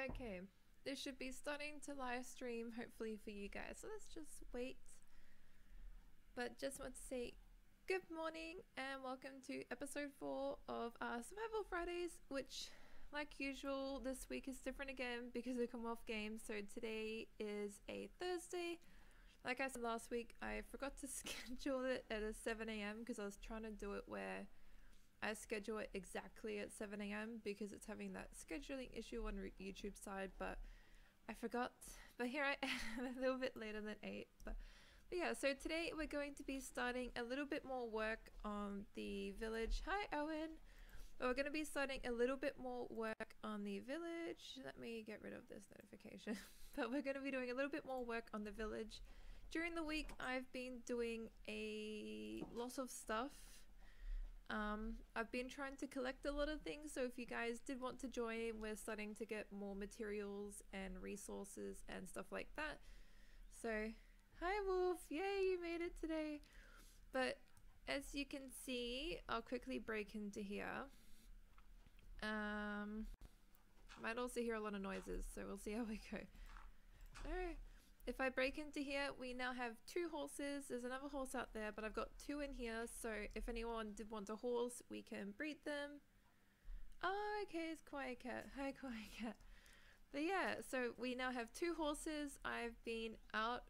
Okay, this should be starting to live stream hopefully for you guys, so let's just wait. But just want to say good morning and welcome to episode 4 of our Survival Fridays, which like usual this week is different again because of Commonwealth Games. So today is a Thursday. Like I said last week, I forgot to schedule it at a 7 AM because I was trying to do it where I schedule it exactly at 7 AM because it's having that scheduling issue on YouTube side, but I forgot. But here I am a little bit later than 8. But yeah, so today we're going to be starting a little bit more work on the village. Hi Owen! We're going to be starting a little bit more work on the village. Let me get rid of this notification. But we're going to be doing a little bit more work on the village. During the week I've been doing a lot of stuff. I've been trying to collect a lot of things, so if you guys did want to join, we're starting to get more materials and resources and stuff like that. So, hi Wolf! Yay, you made it today! But as you can see, I'll quickly break into here. Might also hear a lot of noises, so we'll see how we go. Alright. If I break into here, we now have 2 horses. There's another horse out there, but I've got 2 in here, so if anyone did want a horse, we can breed them. Oh, okay, it's Quiet Cat. Hi, Quiet Cat. But yeah, so we now have 2 horses. I've been out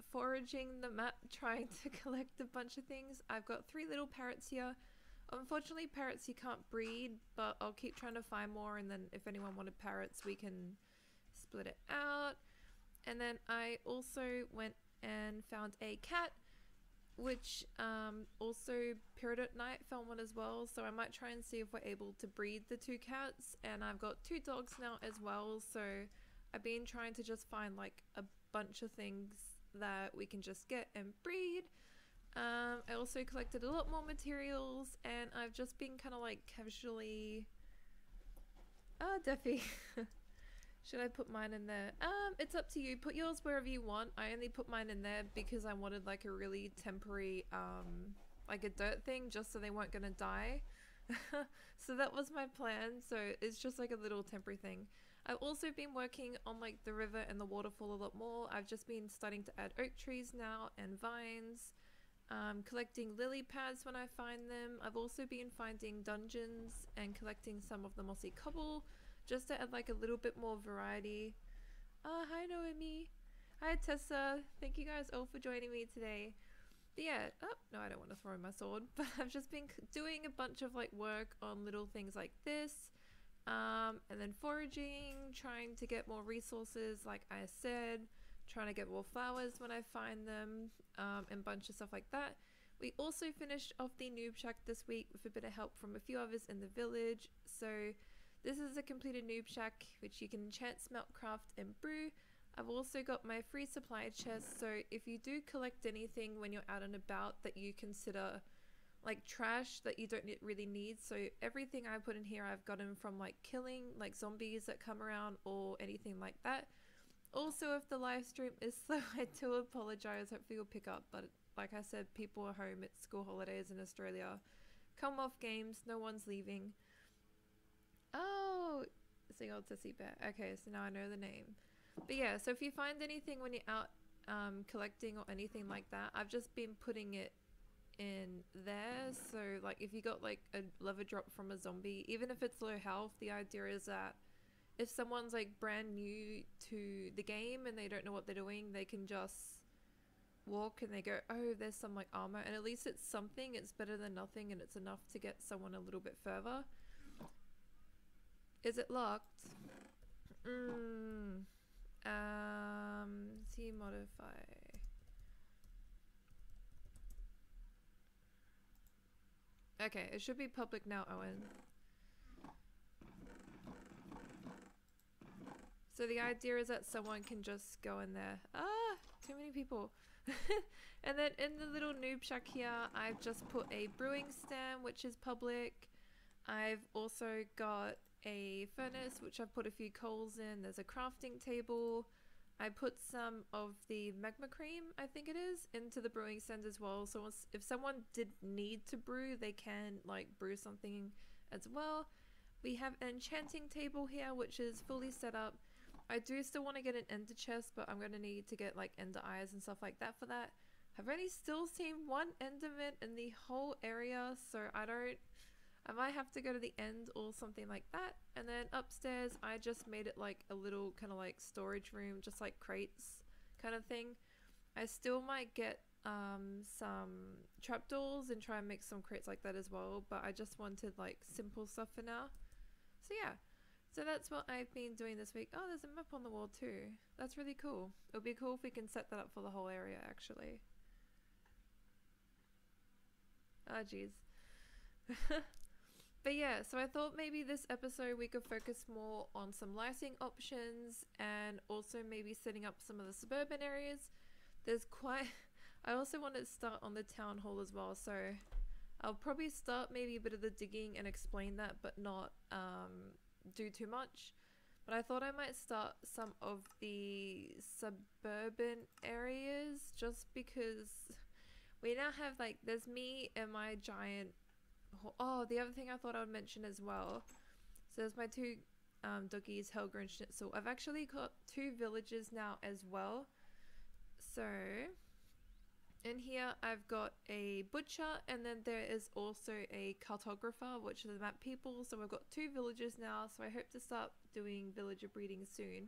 foraging the map, trying to collect a bunch of things. I've got 3 little parrots here. Unfortunately, parrots you can't breed, but I'll keep trying to find more, and then if anyone wanted parrots, we can split it out. And then I also went and found a cat, which also Period at Night found one as well, so I might try and see if we're able to breed the 2 cats. And I've got 2 dogs now as well, so I've been trying to just find like a bunch of things that we can just get and breed. I also collected a lot more materials, and I've just been kind of like casually... Ah, Duffy! Should I put mine in there? It's up to you. Put yours wherever you want. I only put mine in there because I wanted like a really temporary, like a dirt thing, just so they weren't gonna die. So that was my plan. So it's just like a little temporary thing. I've also been working on like the river and the waterfall a lot more. I've just been starting to add oak trees now and vines. Collecting lily pads when I find them. I've also been finding dungeons and collecting some of the mossy cobble, just to add like a little bit more variety. Hi Noemi. Hi Tessa. Thank you guys all for joining me today. But yeah, oh no, I don't want to throw my sword, but I've just been doing a bunch of like work on little things like this, and then foraging, trying to get more resources like I said, trying to get more flowers when I find them, and a bunch of stuff like that. We also finished off the noob shack this week with a bit of help from a few others in the village, so this is a completed noob shack which you can enchant, smelt, craft and brew. I've also got my free supply chest, so if you do collect anything when you're out and about that you consider like trash that you don't really need, so everything I put in here I've gotten from like killing like zombies that come around or anything like that. Also, if the live stream is slow, I do apologize. Hopefully you'll pick up, but like I said, people are home. It's school holidays in Australia. Commonwealth Games, no one's leaving. Oh, sing old sissy bear. Okay, so now I know the name. But yeah, so if you find anything when you're out collecting or anything like that, I've just been putting it in there. So like if you got like a lever drop from a zombie, even if it's low health, the idea is that if someone's like brand new to the game and they don't know what they're doing, they can just walk and they go, oh, there's some like armor, and at least it's something. It's better than nothing, and it's enough to get someone a little bit further. Is it locked? C modify. Okay, it should be public now, Owen. So the idea is that someone can just go in there. Ah, too many people. And then in the little noob shack here, I've just put a brewing stand, which is public. I've also got a furnace, which I've put a few coals in. There's a crafting table. I put some of the magma cream, I think it is, into the brewing stand as well. So if someone did need to brew, they can like brew something as well. We have an enchanting table here, which is fully set up. I do still want to get an ender chest, but I'm going to need to get like ender eyes and stuff like that for that. I've only still seen one enderman in the whole area, so I might have to go to the end or something like that. And then upstairs I just made it like a little kind of like storage room, just like crates kind of thing. I still might get some trapdoors and try and make some crates like that as well, but I just wanted like simple stuff for now. So yeah, so that's what I've been doing this week. Oh, there's a map on the wall too. That's really cool. It would be cool if we can set that up for the whole area actually. Ah, jeez. But yeah, so I thought maybe this episode we could focus more on some lighting options and also maybe setting up some of the suburban areas. There's quite... I also want to start on the town hall as well, so I'll probably start maybe a bit of the digging and explain that, but not do too much. But I thought I might start some of the suburban areas just because we now have like, there's me and my giant... Oh, the other thing I thought I would mention as well. So there's my two doggies, Helga and Schnitzel. I've actually got 2 villages now as well. So in here I've got a butcher, and then there is also a cartographer, which is the map people. So I've got 2 villages now, so I hope to start doing villager breeding soon.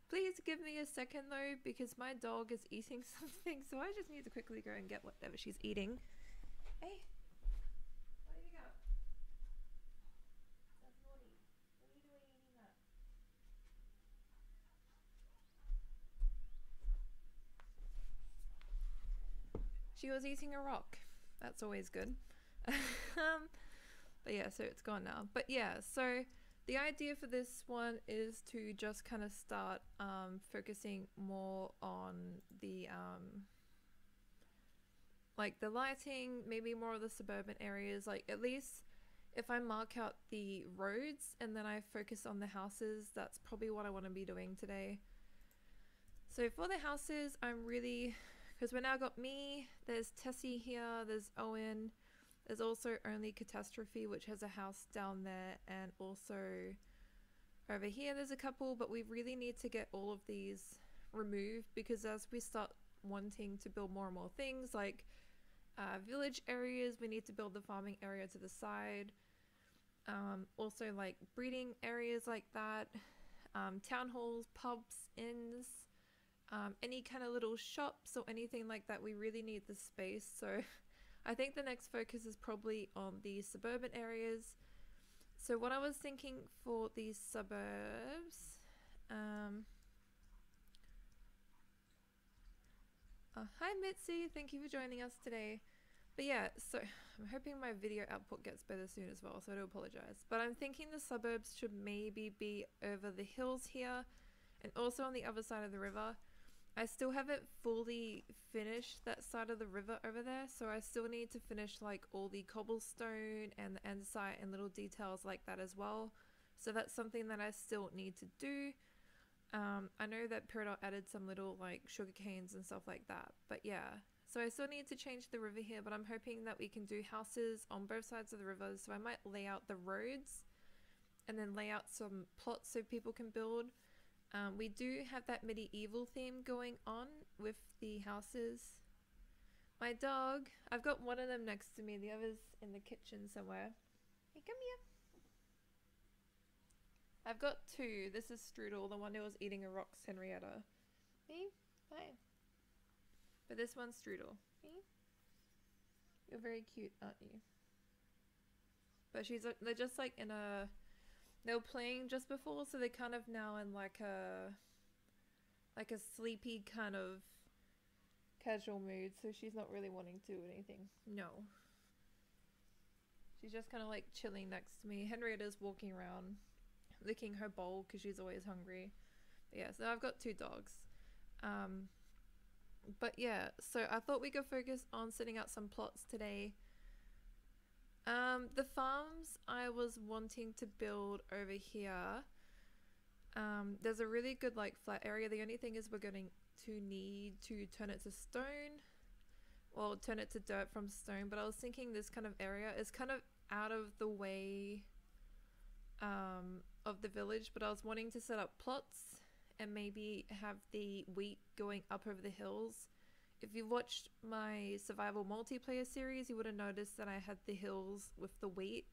Please give me a second though, because my dog is eating something, so I just need to quickly go and get whatever she's eating. Hey, what have you got? That's naughty. What are you doing eating that? She was eating a rock. That's always good. But yeah, so it's gone now. But yeah, so the idea for this one is to just kind of start focusing more on the like the lighting, maybe more of the suburban areas. Like at least if I mark out the roads and then I focus on the houses, that's probably what I want to be doing today. So for the houses, I'm really... Because we now got me, there's Tessie here, there's Owen, there's also Only Catastrophe, which has a house down there, and also over here there's a couple, but we really need to get all of these removed, because as we start wanting to build more and more things, like village areas, we need to build the farming area to the side, also like breeding areas like that, town halls, pubs, inns, any kind of little shops or anything like that. We really need the space, so I think the next focus is probably on the suburban areas. So what I was thinking for these suburbs, hi Mitzi, thank you for joining us today. But yeah, so I'm hoping my video output gets better soon as well, so I do apologize. But I'm thinking the suburbs should maybe be over the hills here and also on the other side of the river. I still haven't fully finished that side of the river over there, so I still need to finish like all the cobblestone and the andesite and little details like that as well. So that's something that I still need to do. I know that Peridot added some little like sugar canes and stuff like that, but yeah. So I still need to change the river here, but I'm hoping that we can do houses on both sides of the river. So I might lay out the roads and then lay out some plots so people can build. We do have that medieval theme going on with the houses. My dog, I've got one of them next to me, the other's in the kitchen somewhere. Hey, come here. I've got 2. This is Strudel, the one who was eating a rock's Henrietta. Hey, hi. But this one's Strudel. Hey. You're very cute, aren't you? But they're just like in a... They were playing just before, so they're kind of now in like a sleepy kind of casual mood, so she's not really wanting to do anything. No. She's just kind of like chilling next to me. Henrietta's walking around, licking her bowl because she's always hungry. But yeah, so I've got 2 dogs. But yeah, so I thought we could focus on setting out some plots today. The farms I was wanting to build over here, there's a really good like flat area. The only thing is we're going to need to turn it to stone, or turn it to dirt from stone, but I was thinking this kind of area is kind of out of the way of the village, but I was wanting to set up plots and maybe have the wheat going up over the hills. If you watched my survival multiplayer series, you would have noticed that I had the hills with the wheat.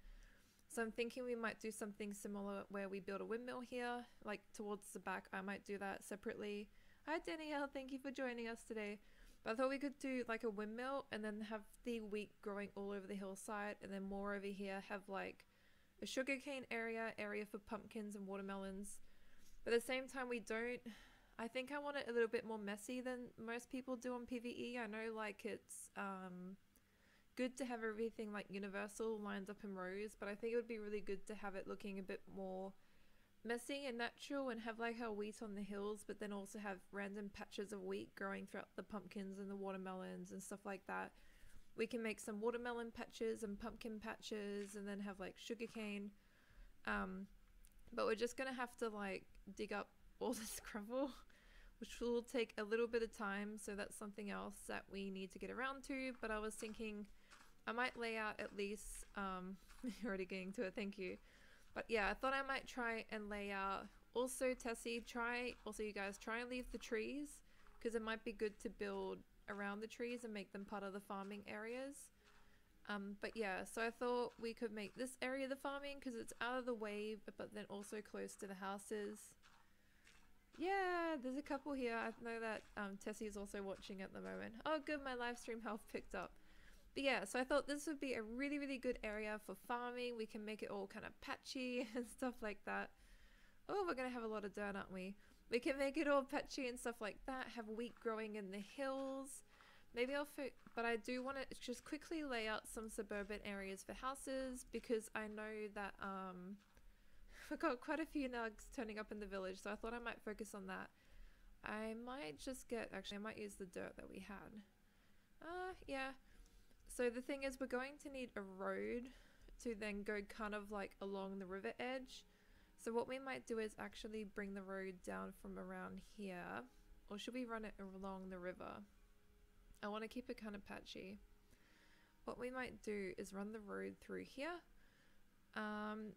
So I'm thinking we might do something similar where we build a windmill here, like towards the back. I might do that separately. Hi Danielle, thank you for joining us today. But I thought we could do like a windmill and then have the wheat growing all over the hillside, and then more over here have like a sugarcane area for pumpkins and watermelons. But at the same time, I think I want it a little bit more messy than most people do on PvE. I know like it's good to have everything like universal lined up in rows, but I think it would be really good to have it looking a bit more messy and natural, and have like our wheat on the hills, but then also have random patches of wheat growing throughout the pumpkins and the watermelons and stuff like that. We can make some watermelon patches and pumpkin patches, and then have like sugarcane. But we're just gonna have to like dig up all this gravel, which will take a little bit of time, so that's something else that we need to get around to. But I was thinking I might lay out at least you're already getting to it, thank you. But yeah, I thought I might try and lay out. Also Tessie, you guys try and leave the trees, because it might be good to build around the trees and make them part of the farming areas. But yeah, so I thought we could make this area the farming because it's out of the way, but then also close to the houses. Yeah, there's a couple here. I know that Tessie is also watching at the moment. Oh good, my live stream health picked up. But yeah, so I thought this would be a really, really good area for farming. We can make it all kind of patchy and stuff like that. Oh, we're gonna have a lot of dirt, aren't we? We can make it all patchy and stuff like that, have wheat growing in the hills. Maybe but I do want to just quickly lay out some suburban areas for houses, because I know that we've got quite a few nugs turning up in the village, so I thought I might focus on that. I might just actually I might use the dirt that we had. Yeah. So the thing is, we're going to need a road to then go kind of like along the river edge. So what we might do is actually bring the road down from around here, or should we run it along the river? I want to keep it kind of patchy. What we might do is run the road through here. And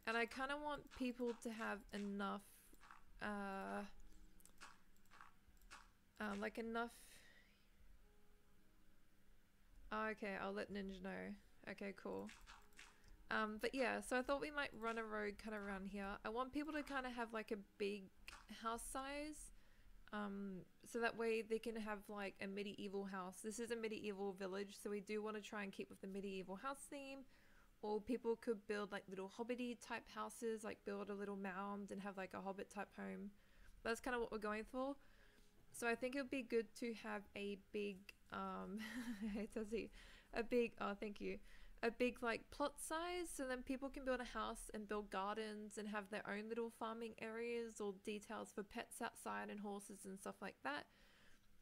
I kind of want people to have enough, like enough. Oh, okay, I'll let Ninja know. Okay, cool. But yeah, so I thought we might run a road kind of around here. I want people to kind of have like a big house size. So that way they can have like a medieval house. This is a medieval village, so we do want to try and keep with the medieval house theme. Or people could build like little hobbity type houses, like build a little mound and have like a hobbit type home. That's kind of what we're going for. So I think it would be good to have a big, oh thank you, a big like plot size, so then people can build a house and build gardens and have their own little farming areas or details for pets outside and horses and stuff like that.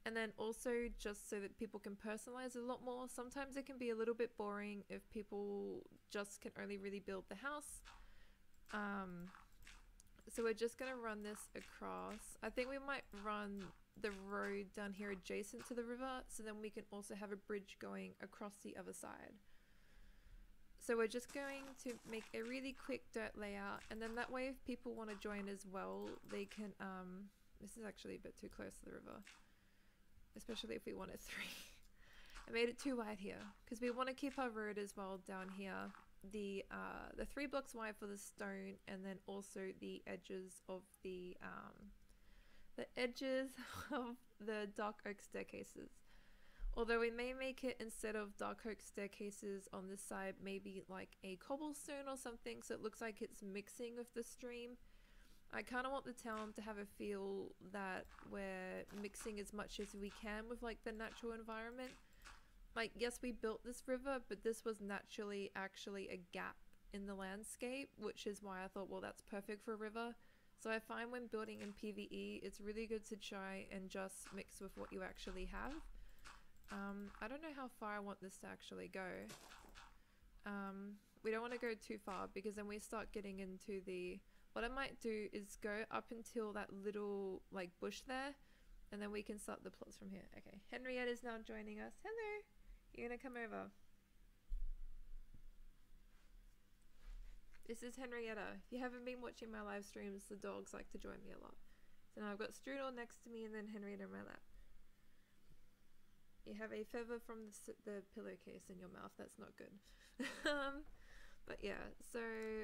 And then also just so that people can personalize a lot more. Sometimes it can be a little bit boring if people just can only really build the house. So we're just gonna run this across. I think we might run the road down here adjacent to the river, so then we can also have a bridge going across the other side. So we're just going to make a really quick dirt layout, and then that way if people want to join as well, they can, this is actually a bit too close to the river, especially if we wanted 3. I made it too wide here, because we want to keep our road as well down here. The 3 blocks wide for the stone, and then also the edges of the dark oak staircases. Although we may make it, instead of dark oak staircases on this side, maybe like a cobblestone or something, so it looks like it's mixing with the stream. I kind of want the town to have a feel that we're mixing as much as we can with like the natural environment. Like, yes, we built this river, but this was naturally actually a gap in the landscape, which is why I thought, well, that's perfect for a river. So I find when building in PvE, it's really good to try and just mix with what you actually have. I don't know how far I want this to actually go. We don't want to go too far, because then we start getting into the... What I might do is go up until that little like bush there, and then we can start the plots from here. Okay, Henriette is now joining us. Hello! You're gonna come over. This is Henrietta. If you haven't been watching my live streams, the dogs like to join me a lot. So now I've got Strudel next to me and then Henrietta in my lap. You have a feather from the pillowcase in your mouth. That's not good. But yeah, so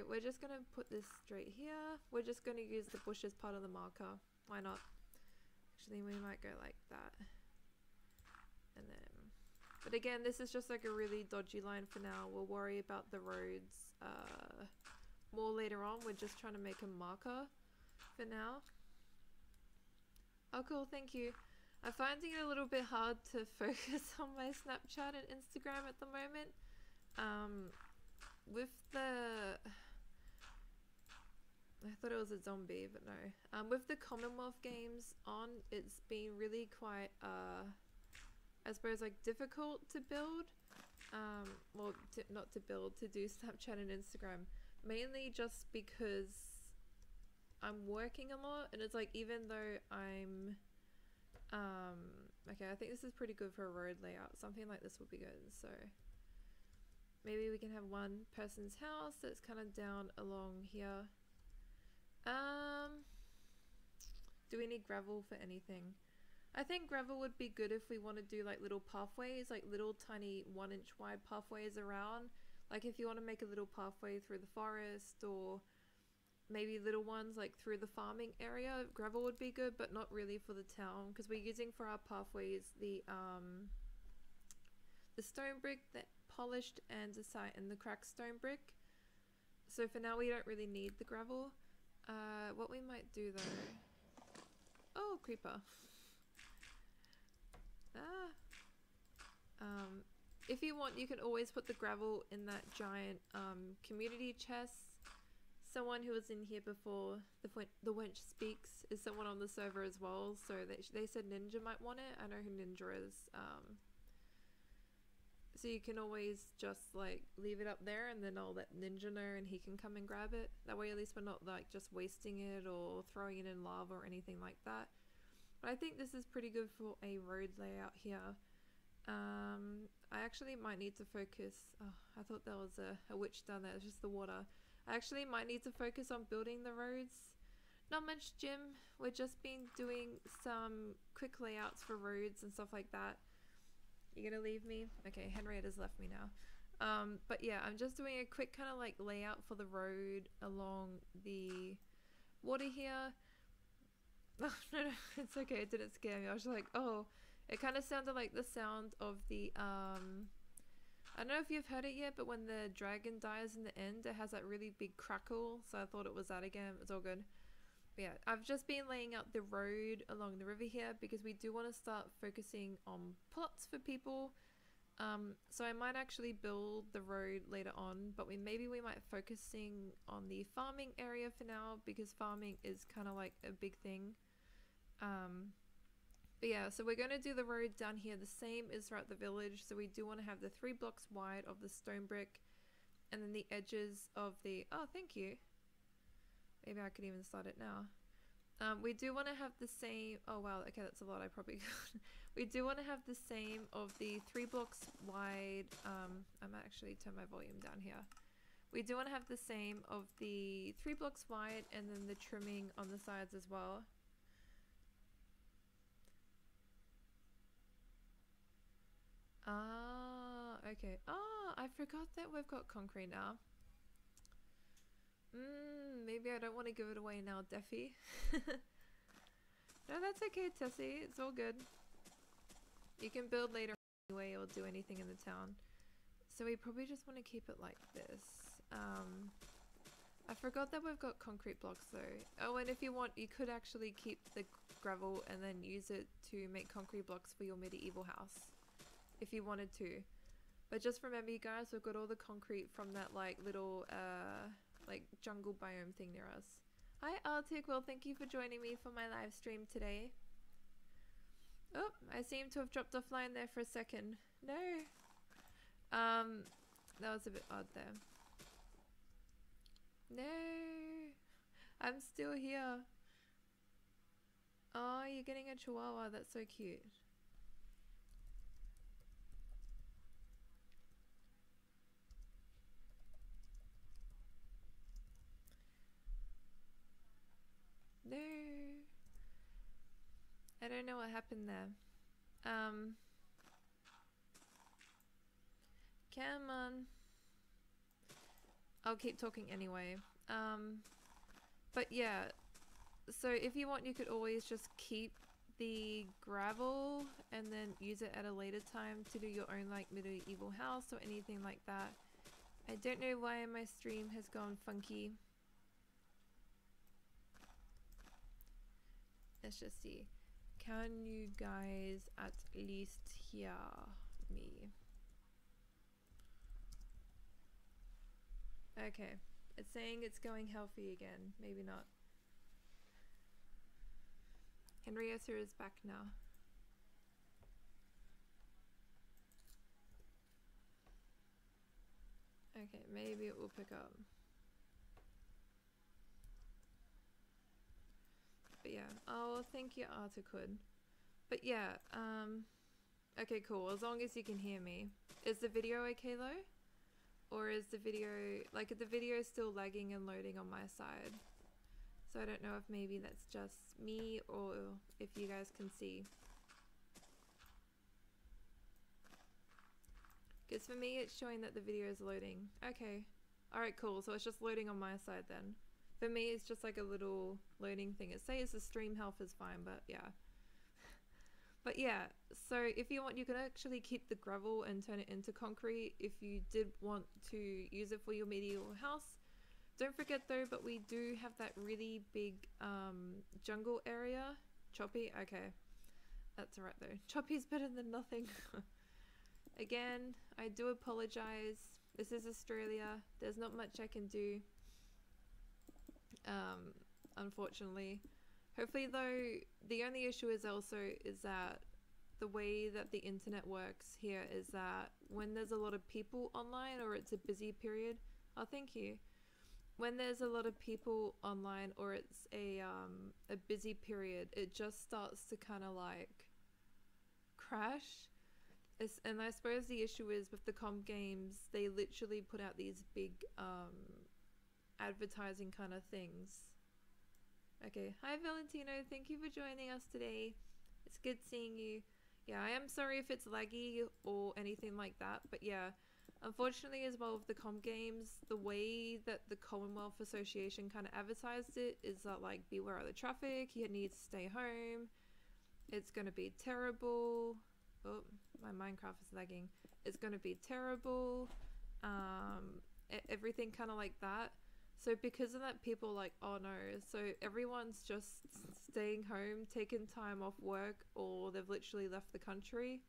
we're just going to put this straight here. We're just going to use the bush as part of the marker. Why not? Actually, we might go like that. And then... But again, this is just like a really dodgy line for now. We'll worry about the roads more later on. We're just trying to make a marker for now. Oh cool, thank you. I'm finding it a little bit hard to focus on my Snapchat and Instagram at the moment. With the... I thought it was a zombie, but no. With the Commonwealth games on, it's been really quite, I suppose, like, difficult to build. Well, not to build, to do Snapchat and Instagram. Mainly just because I'm working a lot, and it's like, even though I'm... okay, I think this is pretty good for a road layout. Something like this would be good, so... Maybe we can have one person's house that's kind of down along here. Do we need gravel for anything? I think gravel would be good if we want to do like little pathways, like little tiny 1-inch wide pathways around. Like if you want to make a little pathway through the forest, or maybe little ones like through the farming area, gravel would be good, but not really for the town, because we're using for our pathways the stone brick, that polished andesite, and the cracked stone brick. So for now we don't really need the gravel. What we might do though... Oh, creeper. If you want, you can always put the gravel in that giant community chest. Someone who was in here before, the wench speaks, is someone on the server as well, so they said Ninja might want it. I know who Ninja is. So you can always just like leave it up there, and then I'll let Ninja know and he can come and grab it. That way at least we're not like just wasting it or throwing it in lava or anything like that. But I think this is pretty good for a road layout here. I actually might need to focus... Oh, I thought there was a witch down there. It's just the water. I actually might need to focus on building the roads. Not much, Jim. We've just been doing some quick layouts for roads and stuff like that. You gonna leave me? Okay, Henrietta's left me now. But yeah, I'm just doing a quick kind of like layout for the road along the water here. Oh, no, it's okay. It didn't scare me. I was just like, oh, it kind of sounded like the sound of the, I don't know if you've heard it yet, but when the dragon dies in the end, it has that really big crackle. So I thought it was that again. It's all good. But yeah, I've just been laying out the road along the river here because we do want to start focusing on plots for people. So I might actually build the road later on, but maybe we might focusing on the farming area for now, because farming is kind of like a big thing. But yeah, so we're going to do the road down here the same as throughout the village. So we do want to have the 3 blocks wide of the stone brick, and then the edges of the... Oh, thank you. Maybe I could even start it now. We do want to have the same... Oh wow, okay, that's a lot. I probably could. We do want to have the same of the 3 blocks wide. I might actually turn my volume down here. We do want to have the same of the 3 blocks wide, and then the trimming on the sides as well. Ah, okay. Ah, I forgot that we've got concrete now. Maybe I don't want to give it away now, Deffy. No, that's okay, Tessie. It's all good. You can build later anyway, or do anything in the town. So we probably just want to keep it like this. I forgot that we've got concrete blocks though. Oh, and if you want, you could actually keep the gravel and then use it to make concrete blocks for your medieval house, if you wanted to. But just remember, you guys, we've got all the concrete from that like little like jungle biome thing near us. Hi Arctic, well thank you for joining me for my live stream today. Oh, I seem to have dropped offline there for a second. No. That was a bit odd there. No. I'm still here. Oh, you're getting a chihuahua. That's so cute. No. don't know what happened there. Come on. I'll keep talking anyway. But yeah, so if you want, you could always just keep the gravel and then use it at a later time to do your own like medieval house or anything like that. I don't know why my stream has gone funky. Let's just see. Can you guys at least hear me? Okay, it's saying it's going healthy again. Maybe not. Henrietta is back now. Okay, maybe it will pick up. But yeah, oh, thank you, Articould. But yeah, okay, cool. As long as you can hear me. Is the video okay though? Or is the video, like, the video is still lagging and loading on my side? So I don't know if maybe that's just me or if you guys can see. Because for me it's showing that the video is loading. Okay. Alright, cool. So it's just loading on my side then. For me it's just like a little loading thing. It says the stream health is fine, but yeah. But yeah, so if you want, you can actually keep the gravel and turn it into concrete if you did want to use it for your medieval house. Don't forget though, but we do have that really big jungle area. Choppy? Okay. That's alright though. Choppy's better than nothing. Again, I do apologize. This is Australia. There's not much I can do. Unfortunately. Hopefully though, the only issue is that the way that the internet works here is that when there's a lot of people online or it's a busy period, oh thank you, when there's a lot of people online or it's a busy period, it just starts to kind of like crash. And I suppose the issue is with the comp games, they literally put out these big advertising kind of things. Okay, hi Valentino, thank you for joining us today. It's good seeing you. Yeah, I am sorry if it's laggy or anything like that, but yeah, unfortunately as well with the comp games, the way that the Commonwealth Association kind of advertised it is that like, beware of the traffic, you need to stay home, it's gonna be terrible. Oh, my Minecraft is lagging. It's gonna be terrible. Everything kind of like that. So because of that, people like, oh no, so everyone's just staying home, taking time off work, or they've literally left the country.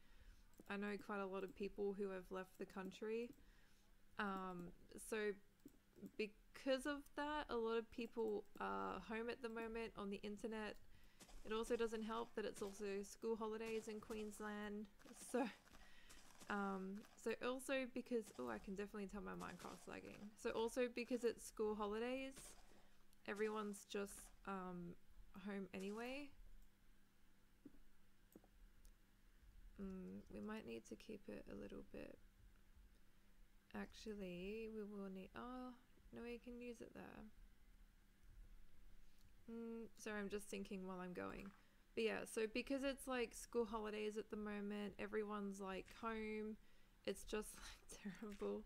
I know quite a lot of people who have left the country. So because of that, a lot of people are home at the moment on the internet. It also doesn't help that it's also school holidays in Queensland. So also because, oh, I can definitely tell my Minecraft's lagging. So also because it's school holidays, everyone's just home anyway. We might need to keep it a little bit. Actually, we will need, oh, no, we can use it there. Sorry, I'm just thinking while I'm going. But yeah, so because it's like school holidays at the moment, everyone's like home, it's just like terrible.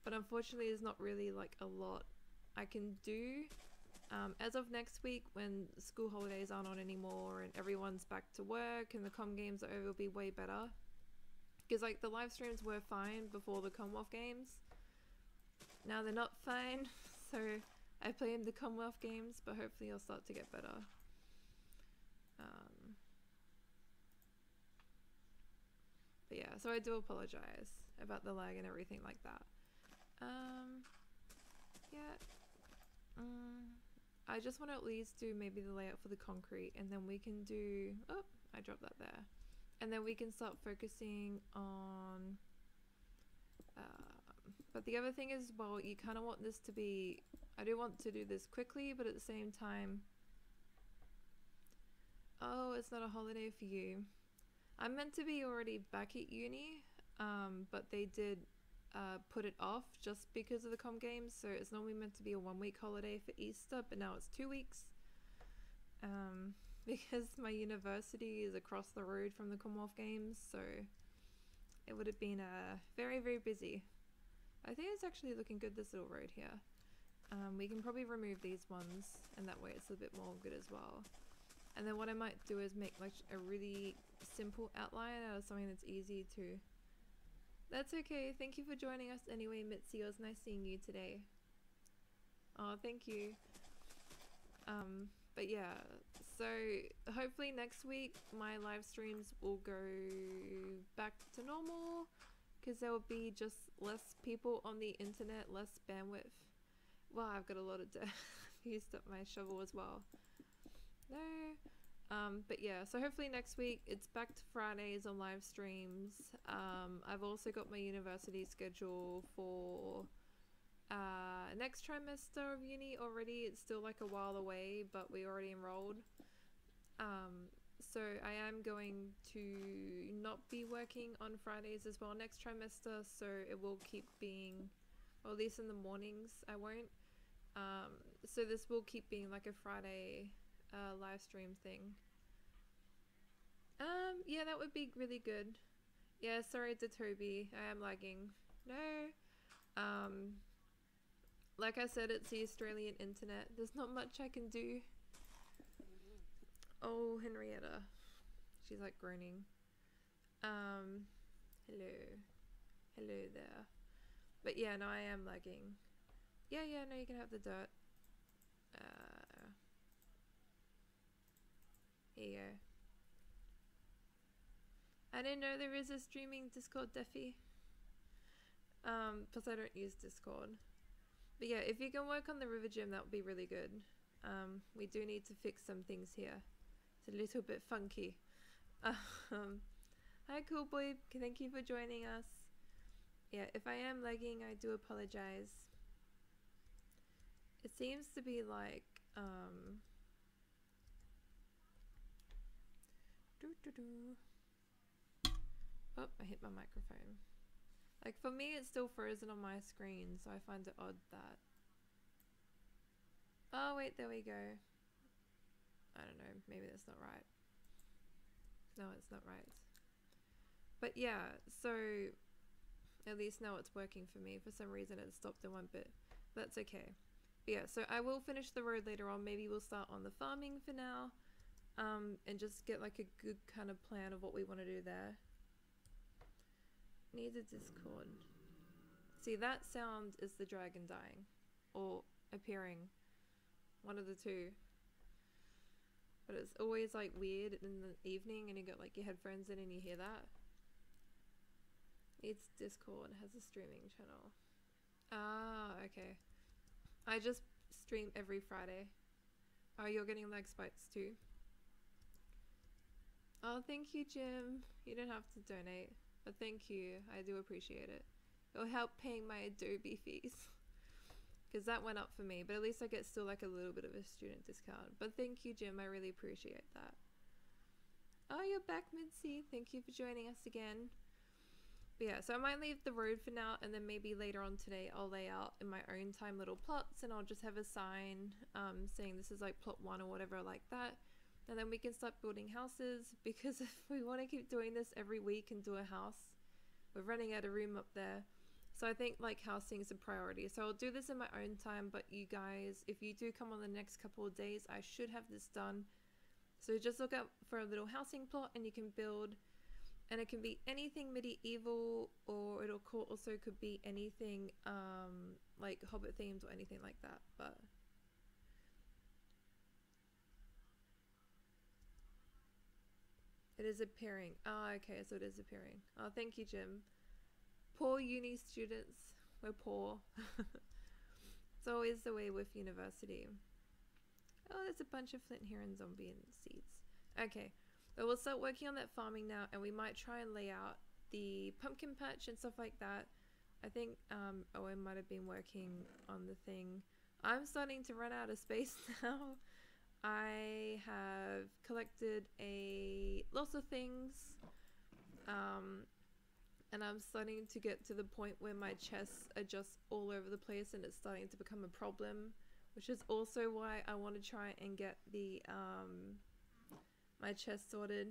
But unfortunately there's not really like a lot I can do. As of next week, when school holidays aren't on anymore and everyone's back to work and the comm games are over, it'll be way better. Because like the live streams were fine before the Commonwealth games. Now they're not fine, so I play in the Commonwealth games, but hopefully I'll start to get better. But yeah, so I do apologize about the lag and everything like that. Yeah. I just want to at least do maybe the layout for the concrete, and then we can do, oh, I dropped that there. And then we can start focusing on, but the other thing is, well, you kind of want this to be, I do want to do this quickly, but at the same time, oh, it's not a holiday for you. I'm meant to be already back at uni, but they did put it off just because of the comm games, so it's normally meant to be a 1 week holiday for Easter, but now it's 2 weeks. because my university is across the road from the Commonwealth Games, so it would have been very, very busy. I think it's actually looking good, this little road here. We can probably remove these ones, and that way it's a bit more good as well. And then what I might do is make like a really simple outline out of something that's easy to... That's okay, thank you for joining us anyway, Mitzi. It was nice seeing you today. Oh, thank you. But yeah, so hopefully next week my live streams will go back to normal, because there will be just less people on the internet, less bandwidth. Wow, I've got a lot of I've used up my shovel as well. No. But yeah, so hopefully next week it's back to Fridays on live streams. I've also got my university schedule for next trimester of uni already. It's still like a while away, but we already enrolled. So I am going to not be working on Fridays as well next trimester, so it will keep being, or at least in the mornings I won't. So this will keep being like a Friday live stream thing. Yeah, that would be really good. Yeah, sorry to Toby, I am lagging. No. Like I said, it's the Australian internet. There's not much I can do. Oh, Henrietta. She's like groaning. Hello. Hello there. But yeah, no, I am lagging. Yeah, no, you can have the dirt. Here you go. I didn't know there is a streaming Discord, Defy. Plus I don't use Discord. But yeah, if you can work on the river gym, that would be really good. We do need to fix some things here. It's a little bit funky. Hi, cool boy. Thank you for joining us. Yeah, if I am lagging, I do apologize. It seems to be like, Oh, I hit my microphone. Like for me, it's still frozen on my screen, so I find it odd that... Oh wait, there we go. I don't know, maybe that's not right. No, it's not right. But yeah, so at least now it's working for me. For some reason it stopped in one bit. That's okay. But yeah, so I will finish the road later on. Maybe we'll start on the farming for now. And just get like a good kind of plan of what we want to do there. Need a Discord. See, that sound is the dragon dying. Or appearing. One of the two. But it's always like weird in the evening and you got like your headphones in and you hear that. It's Discord, has a streaming channel. Ah, okay. I just stream every Friday. Oh, you're getting lag spikes too? Oh, thank you, Jim. You don't have to donate, but thank you. I do appreciate it. It'll help paying my Adobe fees. Because that went up for me, but at least I get still like a little bit of a student discount. But thank you, Jim. I really appreciate that. Oh, you're back, Mitzi. Thank you for joining us again. But yeah, so I might leave the road for now, and then maybe later on today I'll lay out in my own time little plots, and I'll just have a sign saying this is like plot 1 or whatever like that. And then we can start building houses, because if we want to keep doing this every week and do a house, we're running out of room up there. So I think like housing is a priority. So I'll do this in my own time, but you guys, if you do come on the next couple of days, I should have this done. So just look out for a little housing plot and you can build, and it can be anything medieval, or it'll also could be anything like Hobbit themed or anything like that. But it is appearing. Ah, okay, so it is appearing. Oh, thank you, Jim. Poor uni students. We're poor. It's always the way with university. Oh, there's a bunch of flint here and zombie and seeds. Okay, but we'll start working on that farming now, and we might try and lay out the pumpkin patch and stuff like that. I think Owen might have been working on the thing. I'm starting to run out of space now. I have collected lots of things. And I'm starting to get to the point where my chests are just all over the place and it's starting to become a problem, which is also why I want to try and get the my chest sorted.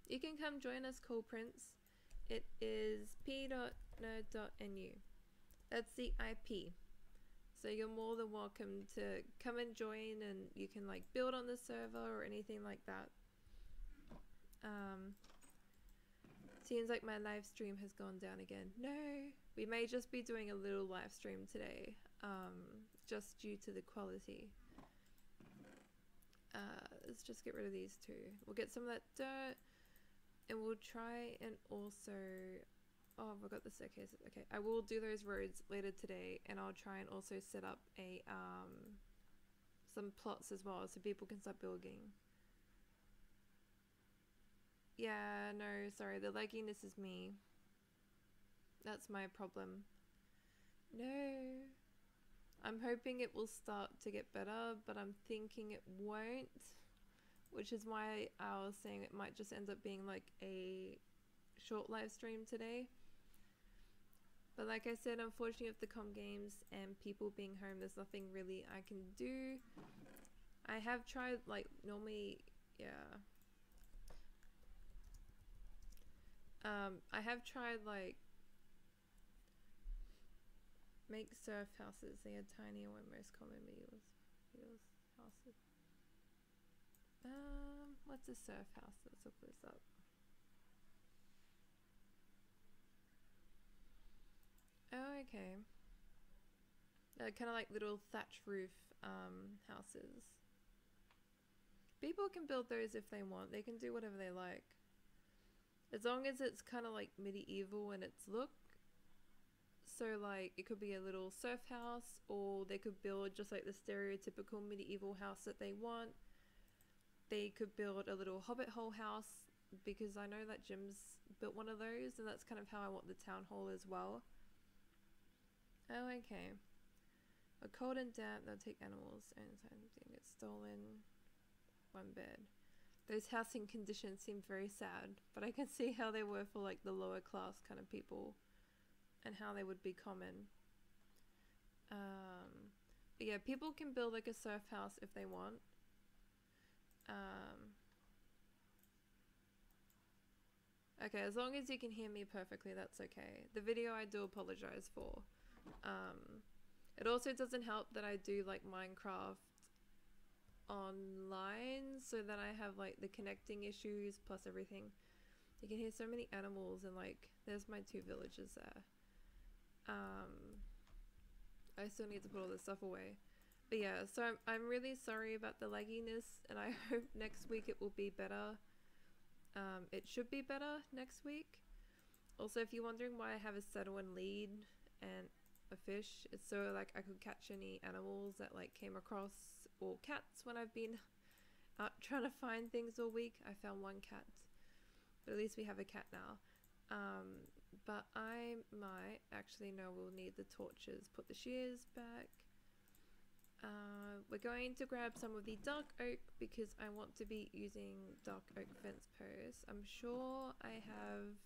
You can come join us, Cool Prince. It is p.nerd.nu. That's the IP. So you're more than welcome to come and join, and you can like build on the server or anything like that. Seems like my live stream has gone down again. No, we may just be doing a little live stream today, just due to the quality. Let's just get rid of these two. We'll get some of that dirt, and we'll try and also, oh, I've got the staircases. Okay, I will do those roads later today, and I'll try and also set up a some plots as well so people can start building. Yeah, no, sorry, the lagginess is me. That's my problem. No. I'm hoping it will start to get better, but I'm thinking it won't. Which is why I was saying it might just end up being like a short live stream today. But like I said, unfortunately with the comm games and people being home, there's nothing really I can do. I have tried, like, normally, yeah. I have tried, like, make surf houses. They are tiny and most common meals houses. What's a surf house? Let's look this up. Oh, okay. Kind of like little thatch roof houses. People can build those if they want. They can do whatever they like. As long as it's kind of like medieval in its look. So like it could be a little surf house, or they could build just like the stereotypical medieval house that they want. They could build a little hobbit hole house, because I know that Jim's built one of those, and that's kind of how I want the town hall as well. Oh, okay. A cold and damp, they'll take animals and something gets stolen. One bed. Those housing conditions seem very sad, but I can see how they were for like the lower class kind of people, and how they would be common. But yeah, people can build like a surf house if they want. Okay, as long as you can hear me perfectly, that's okay. The video I do apologize for. It also doesn't help that I do like Minecraft online, so that I have like the connecting issues plus everything. You can hear so many animals, and like there's my 2 villages there. I still need to put all this stuff away. But yeah, so I'm really sorry about the lagginess, and I hope next week it will be better. It should be better next week. Also, if you're wondering why I have a settle and lead and a fish, it's so like I could catch any animals that like came across, or cats when I've been out trying to find things all week. I found 1 cat, but at least we have a cat now. But I might actually, no, we'll need the torches. Put the shears back. We're going to grab some of the dark oak, because I want to be using dark oak fence posts. I'm sure I have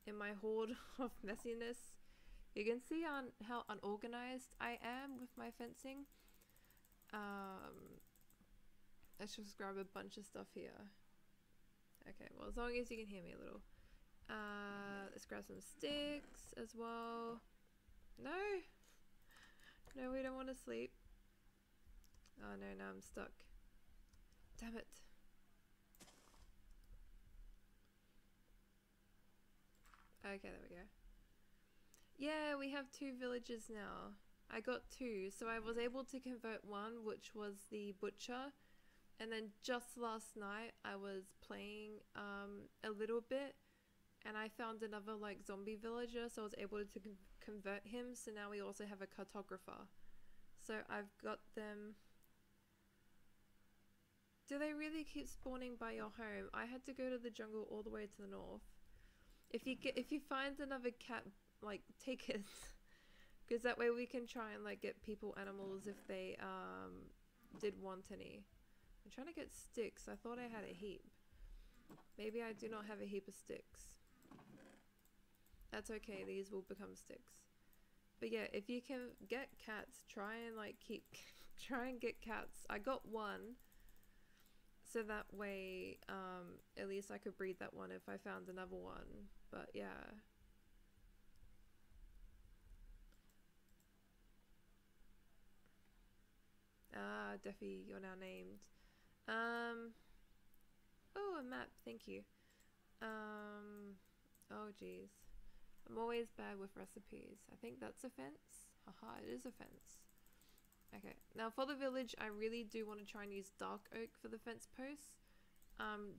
in my hoard of messiness. You can see how unorganized I am with my fencing. Let's just grab a bunch of stuff here. Okay, well, as long as you can hear me a little. Let's grab some sticks as well. No! No, we don't want to sleep. Oh no, now I'm stuck. Damn it. Okay, there we go. Yeah, we have 2 villages now. I got 2, so I was able to convert 1, which was the butcher. And then just last night, I was playing a little bit, and I found another like zombie villager, so I was able to convert him. So now we also have a cartographer. So I've got them. Do they really keep spawning by your home? I had to go to the jungle all the way to the north. If you find another cat, like, take it, because that way we can try and like get people animals if they did want any. I'm trying to get sticks. I thought I had a heap. Maybe I do not have a heap of sticks. That's okay, these will become sticks. But yeah, if you can get cats, try and like try and get cats. I got 1. So that way, at least I could breed that one if I found another one. But yeah. Ah, Defi, you're now named. Oh, a map, thank you. Oh geez. I'm always bad with recipes. I think that's a fence. Haha, it is a fence. Okay, now for the village, I really do want to try and use dark oak for the fence posts.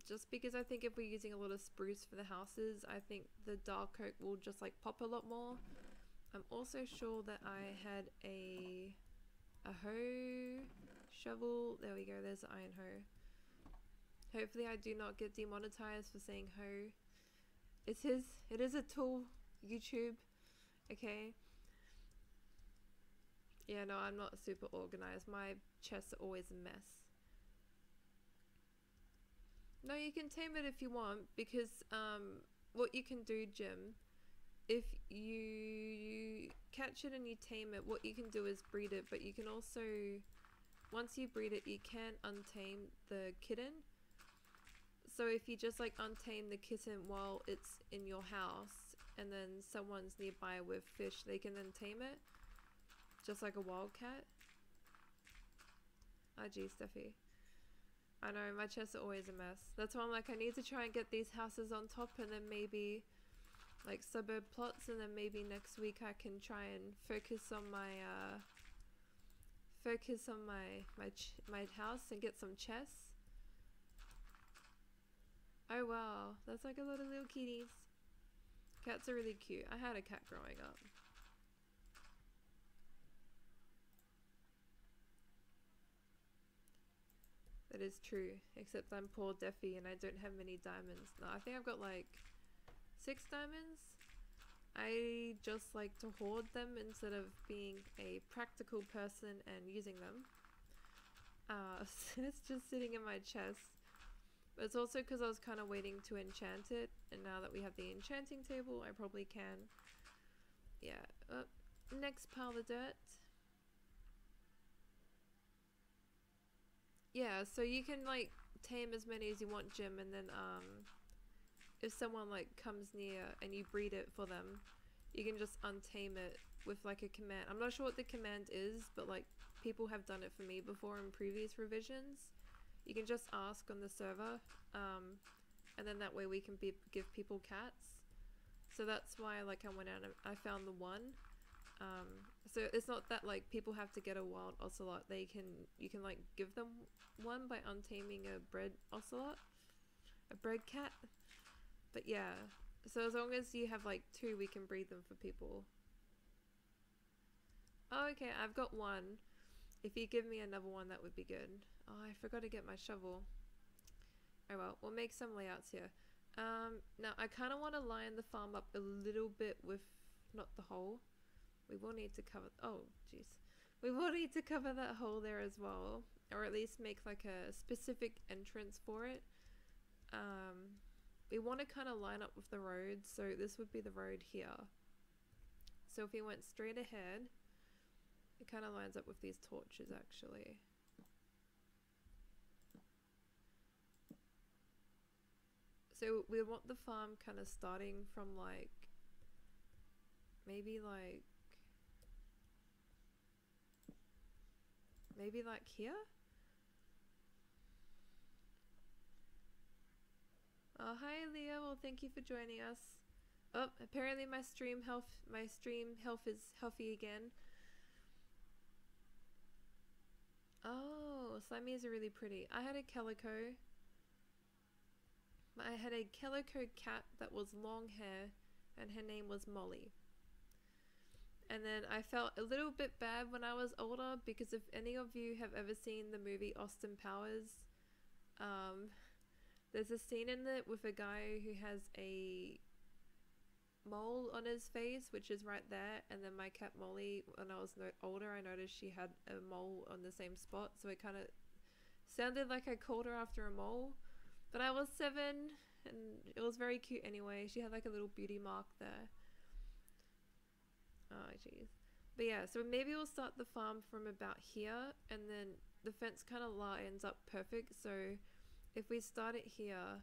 Just because I think if we're using a lot of spruce for the houses, I think the dark oak will just like pop a lot more. I'm also sure that I had a hoe shovel. There we go, there's the iron hoe. Hopefully I do not get demonetized for saying hoe. It is a tool, YouTube. Okay. Yeah, no, I'm not super organized. My chests are always a mess. No, you can tame it if you want, because what you can do, Jim, if you catch it and you tame it, what you can do is breed it, but you can also, once you breed it, you can untame the kitten. So if you just like untame the kitten while it's in your house and then someone's nearby with fish, they can then tame it. Just like a wildcat. Ah, geez, Steffi. I know, my chests are always a mess. That's why I'm like, I need to try and get these houses on top and then maybe like suburb plots, and then maybe next week I can try and focus on my my house and get some chests. Oh wow, that's like a lot of little kitties. Cats are really cute. I had a cat growing up. That is true, except I'm poor Defi and I don't have many diamonds. No, I think I've got like 6 diamonds. I just like to hoard them instead of being a practical person and using them. So it's just sitting in my chest. But it's also because I was kind of waiting to enchant it, and now that we have the enchanting table, I probably can. Yeah. Next pile of dirt. Yeah, so you can like tame as many as you want, Jim, and then if someone like comes near and you breed it for them, you can just untame it with like a command. I'm not sure what the command is, but like people have done it for me before in previous revisions. You can just ask on the server, and then that way we can give people cats. So that's why like I went out and I found the one. So it's not that like people have to get a wild ocelot. You can like give them one by untaming a bred ocelot, a bred cat. But yeah, so as long as you have like 2, we can breed them for people. Oh, okay, I've got one. If you give me another one, that would be good. Oh, I forgot to get my shovel. Oh well, we'll make some layouts here. Now I kind of want to line the farm up a little bit with, not the hole. We will need to cover, oh jeez. We will need to cover that hole there as well. Or at least make like a specific entrance for it. We want to kind of line up with the road, so this would be the road here. So if we went straight ahead, it kind of lines up with these torches actually. So we want the farm kind of starting from like, maybe like here? Oh, hi Leah, well thank you for joining us. Oh, apparently my stream health is healthy again. Oh, Slimies are really pretty. I had a calico cat that was long hair, and her name was Molly. And then I felt a little bit bad when I was older, because if any of you have ever seen the movie Austin Powers, there's a scene in it with a guy who has a mole on his face, which is right there, and then my cat Molly, when I was older, I noticed she had a mole on the same spot, so it kind of sounded like I called her after a mole. But I was 7, and it was very cute anyway. She had like a little beauty mark there. Oh jeez. But yeah, so maybe we'll start the farm from about here, and then the fence kind of lines up perfect, so if we start it here,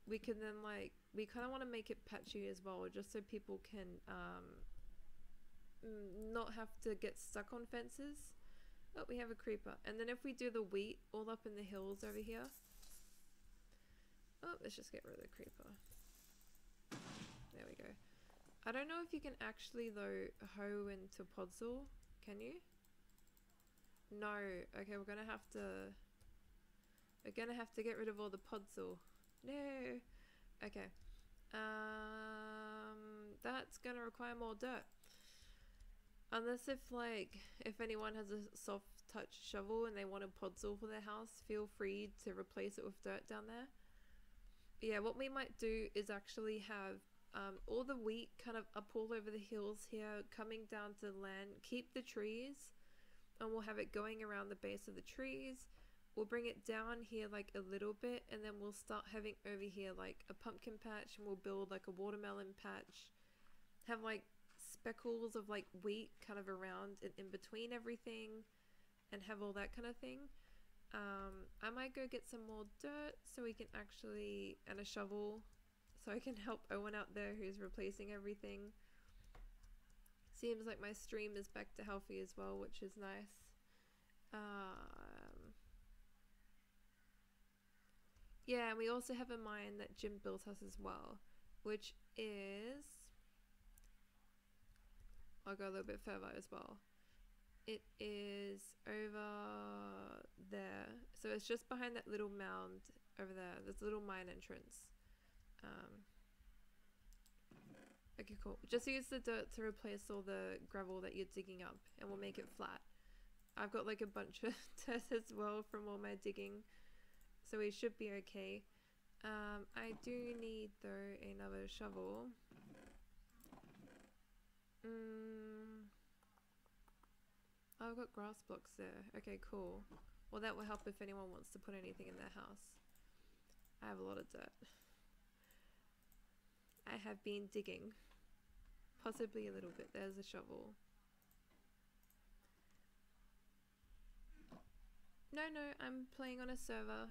we can then like, we kind of want to make it patchy as well, just so people can not have to get stuck on fences. Oh, we have a creeper. And then if we do the wheat all up in the hills over here. Oh, let's just get rid of the creeper. There we go. I don't know if you can actually though hoe into podzol. Can you? No. Okay, we're gonna have to get rid of all the podzol. No. Okay. That's gonna require more dirt. Unless if anyone has a soft touch shovel and they want a podzol for their house, feel free to replace it with dirt down there. But yeah, what we might do is actually have all the wheat kind of up all over the hills here, coming down to the land, keep the trees, and we'll have it going around the base of the trees. We'll bring it down here like a little bit, and then we'll start having over here like a pumpkin patch, and we'll build like a watermelon patch, have like speckles of like wheat kind of around and in between everything, and have all that kind of thing. I might go get some more dirt so we can actually, and a shovel, so I can help Owen out there who's replacing everything. Seems like my stream is back to healthy as well, which is nice. Yeah, and we also have a mine that Jim built us as well, which is, I'll go a little bit further as well. It is over there. So it's just behind that little mound over there. There's a little mine entrance. Okay, cool. Just use the dirt to replace all the gravel that you're digging up, and we'll make it flat. I've got like a bunch of dirt as well from all my digging, so we should be okay. I do need though another shovel. Oh, I've got grass blocks there. Okay, cool. Well, that will help if anyone wants to put anything in their house. I have a lot of dirt. I have been digging. Possibly a little bit. There's a shovel. No, I'm playing on a server.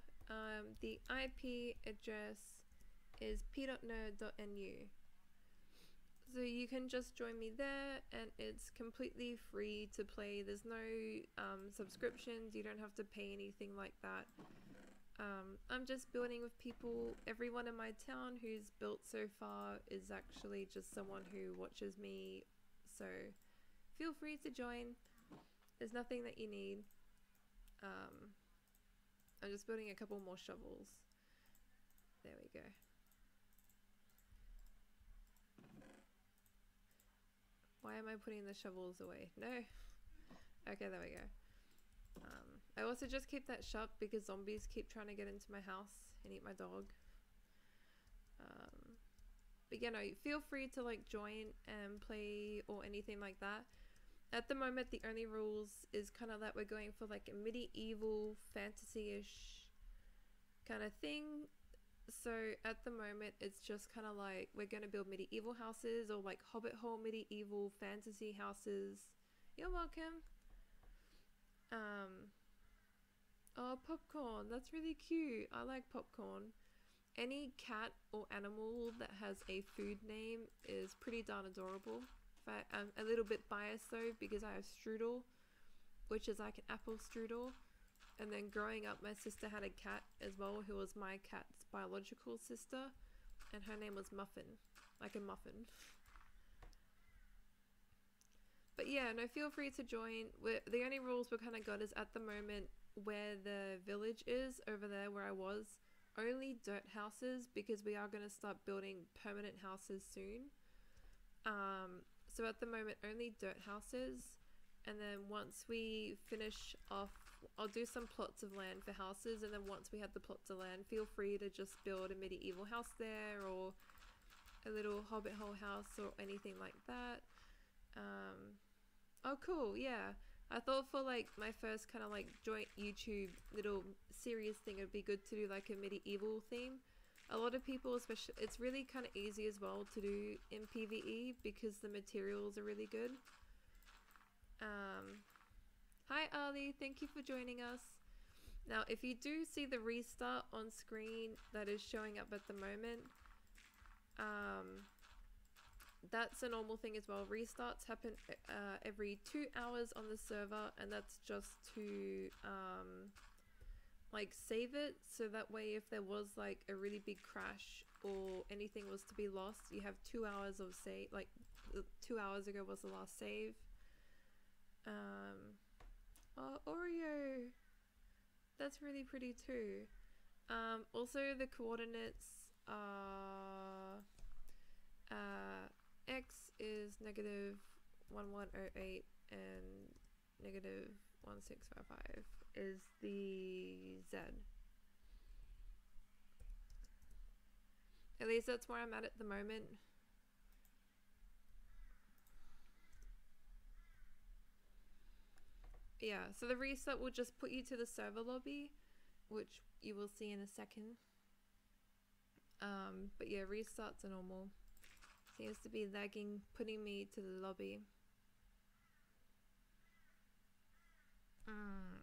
The IP address is p.nerd.nu. So you can just join me there, and it's completely free to play. There's no subscriptions. You don't have to pay anything like that. I'm just building with people. Everyone in my town who's built so far is actually just someone who watches me, so feel free to join. There's nothing that you need. I'm just building a couple more shovels. There we go. Why am I putting the shovels away? No. Okay, there we go. I also just keep that shut because zombies keep trying to get into my house and eat my dog. But you know, feel free to like join and play or anything like that. At the moment, the only rules is kind of that we're going for like a medieval fantasy-ish kind of thing. So at the moment, it's just kind of like we're going to build medieval houses or like Hobbit hole medieval fantasy houses. You're welcome. Oh, popcorn. That's really cute. I like popcorn. Any cat or animal that has a food name is pretty darn adorable. I'm a little bit biased though because I have strudel, which is like an apple strudel. And then growing up, my sister had a cat as well who was my cat's biological sister, and her name was Muffin, like a muffin. But yeah, no, feel free to join. The only rules we kind of got is at the moment where the village is over there where I was, only dirt houses, because we are going to start building permanent houses soon. So at the moment only dirt houses, and then once we finish off, I'll do some plots of land for houses, and then once we have the plots of land, feel free to just build a medieval house there or a little hobbit hole house or anything like that. Oh cool, yeah. I thought for like my first kind of like joint YouTube little series thing, it'd be good to do like a medieval theme. A lot of people, especially, it's really kind of easy as well to do in PvE because the materials are really good. Hi Ali, thank you for joining us. Now, if you do see the restart on screen that is showing up at the moment, that's a normal thing as well. Restarts happen every 2 hours on the server, and that's just to like save it, so that way if there was like a really big crash or anything was to be lost, you have 2 hours of save. Like 2 hours ago was the last save. Oh, Oreo, that's really pretty too. Also the coordinates are x is -1108 and -1655 is the z. At least that's where I'm at the moment. Yeah, so the reset will just put you to the server lobby, which you will see in a second. But yeah, restarts are normal. Seems to be lagging, putting me to the lobby.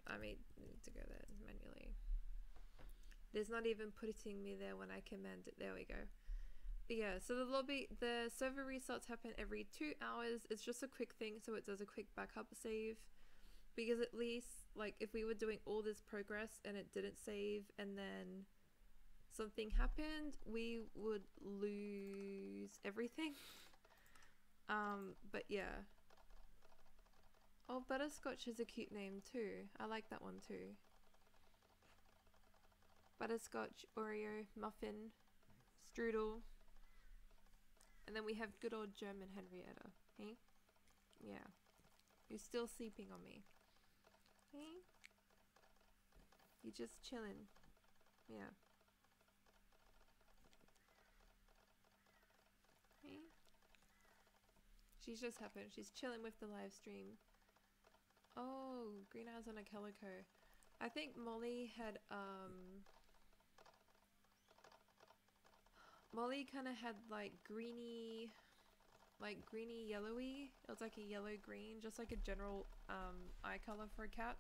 I may need to go there manually. There's not even putting me there when I command it. There we go. But yeah, so the server restarts happen every 2 hours. It's just a quick thing, so it does a quick backup save. Because at least, like, if we were doing all this progress and it didn't save and then something happened, we would lose everything. But yeah. Oh, Butterscotch is a cute name too. I like that one too. Butterscotch, Oreo, Muffin, Strudel. And then we have good old German Henrietta. Hey? Yeah. You're still sleeping on me. Hey? You're just chilling. Yeah. Hey? She's just happened. She's chilling with the live stream. Oh, green eyes on a calico. I think Molly had, Molly kind of had like greeny yellowy. It was like a yellow green, just like a general eye color for a cat.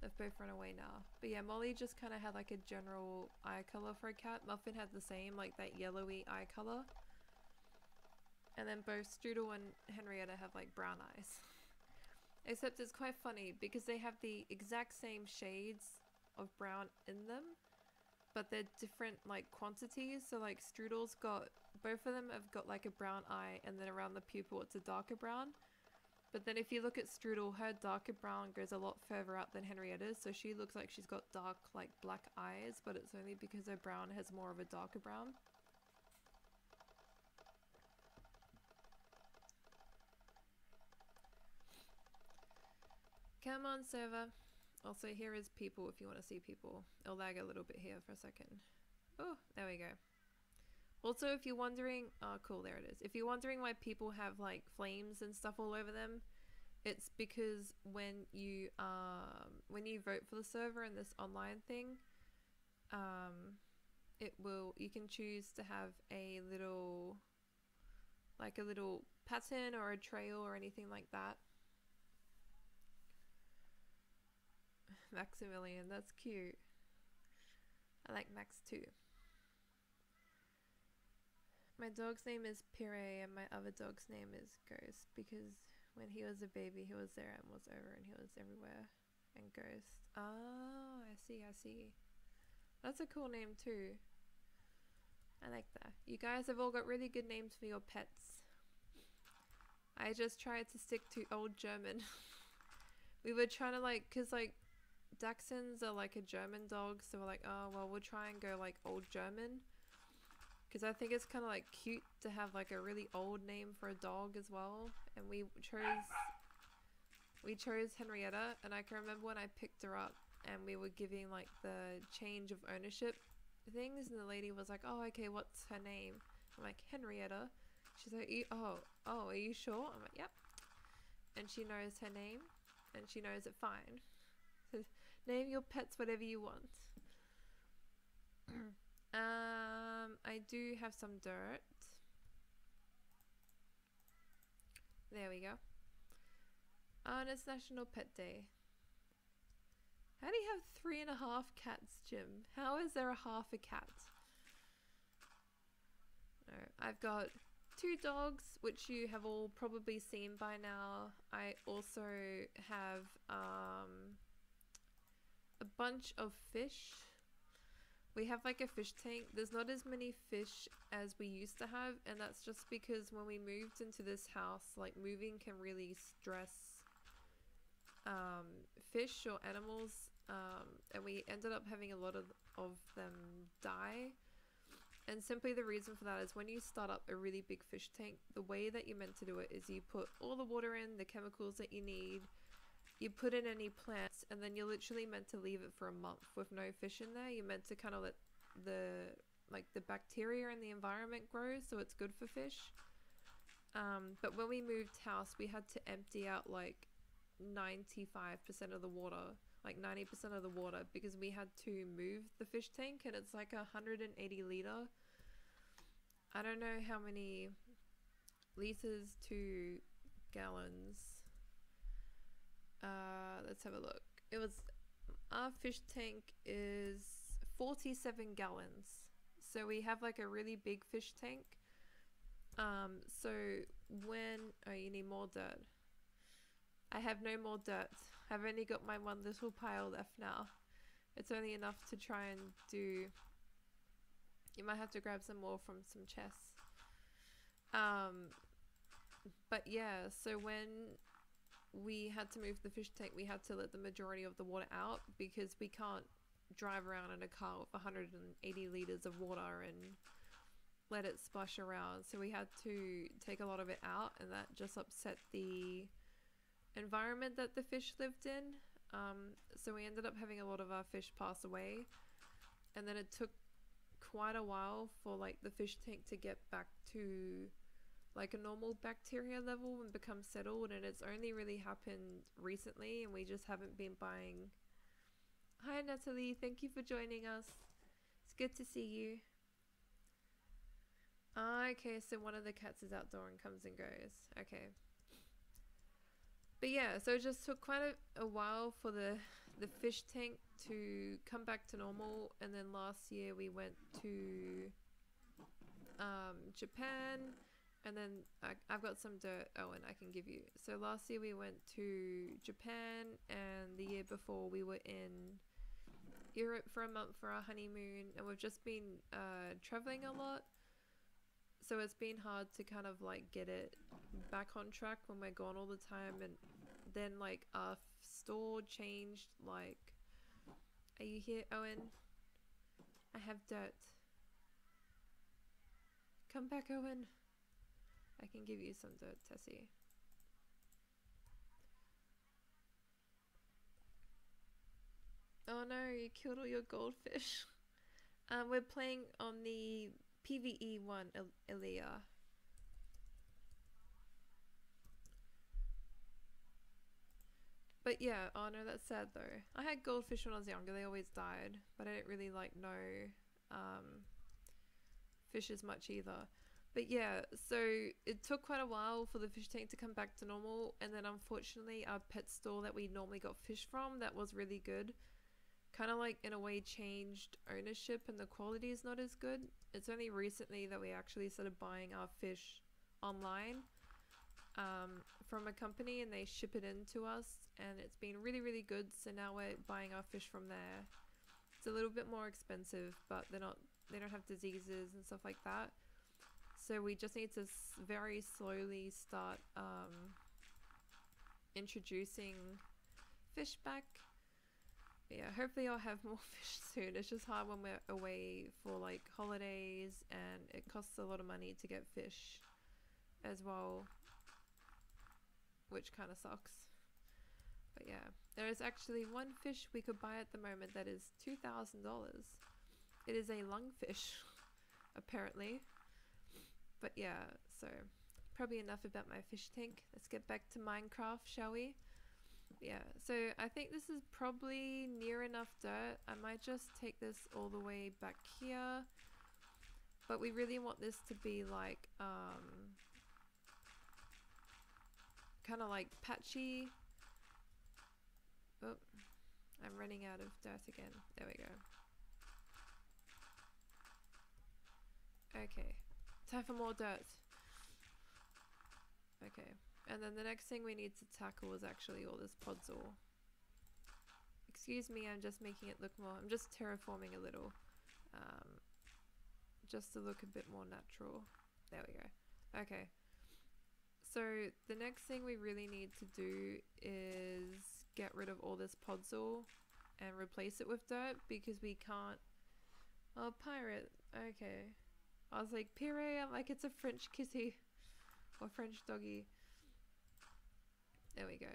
They've both run away now. But yeah, Molly just kind of had like a general eye color for a cat. Muffin had the same, like that yellowy eye color. And then both Strudel and Henrietta have like brown eyes. Except it's quite funny because they have the exact same shades of brown in them, but they're different like quantities. So like Strudel's got, both of them have got like a brown eye, and then around the pupil it's a darker brown. But then if you look at Strudel, her darker brown goes a lot further out than Henrietta's, so she looks like she's got dark like black eyes, but it's only because her brown has more of a darker brown. Come on, server. Also, here is people if you want to see people. It'll lag a little bit here for a second. Oh, there we go. Also, if you're wondering, oh cool, there it is. If you're wondering why people have like flames and stuff all over them, it's because when you vote for the server in this online thing, you can choose to have a little pattern or a trail or anything like that. Maximilian, that's cute. I like Max too. My dog's name is Pire and my other dog's name is Ghost because when he was a baby he was there and was over and he was everywhere. And Ghost. Oh, I see, I see. That's a cool name too. I like that. You guys have all got really good names for your pets. I just tried to stick to old German. We were trying to like, cause like Dachshunds are like a German dog, so we're like, oh well, we'll try and go like old German, because I think it's kind of like cute to have like a really old name for a dog as well. And we chose Henrietta, and I can remember when I picked her up and we were giving like the change of ownership things, and the lady was like, oh okay, what's her name? I'm like, Henrietta. She's like, oh are you sure? I'm like, yep. And she knows her name and she knows it fine. Name your pets whatever you want. I do have some dirt. There we go. Oh, and it's National Pet Day. How do you have 3.5 cats, Jim? How is there a half a cat? No, I've got 2 dogs, which you have all probably seen by now. I also have a bunch of fish. We have like a fish tank. There's not as many fish as we used to have, and that's just because when we moved into this house, like moving can really stress fish or animals, and we ended up having a lot of them die. And simply the reason for that is when you start up a really big fish tank, the way that you're meant to do it is you put all the water in, the chemicals that you need, you put in any plants, and then you're literally meant to leave it for a month with no fish in there. You're meant to kind of let the bacteria in the environment grow so it's good for fish. But when we moved house, we had to empty out like 95% of the water, like 90% of the water, because we had to move the fish tank, and it's like 180 liter. I don't know how many liters to gallons. Let's have a look. Our fish tank is 47 gallons. So we have like a really big fish tank. So oh, you need more dirt. I have no more dirt. I've only got my one little pile left now. It's only enough to try and do. You might have to grab some more from some chests. But yeah, so when we had to move the fish tank, we had to let the majority of the water out because we can't drive around in a car with 180 liters of water and let it splash around. So we had to take a lot of it out, and that just upset the environment that the fish lived in. So we ended up having a lot of our fish pass away, and then it took quite a while for like the fish tank to get back to like a normal bacteria level and become settled, and it's only really happened recently, and we just haven't been buying. Hi Natalie, thank you for joining us. It's good to see you. Okay, so one of the cats is outdoor and comes and goes. Okay. But yeah, so it just took quite a while for the fish tank to come back to normal, and then last year we went to Japan, and then I've got some dirt, Owen, I can give you. So last year we went to Japan, and the year before we were in Europe for a month for our honeymoon, and we've just been traveling a lot. So it's been hard to kind of like get it back on track when we're gone all the time. And then like our store changed. Like, are you here, Owen? I have dirt. Come back, Owen. I can give you some dirt, Tessie. Oh no, you killed all your goldfish. We're playing on the PvE one, Elia. But yeah, oh no, that's sad though. I had goldfish when I was younger, they always died, but I didn't really like know fish as much either. But yeah, so it took quite a while for the fish tank to come back to normal, and then unfortunately our pet store that we normally got fish from, that was really good, kind of like in a way changed ownership, and the quality is not as good. It's only recently that we actually started buying our fish online from a company, and they ship it in to us, and it's been really, really good. So now we're buying our fish from there. It's a little bit more expensive, but they don't have diseases and stuff like that. So we just need to very slowly start introducing fish back. Yeah, hopefully I'll have more fish soon. It's just hard when we're away for like holidays, and it costs a lot of money to get fish as well, which kind of sucks. But yeah, there is actually one fish we could buy at the moment that is $2,000. It is a lungfish, apparently. But yeah, so probably enough about my fish tank. Let's get back to Minecraft, shall we? Yeah, so I think this is probably near enough dirt. I might just take this all the way back here, but we really want this to be like kind of like patchy. Oh, I'm running out of dirt again. There we go. Okay. Time for more dirt. Okay. And then the next thing we need to tackle is actually all this podzol. Excuse me, I'm just making it look more... I'm just terraforming a little. Just to look a bit more natural. There we go. Okay. So the next thing we really need to do is get rid of all this podzol and replace it with dirt because we can't... Oh, pirate. Okay. I was like, puree, I'm like, it's a French kitty. Or French doggy. There we go.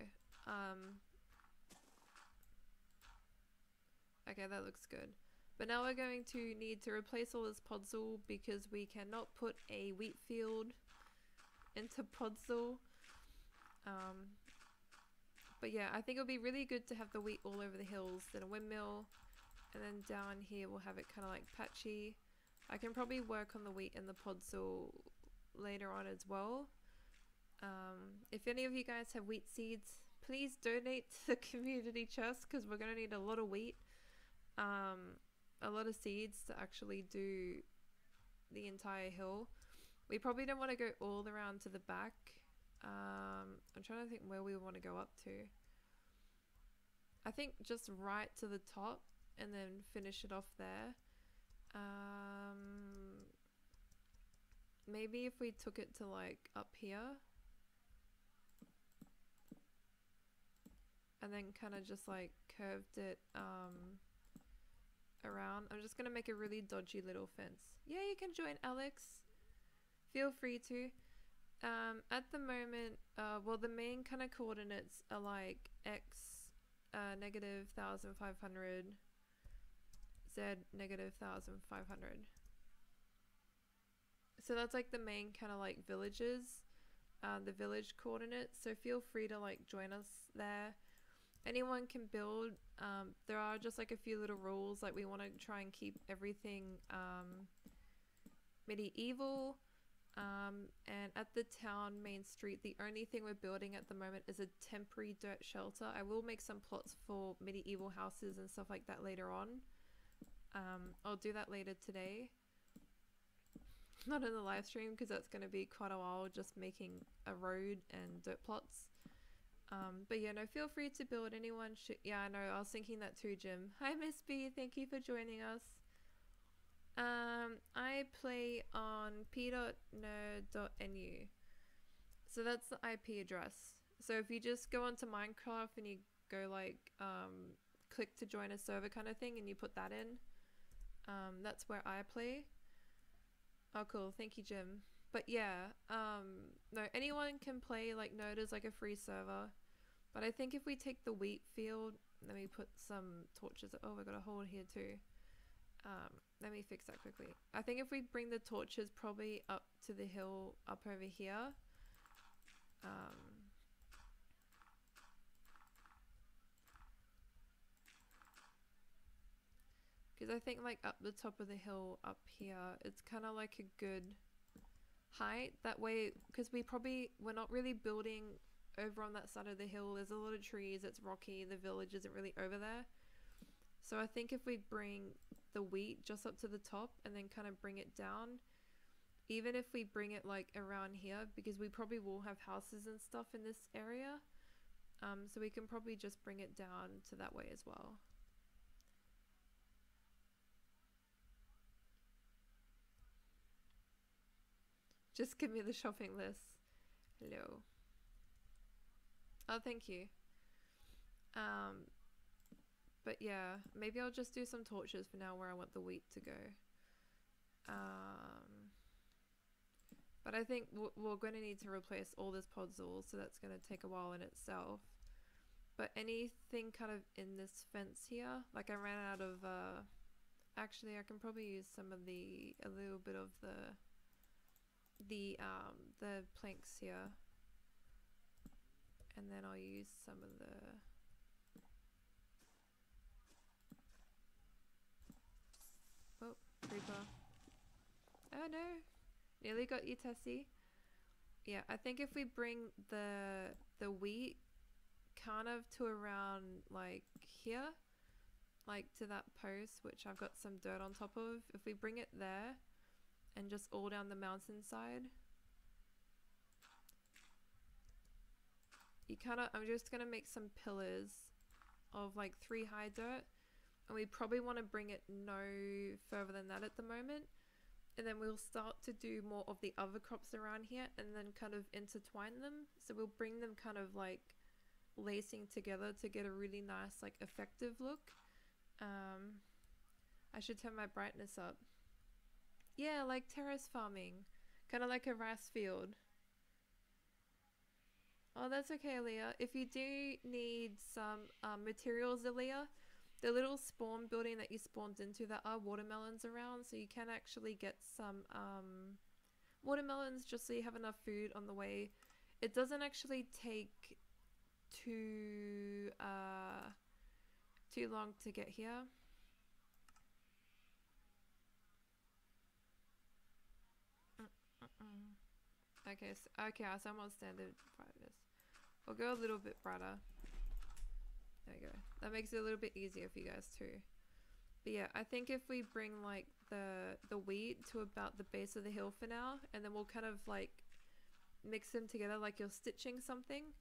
Okay, that looks good. But now we're going to need to replace all this podzol because we cannot put a wheat field into podzol. But yeah, I think it'll be really good to have the wheat all over the hills, then a windmill, and then down here we'll have it kind of like patchy. I can probably work on the wheat and the podzol later on as well. If any of you guys have wheat seeds, please donate to the community chest because we're going to need a lot of wheat. A lot of seeds to actually do the entire hill. We probably don't want to go all around to the back. I'm trying to think where we want to go up to. I think just right to the top and then finish it off there. Maybe if we took it to like up here and then kind of just like curved it around. I'm just gonna make a really dodgy little fence. Yeah, you can join, Alex. Feel free to. At the moment, well, the main kind of coordinates are like x negative 1500, z negative 1500. So that's like the main kind of like villages, the village coordinates. So feel free to like join us there. Anyone can build. There are just like a few little rules, like we want to try and keep everything medieval. And at the town main street, the only thing we're building at the moment is a temporary dirt shelter. I will make some plots for medieval houses and stuff like that later on. I'll do that later today. Not in the live stream because that's going to be quite a while just making a road and dirt plots. But yeah, no, feel free to build. Anyone should... Yeah, I know, I was thinking that too, Jim. Hi, Miss B, thank you for joining us. I play on p.nerd.nu. So that's the IP address. So if you just go onto Minecraft and you go like, click to join a server kind of thing and you put that in, that's where I play. Oh, cool. Thank you, Jim. But yeah, no, anyone can play. Like, Nerd is like a free server. But I think if we take the wheat field, let me put some torches. Oh, we got a hole here too. Let me fix that quickly. I think if we bring the torches probably up to the hill up over here. Because I think like up the top of the hill up here, it's kind of like a good height. That way, because we're not really building over on that side of the hill. There's a lot of trees, it's rocky, the village isn't really over there. So I think if we bring the wheat just up to the top and then kind of bring it down, even if we bring it like around here, because we probably will have houses and stuff in this area, so we can probably just bring it down to that way as well. Just give me the shopping list. Hello. Oh, thank you. But yeah, maybe I'll just do some torches for now where I want the wheat to go. But I think we're going to need to replace all this podzol, so that's going to take a while in itself. But anything kind of in this fence here, like I ran out of, actually I can probably use some of a little bit of the planks here. And then I'll use some of the... Oh, creeper. Oh no! Nearly got you, Tessie. Yeah, I think if we bring the wheat kind of to around like here, like to that post, which I've got some dirt on top of, if we bring it there and just all down the mountainside, you kind of, I'm just gonna make some pillars of like 3 high dirt, and we probably want to bring it no further than that at the moment, and then we'll start to do more of the other crops around here and then kind of intertwine them. So we'll bring them kind of like lacing together to get a really nice like effective look. I should turn my brightness up. Yeah, like terrace farming, kind of like a rice field. Oh, that's okay, Aaliyah. If you do need some materials, Aaliyah, the little spawn building that you spawned into, there are watermelons around, so you can actually get some watermelons just so you have enough food on the way. It doesn't actually take too long to get here. Okay, so I'm on standard brightness. We'll go a little bit brighter. There we go. That makes it a little bit easier for you guys too. But yeah, I think if we bring like the wheat to about the base of the hill for now, and then we'll kind of like mix them together like you're stitching something,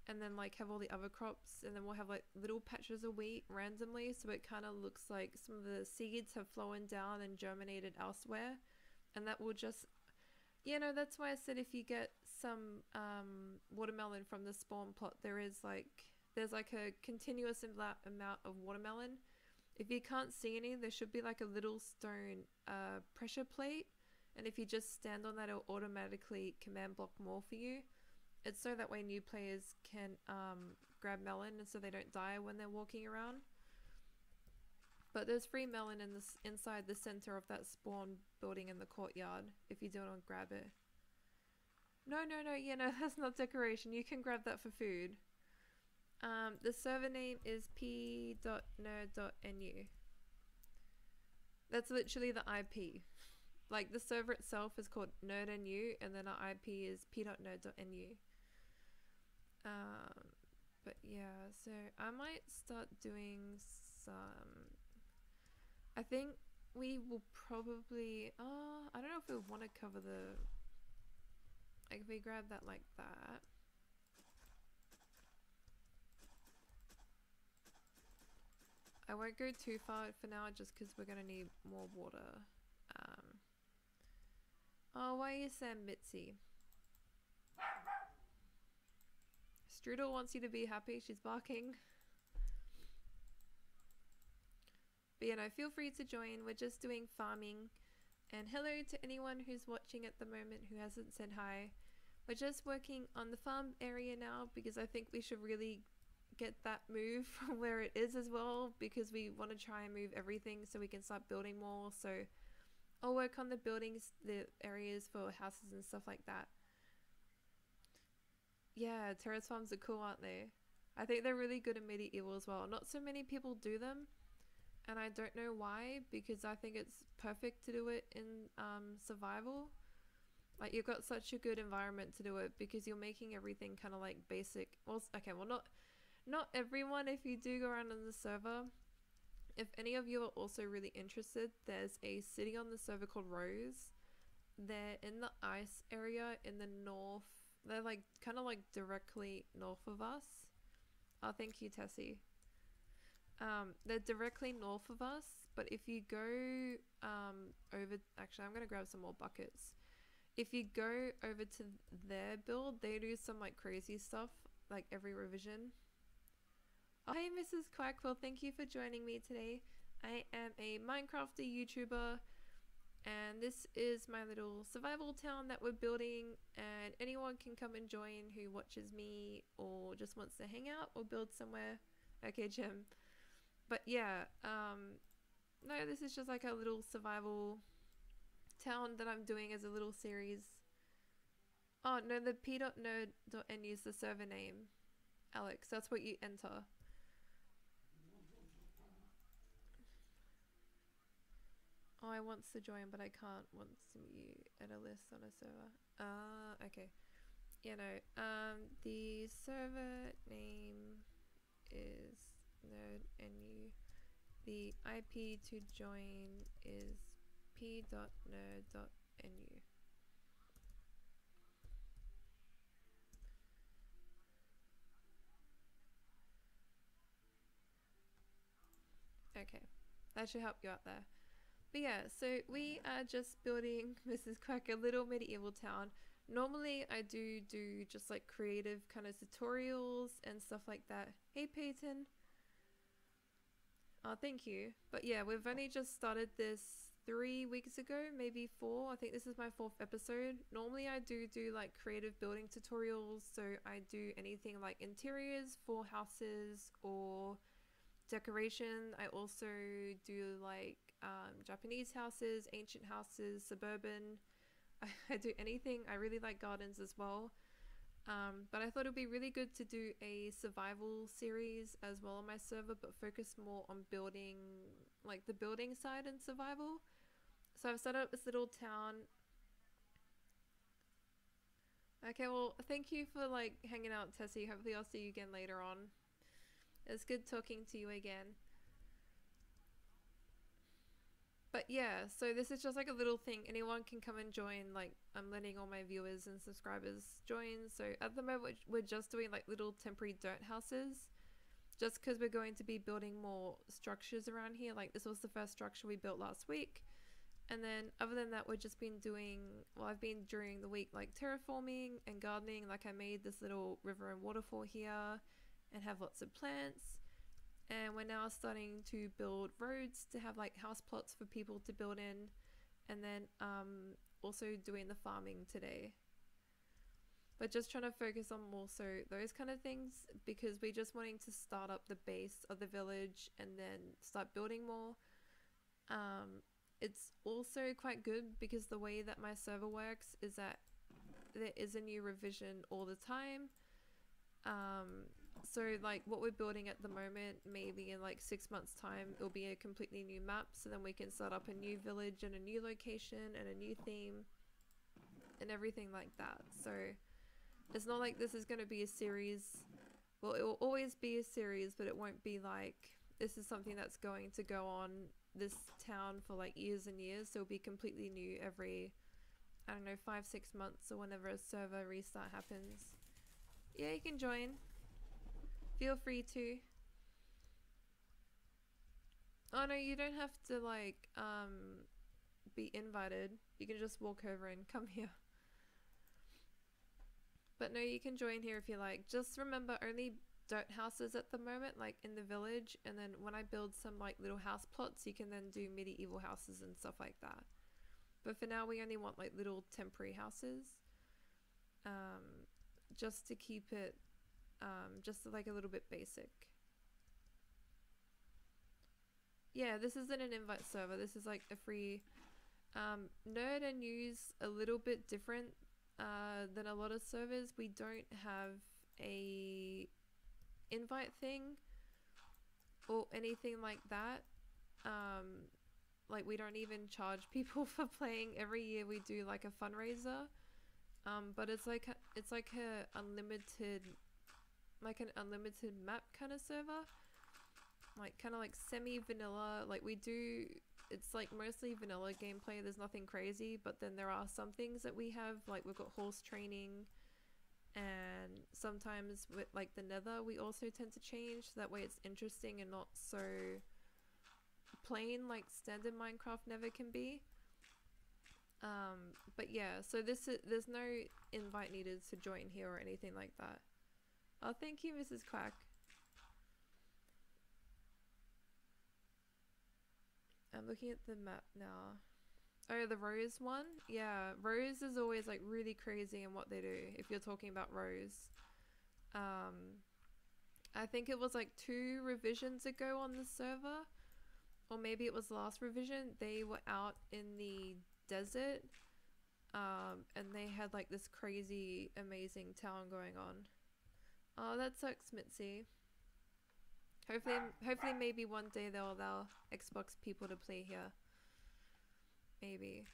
and then like have all the other crops, and then we'll have like little patches of wheat randomly, so it kind of looks like some of the seeds have flown down and germinated elsewhere, and that will just, you know, that's why I said if you get some watermelon from the spawn plot, there's like a continuous amount of watermelon. If you can't see any, there should be like a little stone pressure plate, and if you just stand on that, it'll automatically command block more for you. It's so that way new players can grab melon, and so they don't die when they're walking around. But there's free melon in this inside the center of that spawn building in the courtyard if you don't want to grab it. No, yeah, no, that's not decoration. You can grab that for food. The server name is p.nerd.nu. That's literally the IP. Like the server itself is called nerd.nu, and then our IP is p.nerd.nu. But yeah, so I might start doing some. I think we will probably. I don't know if we want to cover the. Like if we grab that like that. I won't go too far for now, just because we're gonna need more water. Oh, why are you Sam Mitzi? Strudel wants you to be happy. She's barking. But you know, feel free to join. We're just doing farming. And hello to anyone who's watching at the moment who hasn't said hi. We're just working on the farm area now, because I think we should really get that move from where it is as well, because we want to try and move everything so we can start building more. So I'll work on the buildings, the areas for houses and stuff like that. Yeah, terrace farms are cool, aren't they? I think they're really good in medieval as well. Not so many people do them, and I don't know why, because I think it's perfect to do it in survival. Like, you've got such a good environment to do it, because you're making everything kind of like basic. Well, okay, well, not everyone. If you do go around on the server, if any of you are also really interested, there's a city on the server called Rose. They're in the ice area in the north. They're like kind of like directly north of us. Oh, thank you, Tessie. They're directly north of us, but if you go over, actually I'm gonna grab some more buckets. If you go over to their build, they do some like crazy stuff like every revision. Oh, hey Mrs. Quackwell, thank you for joining me today. I am a Minecrafter YouTuber, and this is my little survival town that we're building, and anyone can come and join who watches me or just wants to hang out or build somewhere. Okay, Jim. But yeah, no, this is just like a little survival town that I'm doing as a little series. Oh no, the p.nerd.nu is the server name, Alex. That's what you enter. Oh, I wants to join, but I can't once you add a list on a server. Okay. You know, the server name is nerd.nu. The IP to join is p.nerd.nu. Okay, that should help you out there. But yeah, so we are just building Mrs. Quack a little medieval town. Normally I do just like creative kind of tutorials and stuff like that. Hey Peyton. Oh, thank you. But yeah, we've only just started this 3 weeks ago, maybe 4. I think this is my 4th episode. Normally I do like creative building tutorials, so I do anything like interiors for houses or decoration. I also do like Japanese houses, ancient houses, suburban. I do anything. I really like gardens as well. But I thought it would be really good to do a survival series as well on my server, but focus more on building, like the building side and survival. So I've set up this little town. Okay, well, thank you for like hanging out, Tessie. Hopefully I'll see you again later on. It's good talking to you again. But yeah, so this is just like a little thing. Anyone can come and join. Like, I'm letting all my viewers and subscribers join. So at the moment, we're just doing like little temporary dirt houses. Just because we're going to be building more structures around here. Like, this was the first structure we built last week. And then other than that, we've just been doing, well, I've been during the week like terraforming and gardening. Like, I made this little river and waterfall here and have lots of plants. And we're now starting to build roads to have like house plots for people to build in, and then also doing the farming today, but just trying to focus on more so those kind of things, because we're just wanting to start up the base of the village and then start building more. It's also quite good because the way that my server works is that there is a new revision all the time. So like what we're building at the moment, maybe in like 6 months time, it'll be a completely new map. So then we can start up a new village and a new location and a new theme and everything like that. So it's not like this is going to be a series. Well, it will always be a series, but it won't be like this is something that's going to go on this town for like years and years. So it'll be completely new every, I don't know, 5-6 months or whenever a server restart happens. Yeah, you can join. Feel free to. Oh no, you don't have to like be invited. You can just walk over and come here. But no, you can join here if you like. Just remember, only dirt houses at the moment, like in the village, and then when I build some like little house plots, you can then do medieval houses and stuff like that. But for now we only want like little temporary houses, just to keep it just like a little bit basic. Yeah, this isn't an invite server. This is like a free Nerd and News, a little bit different than a lot of servers. We don't have a invite thing or anything like that. Like we don't even charge people for playing. Every year we do like a fundraiser, but it's like a unlimited, like an unlimited map kind of server, like kind of like semi-vanilla. Like we do, it's like mostly vanilla gameplay. There's nothing crazy, but then there are some things that we have, like we've got horse training, and sometimes with like the nether we also tend to change, so that way it's interesting and not so plain like standard Minecraft never can be. But yeah, so there's no invite needed to join here or anything like that. Oh, thank you, Mrs. Quack. I'm looking at the map now. Oh, the Rose one? Yeah, Rose is always like really crazy in what they do, if you're talking about Rose. I think it was like 2 revisions ago on the server, or maybe it was the last revision. They were out in the desert, and they had like this crazy amazing town going on. Oh, that sucks, Mitzi. Hopefully maybe one day they'll allow Xbox people to play here. Maybe.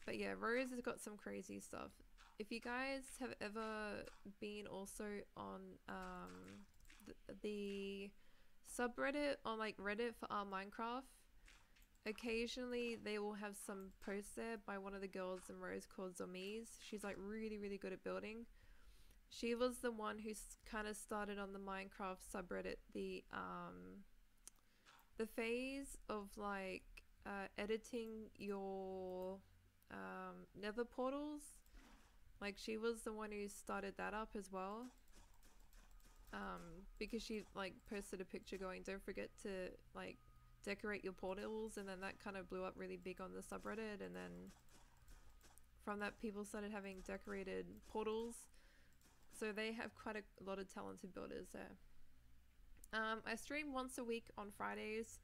But yeah, Rose has got some crazy stuff. If you guys have ever been also on the subreddit on like Reddit for our Minecraft, occasionally they will have some posts there by one of the girls in Rose called Zombies. She's like really, really good at building. She was the one who kind of started on the Minecraft subreddit the phase of like editing your nether portals. Like she was the one who started that up as well. Because she like posted a picture going, don't forget to like decorate your portals, and then that kind of blew up really big on the subreddit, and then from that people started having decorated portals. So they have quite a lot of talented builders there. I stream once a week on Fridays.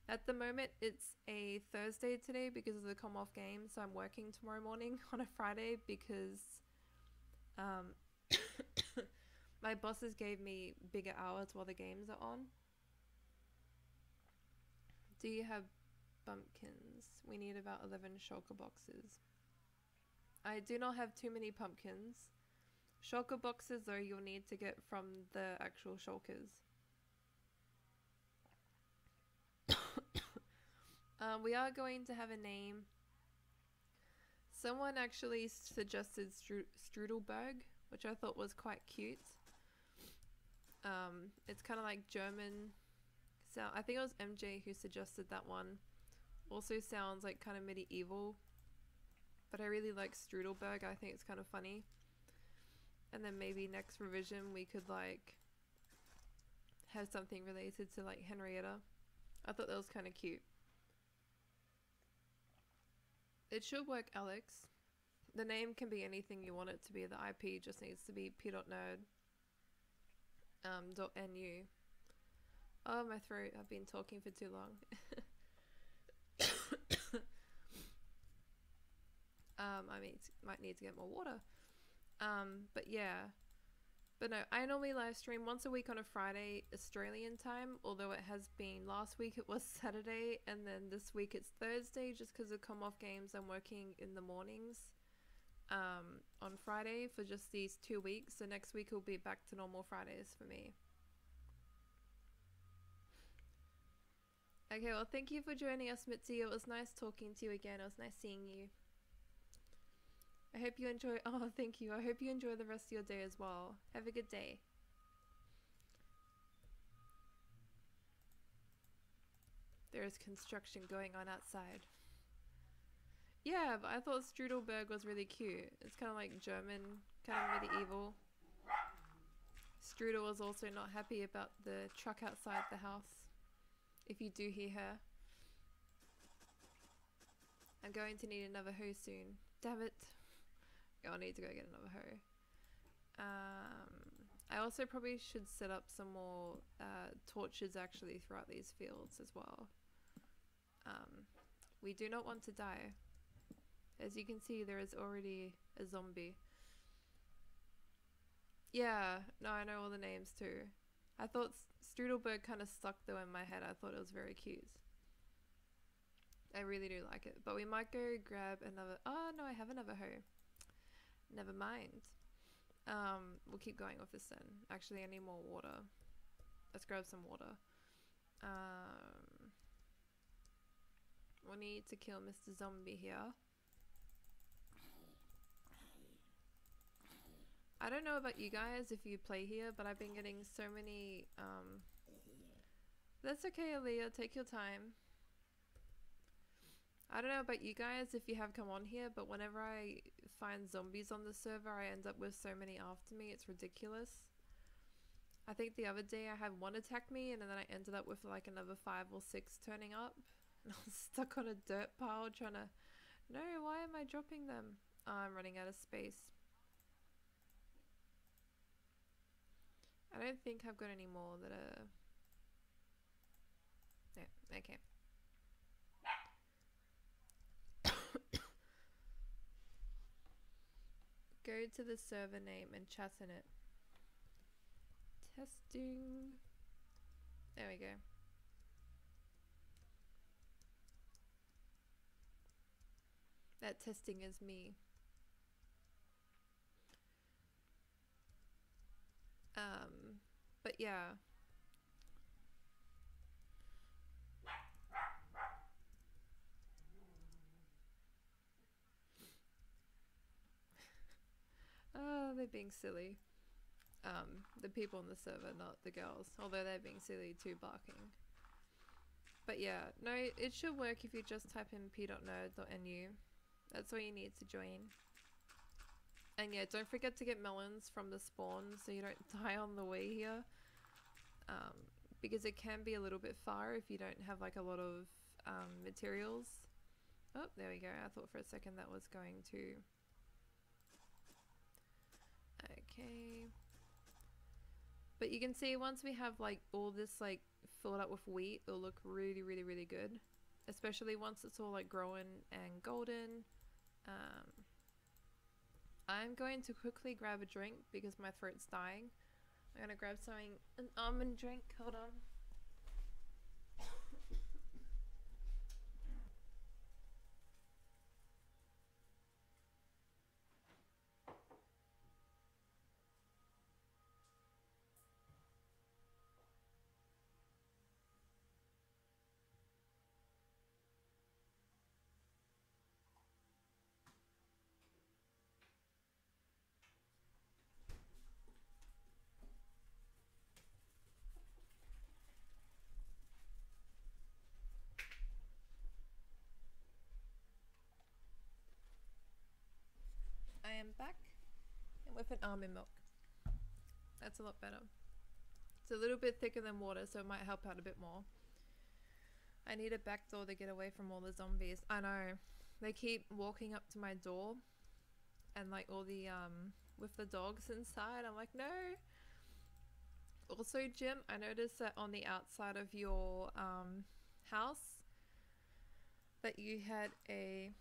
At the moment it's a Thursday today because of the Commonwealth Games, so I'm working tomorrow morning on a Friday because my bosses gave me bigger hours while the games are on. Do you have pumpkins? We need about 11 shulker boxes. I do not have too many pumpkins. Shulker boxes though you'll need to get from the actual shulkers. We are going to have a name. Someone actually suggested Strudelberg, which I thought was quite cute. It's kind of like German. So I think it was MJ who suggested that one. Also sounds like kind of medieval, but I really like Strudelberg. I think it's kind of funny. And then maybe next revision we could like have something related to like Henrietta. I thought that was kind of cute. It should work, Alex. The name can be anything you want it to be. The IP just needs to be p.nerd .nu. Oh, my throat. I've been talking for too long. I might need to get more water. But yeah. But no, I normally live stream once a week on a Friday Australian time, although it has been, last week it was Saturday, and then this week it's Thursday just because of Commonwealth Games. I'm working in the mornings on Friday for just these 2 weeks, so next week will be back to normal Fridays for me. Okay, well thank you for joining us, Mitzi. It was nice talking to you again. It was nice seeing you. I hope you enjoy. Oh, thank you. I hope you enjoy the rest of your day as well. Have a good day. There is construction going on outside. Yeah, but I thought Strudelberg was really cute. It's kind of like German, kind of medieval. Strudel was also not happy about the truck outside the house. If you do hear her. I'm going to need another hoe soon. Damn it. I'll need to go get another hoe. I also probably should set up some more torches actually throughout these fields as well. We do not want to die. As you can see, there is already a zombie. Yeah, no, I know all the names too. I thought Strudelberg kind of stuck though in my head. I thought it was very cute. I really do like it. But we might go grab another. Oh no, I have another hoe. Never mind. We'll keep going with this then. Actually, I need more water. Let's grab some water. We'll need to kill Mr. Zombie here. I don't know about you guys if you play here, but I've been getting so many, That's okay, Aaliyah, take your time. I don't know about you guys if you have come on here, but whenever I find zombies on the server, I end up with so many after me, it's ridiculous. I think the other day I had one attack me, and then I ended up with like another 5 or 6 turning up. And I was stuck on a dirt pile trying to... No, why am I dropping them? Oh, I'm running out of space. I don't think I've got any more that are... Yeah, okay. Go to the server name and chat in it. Testing. There we go. That testing is me. But yeah. Oh, they're being silly. The people on the server, not the girls. Although they're being silly too, barking. But yeah, no, it should work if you just type in p.nerd.nu. That's all you need to join. And yeah, don't forget to get melons from the spawn so you don't die on the way here. Because it can be a little bit far if you don't have like a lot of materials. Oh, there we go. I thought for a second that was going to... Okay. But you can see once we have like all this like filled up with wheat, it'll look really, really, really good. Especially once it's all like growing and golden. I'm going to quickly grab a drink because my throat's dying. I'm gonna grab an almond drink. Hold on. I am back and with an almond milk. That's a lot better. It's a little bit thicker than water, so it might help out a bit more. I need a back door to get away from all the zombies. I know. They keep walking up to my door and like all the with the dogs inside. I'm like, no. Also, Jim, I noticed that on the outside of your house that you had a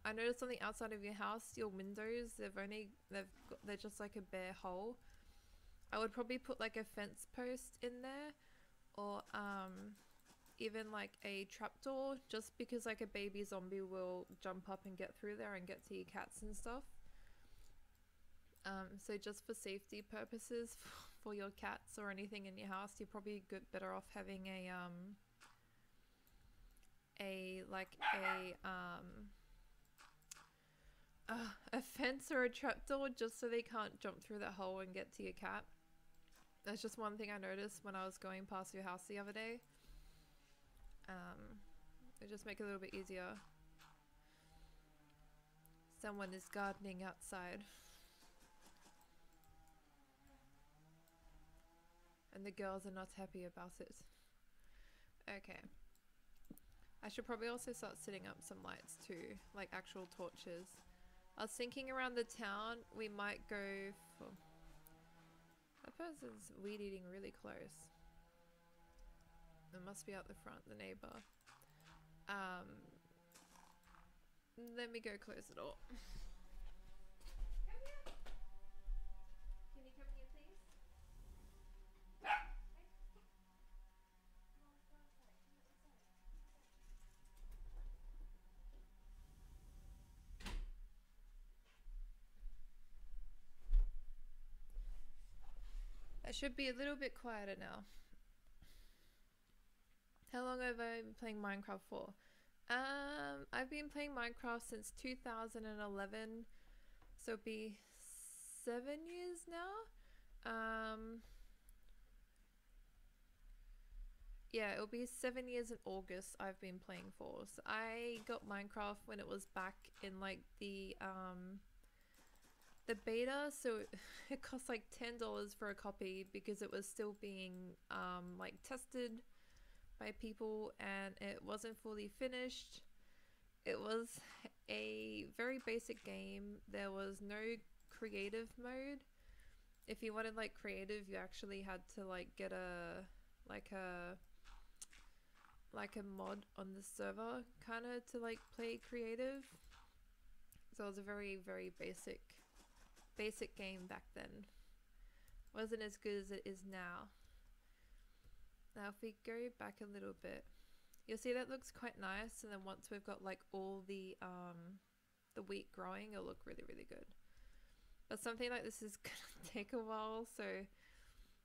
I noticed on the outside of your house, your windows, they're just like a bare hole. I would probably put like a fence post in there, or even like a trapdoor, just because like a baby zombie will jump up and get through there and get to your cats and stuff. So just for safety purposes for your cats or anything in your house, you're probably better off having a fence or a trapdoor, just so they can't jump through that hole and get to your cat. That's just one thing I noticed when I was going past your house the other day. It just make it a little bit easier. Someone is gardening outside. And the girls are not happy about it. Okay. I should probably also start setting up some lights too, like actual torches. I was thinking around the town we might go for... That person's weed eating really close. It must be out the front, the neighbor. Let me go close the door. Come here. Can you come here, please? I should be a little bit quieter now. How long have I been playing Minecraft for? I've been playing Minecraft since 2011, so it'll be 7 years now. Yeah, it'll be 7 years in August I've been playing for. So I got Minecraft when it was back in like the beta, so it cost like $10 for a copy because it was still being like tested by people and it wasn't fully finished. It was a very basic game. There was no creative mode. If you wanted like creative, you actually had to like get a mod on the server kind of to like play creative. So it was a very, very basic game back then. Wasn't as good as it is now. Now if we go back a little bit, you'll see that looks quite nice, and then once we've got like all the wheat growing, it'll look really, really good. But something like this is gonna take a while, so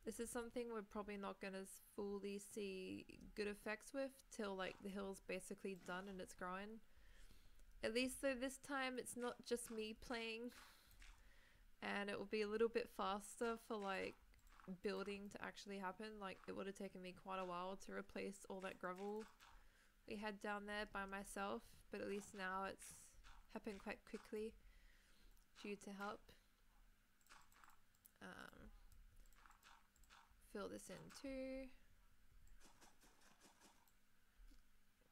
this is something we're probably not gonna fully see good effects with till like the hill's basically done and it's growing. At least though this time it's not just me playing, and it will be a little bit faster for like building to actually happen. Like it would have taken me quite a while to replace all that gravel we had down there by myself, but at least now it's happened quite quickly due to help. Fill this in too.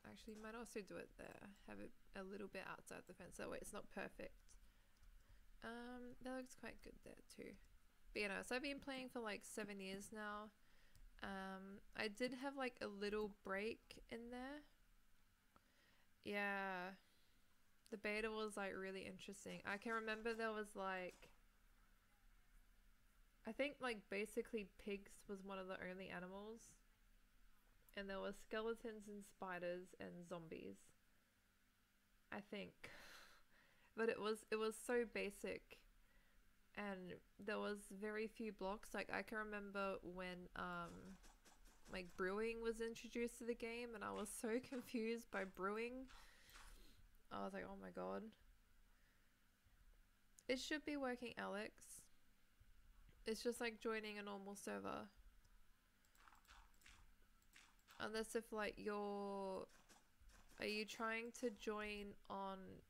Actually, might also do it there. Have it a little bit outside the fence. That way it's not perfect. That looks quite good there too. But you know, so I've been playing for like 7 years now. I did have like a little break in there. Yeah. The beta was like really interesting. I can remember there was like, I think like basically pigs was one of the only animals. And there were skeletons and spiders and zombies, I think. But it was so basic, and there was very few blocks. Like I can remember when like brewing was introduced to the game, and I was so confused by brewing. I was like, oh my god. It should be working, Alex. It's just like joining a normal server. Unless if like are you trying to join on...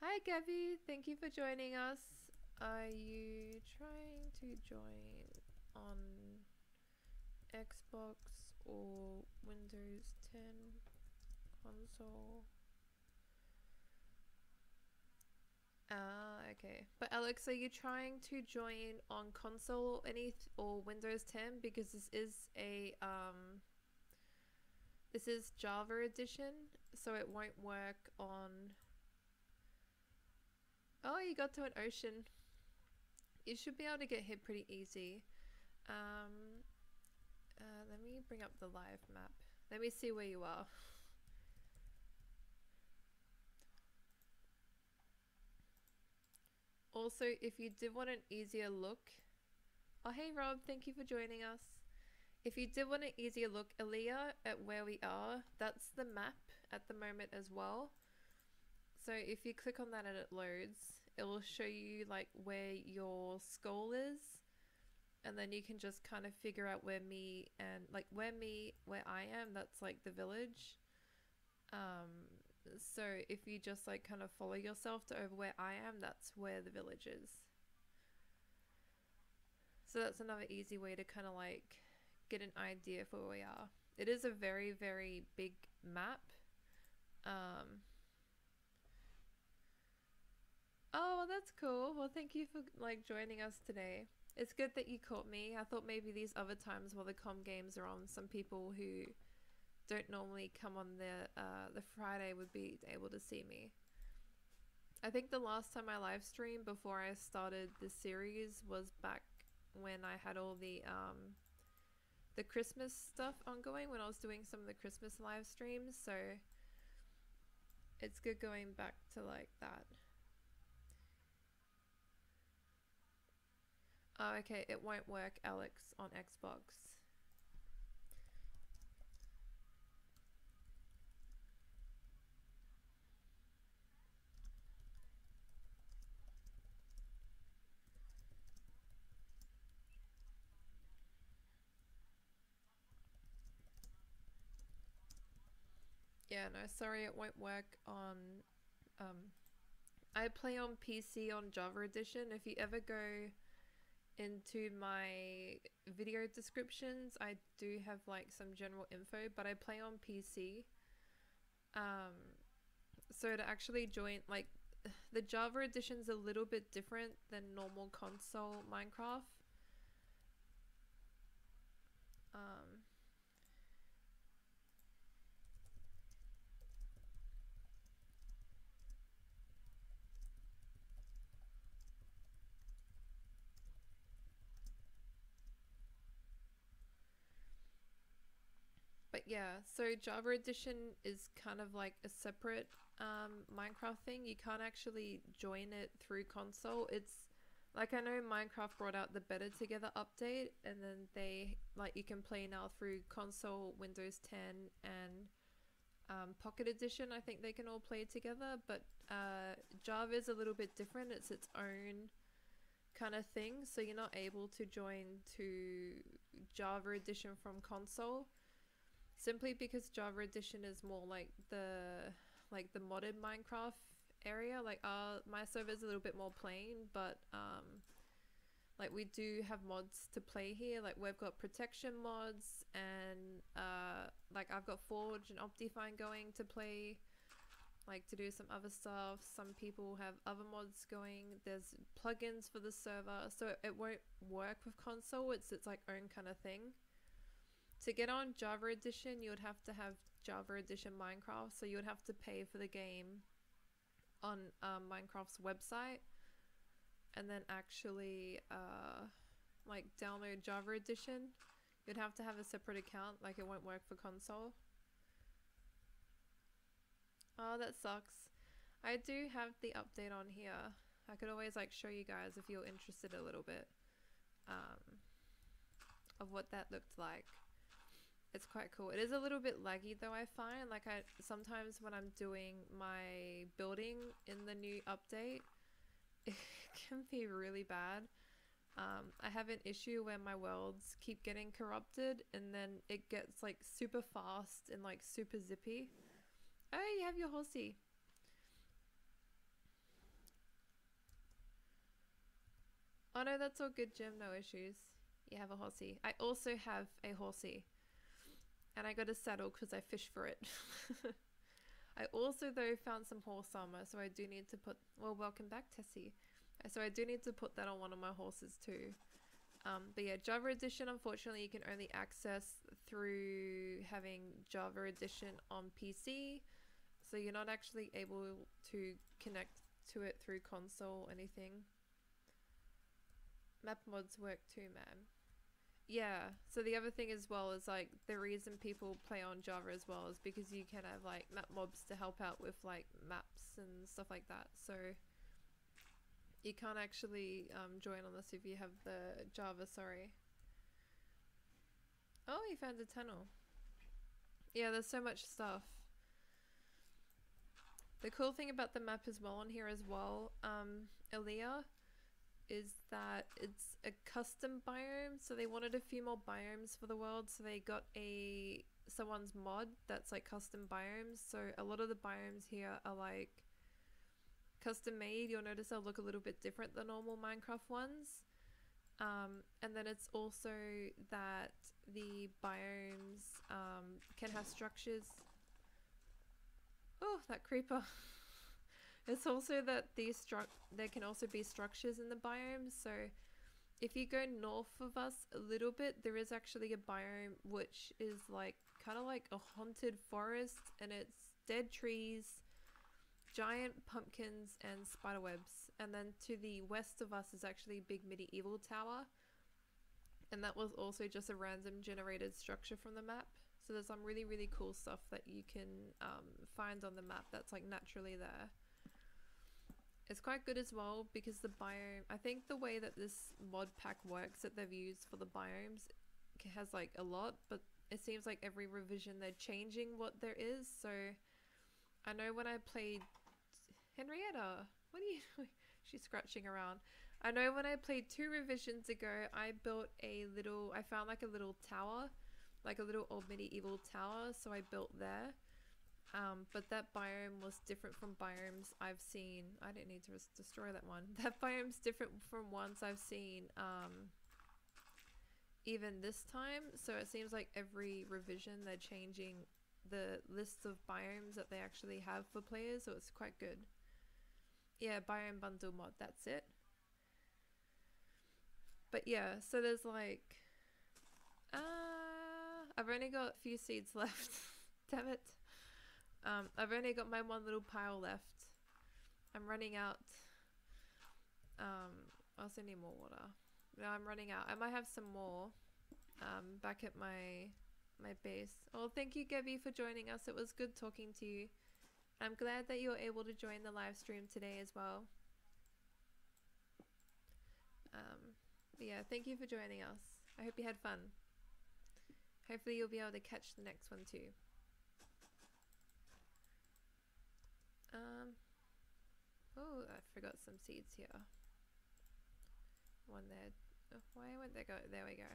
Hi Gabby, thank you for joining us. Are you trying to join on Xbox or Windows 10 console? Okay. But Alex, are you trying to join on console or Windows 10? Because this is Java edition, so it won't work on... Oh, you got to an ocean. You should be able to get hit pretty easy. Let me bring up the live map. Let me see where you are. Also, if you did want an easier look... Oh, hey Rob, thank you for joining us. If you did want an easier look, Aaliyah, at where we are, that's the map at the moment as well. So if you click on that and it loads, it will show you like where your skull is. And then you can just kind of figure out where I am, that's like the village. So if you just like kind of follow yourself to over where I am, that's where the village is. So that's another easy way to kind of like get an idea for where we are. It is a very, very big map. Oh, well, that's cool. Well, thank you for like joining us today. It's good that you caught me. I thought maybe these other times while the comm games are on, some people who don't normally come on the Friday would be able to see me. I think the last time I live streamed before I started this series was back when I had all the Christmas stuff ongoing, when I was doing some of the Christmas live streams, so it's good going back to like that. Oh, okay, it won't work, Alex, on Xbox. Yeah, no, sorry, it won't work on... I play on PC on Java Edition. If you ever go into my video descriptions, I do have like some general info, but I play on PC. So to actually join, like, the Java Edition's a little bit different than normal console Minecraft. But yeah, so Java Edition is kind of like a separate Minecraft thing. You can't actually join it through console. It's like, I know Minecraft brought out the Better Together update, and then they, like, you can play now through console, Windows 10, and Pocket Edition, I think they can all play together, but Java is a little bit different. It's its own kind of thing, so you're not able to join to Java Edition from console, simply because Java Edition is more like the modded Minecraft area. Like my server is a little bit more plain, but like we do have mods to play here. Like we've got protection mods, and like I've got Forge and Optifine going to play, like to do some other stuff. Some people have other mods going. There's plugins for the server, so it won't work with console. It's its like own kind of thing. To get on Java Edition, you would have to have Java Edition Minecraft, so you would have to pay for the game on Minecraft's website, and then actually like download Java Edition. You'd have to have a separate account, like it won't work for console. Oh, that sucks. I do have the update on here. I could always like show you guys if you're interested a little bit of what that looked like. It's quite cool. It is a little bit laggy though, I find. Like sometimes when I'm doing my building in the new update, it can be really bad. I have an issue where my worlds keep getting corrupted, and then it gets like super fast and like super zippy. Oh, you have your horsey. Oh no, that's all good, Jim. No issues. You have a horsey. I also have a horsey. And I got a saddle because I fish for it. I also though found some horse armor, so I do need to put, well, welcome back, Tessie. So I do need to put that on one of my horses too. But yeah, Java Edition, unfortunately, you can only access through having Java Edition on PC. So you're not actually able to connect to it through console or anything. Map mods work too, man. Yeah, so the other thing as well is like the reason people play on Java as well is because you can have like map mobs to help out with like maps and stuff like that. So you can't actually join unless if you have the Java, sorry. Oh, you found a tunnel. Yeah, there's so much stuff. The cool thing about the map as well on here as well, Elia, is that it's a custom biome, so they wanted a few more biomes for the world, so they got someone's mod that's like custom biomes. So a lot of the biomes here are like custom made. You'll notice they'll look a little bit different than normal Minecraft ones. And then it's also that the biomes can have structures. Oh, that creeper. It's also that there can also be structures in the biomes. So if you go north of us a little bit, there is actually a biome which is like kind of like a haunted forest, and it's dead trees, giant pumpkins, and spiderwebs. And then to the west of us is actually a big medieval tower, and that was also just a random generated structure from the map. So there's some really, really cool stuff that you can find on the map that's like naturally there. It's quite good as well because the biome, I think the way that this mod pack works that they've used for the biomes has like a lot, but it seems like every revision they're changing what there is. So I know when I played Henrietta, what are you doing? She's scratching around. I know when I played 2 revisions ago, I found like a little tower, like a little old medieval tower, so I built there. But that biome was different from biomes I've seen. I didn't need to destroy that one. That biome's different from ones I've seen even this time. So it seems like every revision they're changing the list of biomes that they actually have for players, so it's quite good. Yeah, biome bundle mod, that's it. But yeah, so there's like I've only got a few seeds left. Damn it. I've only got my one little pile left. I'm running out. I also need more water. No, I'm running out. I might have some more back at my base. Oh, thank you, Gabby, for joining us. It was good talking to you. I'm glad that you were able to join the live stream today as well. But yeah, thank you for joining us. I hope you had fun. Hopefully you'll be able to catch the next one too. Oh, I forgot some seeds here. One there. Oh, why won't they go? There we go.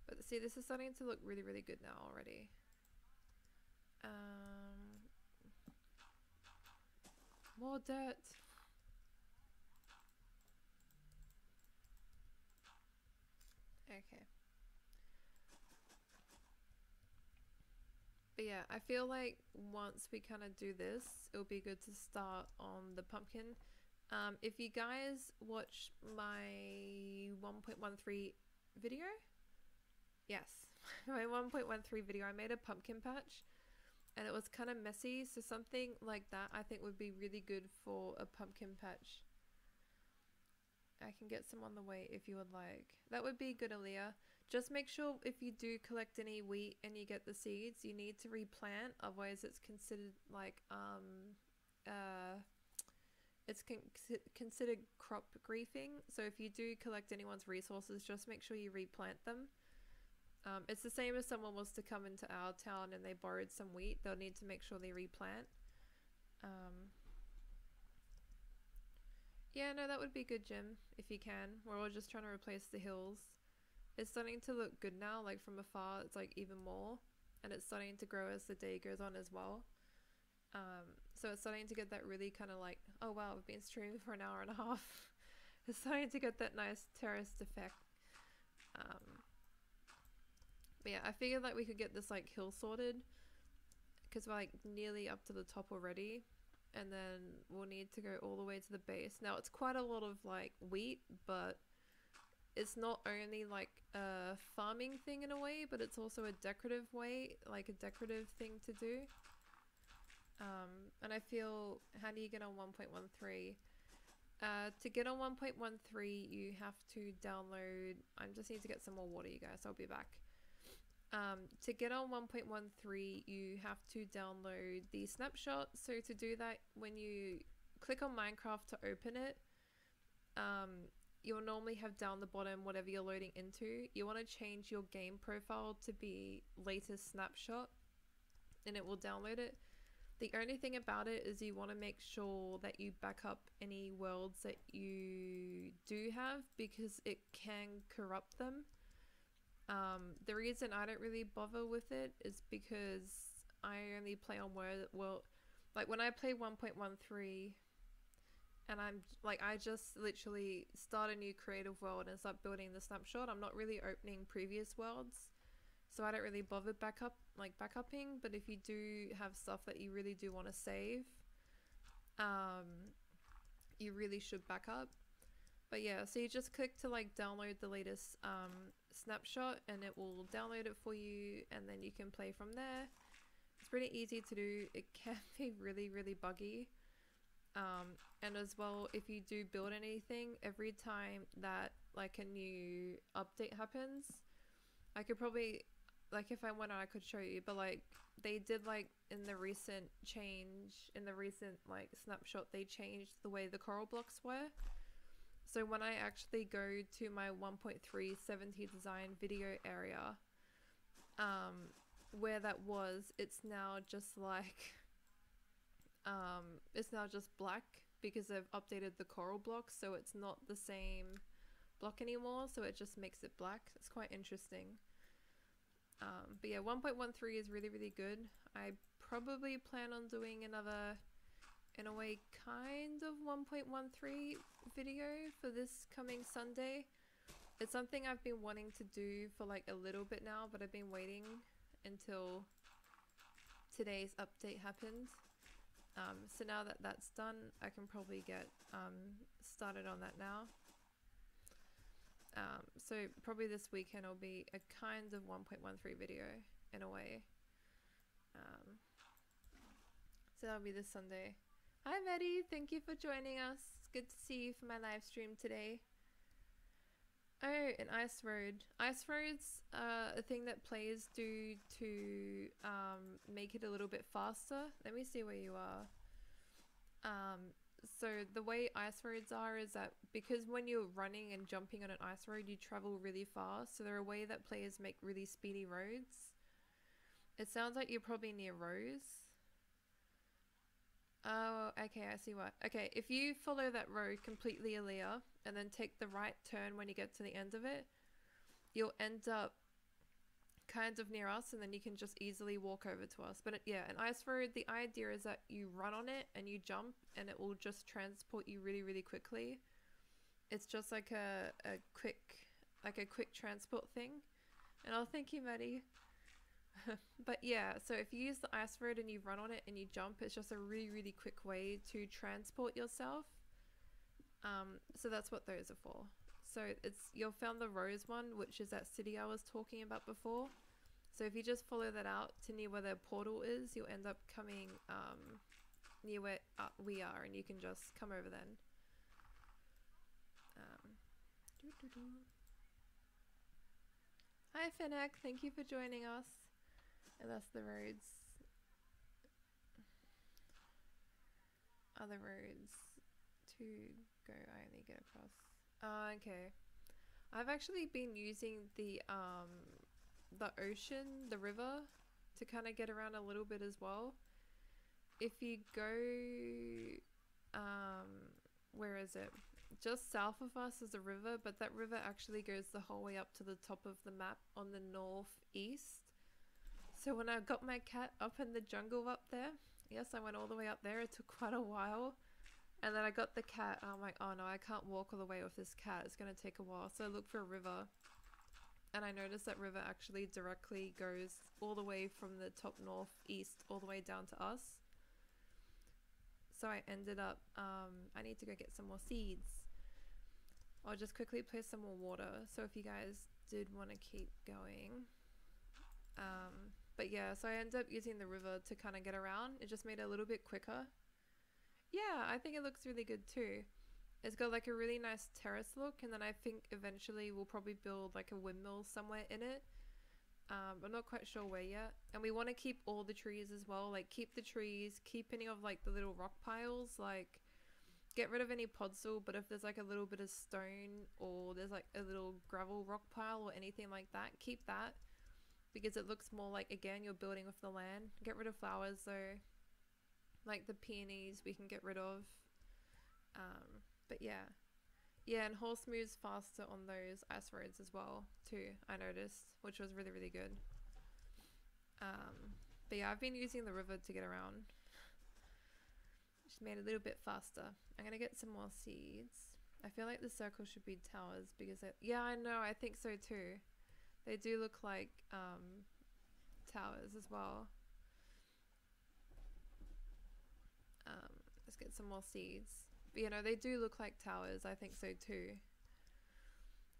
But see, this is starting to look really, really good now already. More dirt. Okay. But yeah, I feel like once we kind of do this, it'll be good to start on the pumpkin. If you guys watch my 1.13 video, yes, my 1.13 video, I made a pumpkin patch and it was kind of messy. So something like that I think would be really good for a pumpkin patch. I can get some on the way if you would like. That would be good, Aaliyah. Just make sure if you do collect any wheat and you get the seeds, you need to replant. Otherwise, it's considered like it's considered crop griefing. So if you do collect anyone's resources, just make sure you replant them. It's the same as someone was to come into our town and they borrowed some wheat. They'll need to make sure they replant. Yeah, no, that would be good, Jim, if you can. We're all just trying to replace the hills. It's starting to look good now, like from afar, it's like even more. And it's starting to grow as the day goes on as well. So it's starting to get that really kind of like, oh wow, we've been streaming for an hour and a half. It's starting to get that nice terraced effect. But yeah, I figured that we could get this like hill sorted because we're like nearly up to the top already. And then we'll need to go all the way to the base. Now it's quite a lot of like wheat, but it's not only like a farming thing in a way, but it's also a decorative way, like a decorative thing to do. And I feel, how do you get on 1.13? To get on 1.13, you have to download, I just need to get some more water, you guys, I'll be back. To get on 1.13, you have to download the snapshot. So to do that, when you click on Minecraft to open it, you'll normally have down the bottom whatever you're loading into. You want to change your game profile to be latest snapshot and it will download it. The only thing about it is you want to make sure that you back up any worlds that you do have because it can corrupt them. The reason I don't really bother with it is because I only play on world, like when I play 1.13 and I'm like, I just literally start a new creative world and start building the snapshot. I'm not really opening previous worlds, so I don't really bother backupping. But if you do have stuff that you really do want to save, you really should back up. But yeah, so you just click to like download the latest snapshot and it will download it for you and then you can play from there. It's pretty easy to do. It can be really, really buggy. And as well, if you do build anything, every time that like a new update happens, I could probably, like if I went on I could show you, but like they did like in the recent change, in the recent like snapshot, they changed the way the coral blocks were. So when I actually go to my 1.370 design video area, where that was, it's now just like, it's now just black because they've updated the coral block, so it's not the same block anymore, so it just makes it black. It's quite interesting. But yeah, 1.13 is really, really good. I probably plan on doing another, in a way, kind of 1.13 video for this coming Sunday. It's something I've been wanting to do for like a little bit now, but I've been waiting until today's update happened. So now that that's done, I can probably get started on that now. So probably this weekend will be a kind of 1.13 video in a way. So that'll be this Sunday. Hi Maddie, thank you for joining us. It's good to see you for my live stream today. Oh, an ice road. Ice roads are a thing that players do to make it a little bit faster. Let me see where you are. So the way ice roads are is that because when you're running and jumping on an ice road, you travel really fast. So they're a way that players make really speedy roads. It sounds like you're probably near Rose. Oh, okay, I see what. Okay, if you follow that road completely, Aaliyah, and then take the right turn when you get to the end of it, you'll end up kind of near us, and then you can just easily walk over to us. But yeah, an ice road, the idea is that you run on it and you jump, and it will just transport you really, really quickly. It's just like a quick transport thing. And I'll thank you, Maddie. But yeah, so if you use the ice road and you run on it and you jump, it's just a really, really quick way to transport yourself. So that's what those are for. So you'll found the rose one, which is that city I was talking about before. So if you just follow that out to near where the portal is, you'll end up coming near where we are, and you can just come over then. Hi Finnack, thank you for joining us. And that's the roads. Other roads to go, I only get across. Okay. I've actually been using the ocean, the river, to kind of get around a little bit as well. If you go, where is it? Just south of us is a river, but that river actually goes the whole way up to the top of the map on the northeast. So when I got my cat up in the jungle up there, yes, I went all the way up there. It took quite a while. And then I got the cat, and I'm like, oh no, I can't walk all the way with this cat. It's going to take a while. So I looked for a river, and I noticed that river actually directly goes all the way from the top northeast all the way down to us. So I ended up, I need to go get some more seeds. I'll just quickly place some more water. So if you guys did want to keep going. But yeah, so I ended up using the river to kind of get around. It just made it a little bit quicker. Yeah, I think it looks really good too. It's got like a really nice terrace look, and then I think eventually we'll probably build like a windmill somewhere in it. I'm not quite sure where yet. And we want to keep all the trees as well. Like keep the trees, keep any of like the little rock piles, like get rid of any podzol, but if there's like a little bit of stone or there's like a little gravel rock pile or anything like that, keep that. Because it looks more like, again, you're building with the land. Get rid of flowers though. Like the peonies we can get rid of. But yeah. Yeah, and horse moves faster on those ice roads as well too, I noticed, which was really, really good. But yeah, I've been using the river to get around. Just made it a little bit faster. I'm gonna get some more seeds. I feel like the circle should be towers because yeah, I know, I think so too. They do look like towers as well. Let's get some more seeds. But, you know, they do look like towers. I think so too.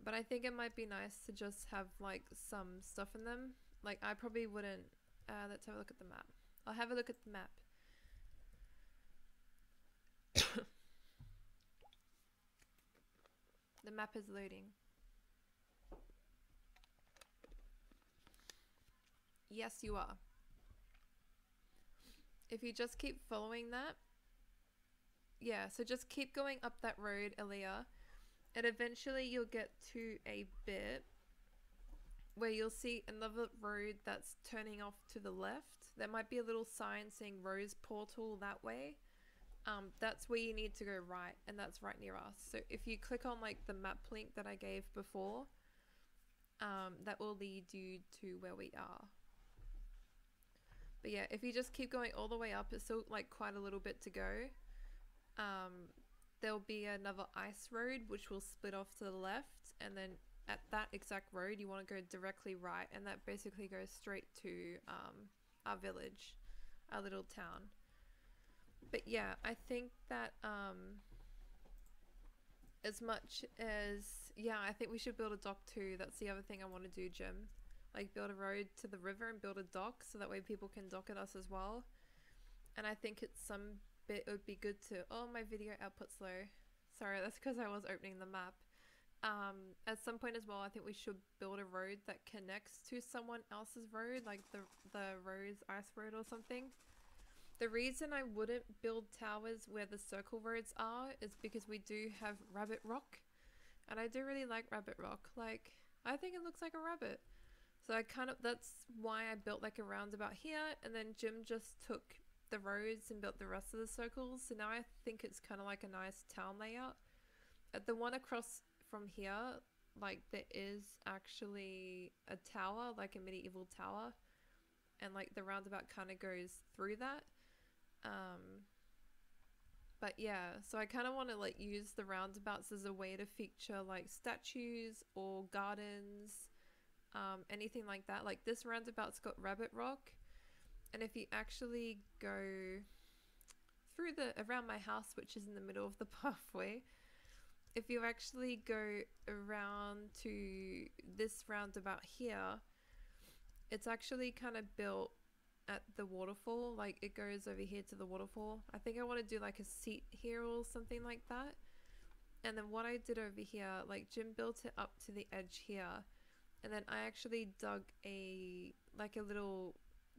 But I think it might be nice to just have like some stuff in them. Like I probably wouldn't. Let's have a look at the map. I'll have a look at the map. The map is loading. Yes, you are. If you just keep following that. Yeah, so just keep going up that road, Aaliyah. And eventually you'll get to a bit where you'll see another road that's turning off to the left. There might be a little sign saying Rose Portal that way. That's where you need to go right, and that's right near us. So if you click on like the map link that I gave before, that will lead you to where we are. But yeah, if you just keep going all the way up, it's still like quite a little bit to go. There'll be another ice road which will split off to the left, and then at that exact road you want to go directly right, and that basically goes straight to our village, our little town. But yeah, I think that as much as, yeah, I think we should build a dock too. That's the other thing I want to do, Jim. Like build a road to the river and build a dock so that way people can dock at us as well. And I think it's some bit it would be good to, oh, my video output's low. Sorry, that's because I was opening the map. At some point as well, I think we should build a road that connects to someone else's road, like the Rose Ice Road or something. The reason I wouldn't build towers where the circle roads are is because we do have Rabbit Rock, and I do really like Rabbit Rock. Like, I think it looks like a rabbit. So I kind of, that's why I built like a roundabout here, and then Jim just took the roads and built the rest of the circles. So now I think it's kind of like a nice town layout. At the one across from here, like there is actually a tower, like a medieval tower, and like the roundabout kind of goes through that. But yeah, so I kind of want to like use the roundabouts as a way to feature like statues or gardens, anything like that. Like this roundabout's got Rabbit Rock, and if you actually go through around my house, which is in the middle of the pathway, if you actually go around to this roundabout here, it's actually kind of built at the waterfall. Like it goes over here to the waterfall. I think I want to do like a seat here or something like that. And then what I did over here, like Jim built it up to the edge here, and then I actually dug a little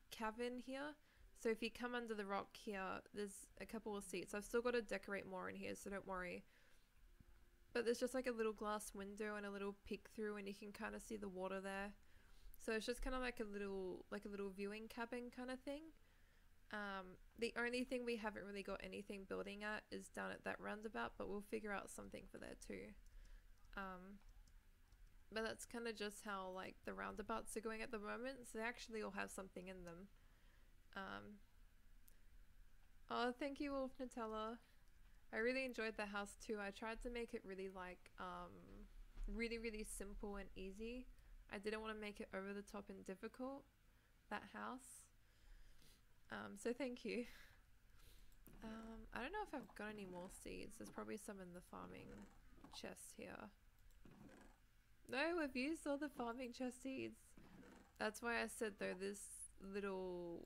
cavern here. So if you come under the rock here, there's a couple of seats. I've still got to decorate more in here, so don't worry. But there's just like a little glass window and a little peek through, and you can kind of see the water there. So it's just kind of like a little viewing cabin kind of thing. The only thing we haven't really got anything building at is down at that roundabout, but we'll figure out something for there too. But that's kind of just how like the roundabouts are going at the moment. So they actually all have something in them. Oh, thank you, Wolf Nutella. I really enjoyed the house too. I tried to make it really like really simple and easy. I didn't want to make it over the top and difficult, that house. So thank you. I don't know if I've got any more seeds. There's probably some in the farming chest here. No, we've used all the farming chest seeds. That's why I said though, this little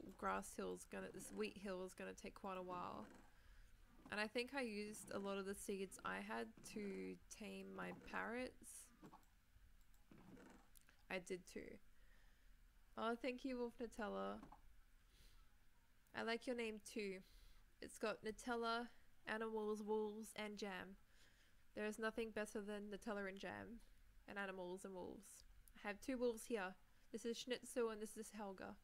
this wheat hill is gonna take quite a while. And I think I used a lot of the seeds I had to tame my parrots. I did too. Oh, thank you, Wolf Nutella. I like your name too. It's got Nutella, animals, wolves, and jam. There is nothing better than Nutella and jam, and animals and wolves. I have two wolves here. This is Schnitzel and this is Helga.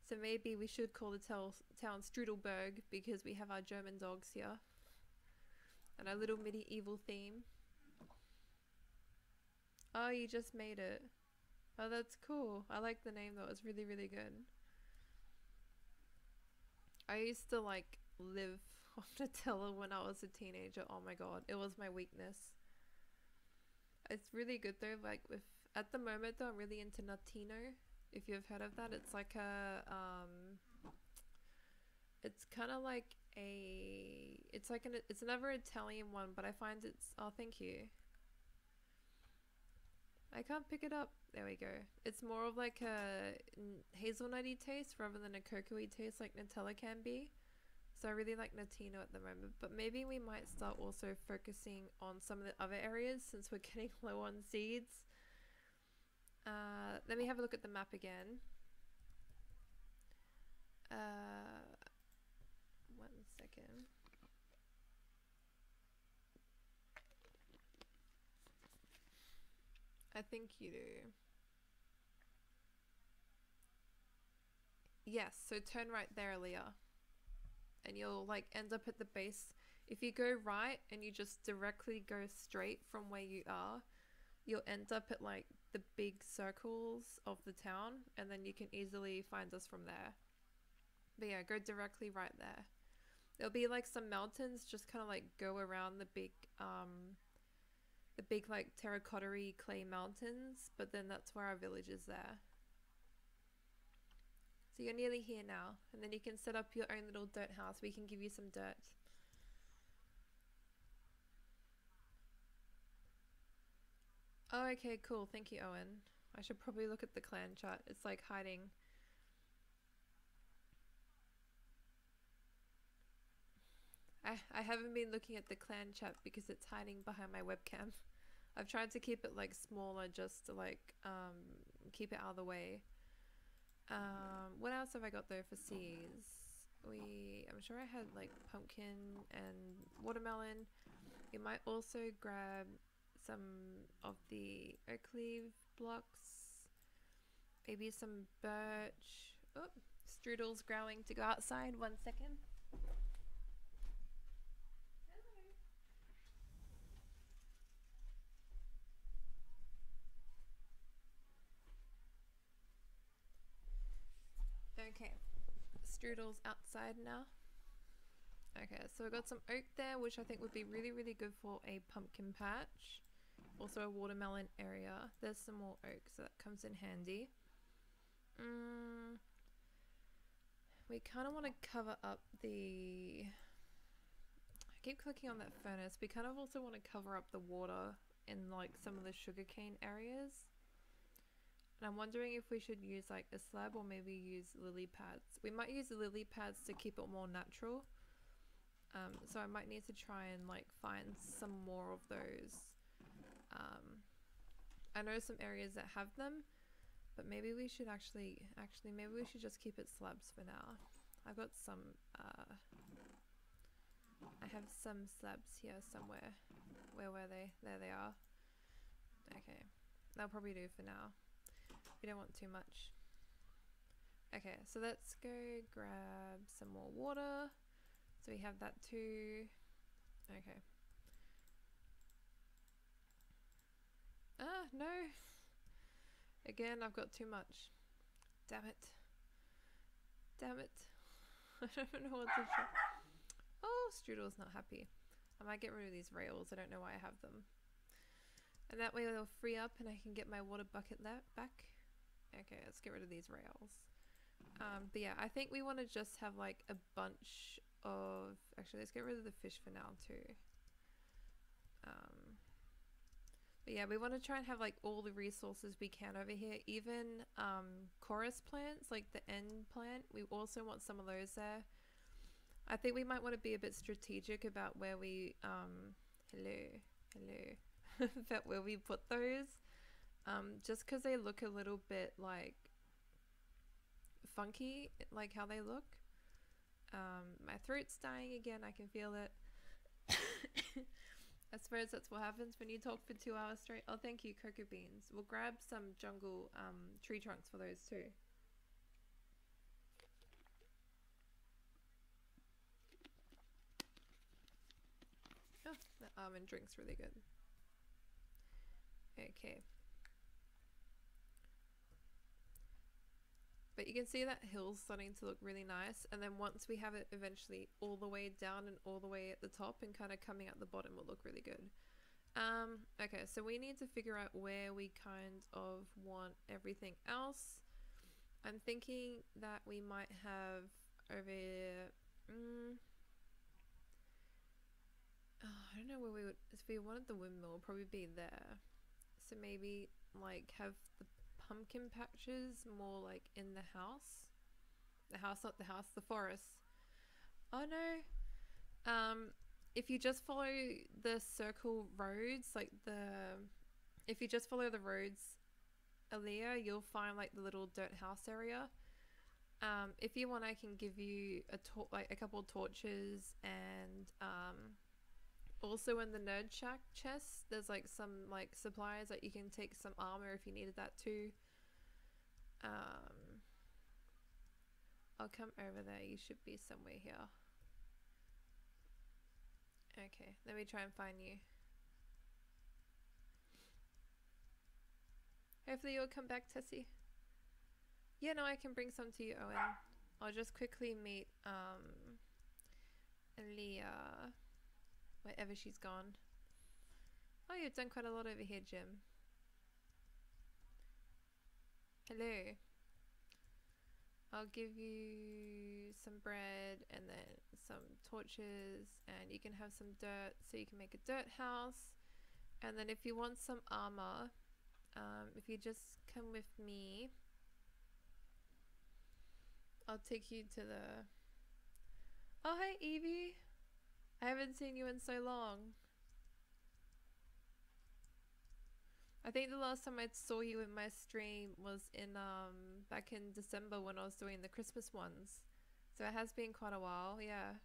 So maybe we should call the town Strudelberg because we have our German dogs here. And our little medieval theme. Oh, you just made it. Oh, that's cool. I like the name though. It's really good. I used to like live on Nutella when I was a teenager. Oh my god, it was my weakness. It's really good though. Like at the moment though, I'm really into Nutino. If you've heard of that, it's like a it's kind of like it's another Italian one, but I find oh, thank you. I can't pick it up. There we go. It's more of like a hazelnutty taste rather than a cocoa-y taste like Nutella can be. So I really like Nutino at the moment, but maybe we might start also focusing on some of the other areas since we're getting low on seeds. Let me have a look at the map again. 1 second. I think you do. Yes, so turn right there, Leah. And you'll like end up at the base. If you go right and you just directly go straight from where you are, you'll end up at like the big circles of the town, and then you can easily find us from there. But yeah, go directly right there. There'll be like some mountains, just kind of like go around the big like terracotta-y clay mountains, but then that's where our village is there. So you're nearly here now, and then you can set up your own little dirt house. We can give you some dirt. Oh, okay, cool. Thank you, Owen. I should probably look at the clan chat. It's like hiding. I haven't been looking at the clan chat because it's hiding behind my webcam. I've tried to keep it like smaller just to like keep it out of the way. What else have I got though for seeds? I'm sure I had like pumpkin and watermelon. You might also grab some of the oak leaf blocks, maybe some birch. Oh, Strudel's growling to go outside. 1 second. Okay, Strudel's outside now. Okay, so we've got some oak there, which I think would be really, really good for a pumpkin patch. Also a watermelon area. There's some more oak, so that comes in handy. We kind of want to cover up the... I keep clicking on that furnace. We kind of also want to cover up the water in like some of the sugarcane areas. And I'm wondering if we should use like a slab or maybe use lily pads. We might use the lily pads to keep it more natural. So I might need to try and like find some more of those. I know some areas that have them, but maybe we should actually maybe we should just keep it slabs for now. I've got some, I have some slabs here somewhere. Where were they? There they are. Okay, they'll probably do for now. We don't want too much. Okay, so let's go grab some more water. So we have that too. Okay. Ah, no. Again, I've got too much. Damn it. Damn it. I don't know what to do. Oh, Strudel's not happy. I might get rid of these rails. I don't know why I have them. And that way they'll free up and I can get my water bucket back. Okay, let's get rid of these rails. But yeah, I think we want to just have like a bunch of... Actually, let's get rid of the fish for now too. But yeah, we want to try and have like all the resources we can over here. Even chorus plants, like the end plant, we also want some of those there. I think we might want to be a bit strategic about where we... hello. About where we put those. Just because they look a little bit like funky, like how they look. My throat's dying again, I can feel it. I suppose that's what happens when you talk for 2 hours straight. Oh, thank you, cocoa beans. We'll grab some jungle tree trunks for those too. Oh, the almond drink's really good. Okay. But you can see that hill's starting to look really nice, and then once we have it eventually all the way down and all the way at the top and kind of coming out the bottom will look really good. Okay, so we need to figure out where we kind of want everything else. I'm thinking that we might have over I don't know where we would, if we wanted the windmill, it'd probably be there. So maybe like have the pumpkin patches more like in the house. The house, not the house, the forest. Oh no. If you just follow the circle roads, like if you just follow the roads, Aaliyah, you'll find like the little dirt house area. If you want, I can give you a couple of torches, and also in the nerd shack chest, there's like some like supplies that you can take some armor if you needed that too. I'll come over there. You should be somewhere here. Okay, let me try and find you. Hopefully you'll come back, Tessie. Yeah, no, I can bring some to you, Owen. I'll just quickly meet Aaliyah wherever she's gone. Oh, you've done quite a lot over here, Jim. Hello. I'll give you some bread and then some torches, and you can have some dirt so you can make a dirt house. And then if you want some armor, if you just come with me, I'll take you to the... Oh, hi Evie! I haven't seen you in so long. I think the last time I saw you in my stream was in back in December when I was doing the Christmas ones. So it has been quite a while, yeah.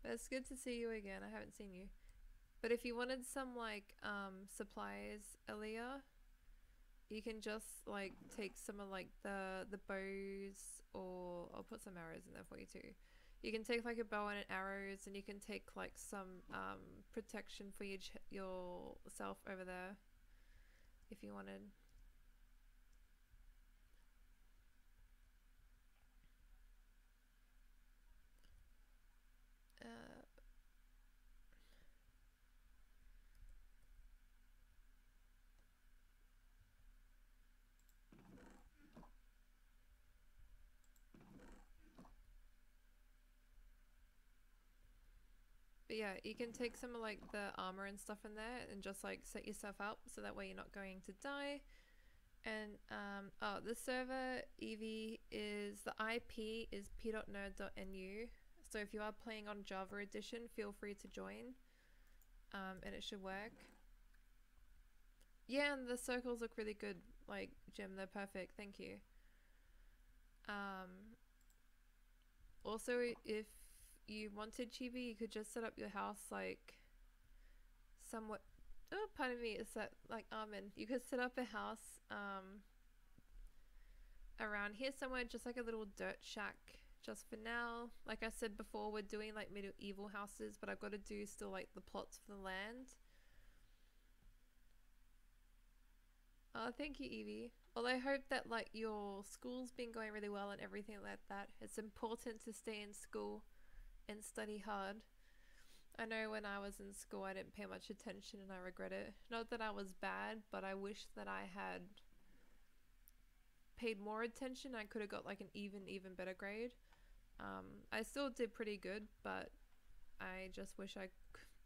But it's good to see you again. I haven't seen you. But if you wanted some like supplies, Aaliyah, you can just like take some of like the bows, or I'll put some arrows in there for you too. You can take like a bow and arrows, and you can take like some protection for yourself over there if you wanted. But yeah, you can take some of like the armor and stuff in there and just like set yourself up so that way you're not going to die. And oh, the server EV is, the IP is p.nerd.nu. So if you are playing on Java edition, feel free to join, and it should work. Yeah, and the circles look really good, like Jim, they're perfect, thank you. Also, if you wanted Chibi, you could just set up your house like somewhat, oh pardon me, is that like almond, you could set up a house around here somewhere, just like a little dirt shack just for now. Like I said before, we're doing like medieval houses, but I've got to do still like the plots for the land. Oh, thank you, Evie. Well, I hope that like your school's been going really well and everything like that. It's important to stay in school and study hard. I know when I was in school I didn't pay much attention and I regret it. Not that I was bad, but I wish that I had paid more attention. I could have got like an even better grade. I still did pretty good, but I just wish I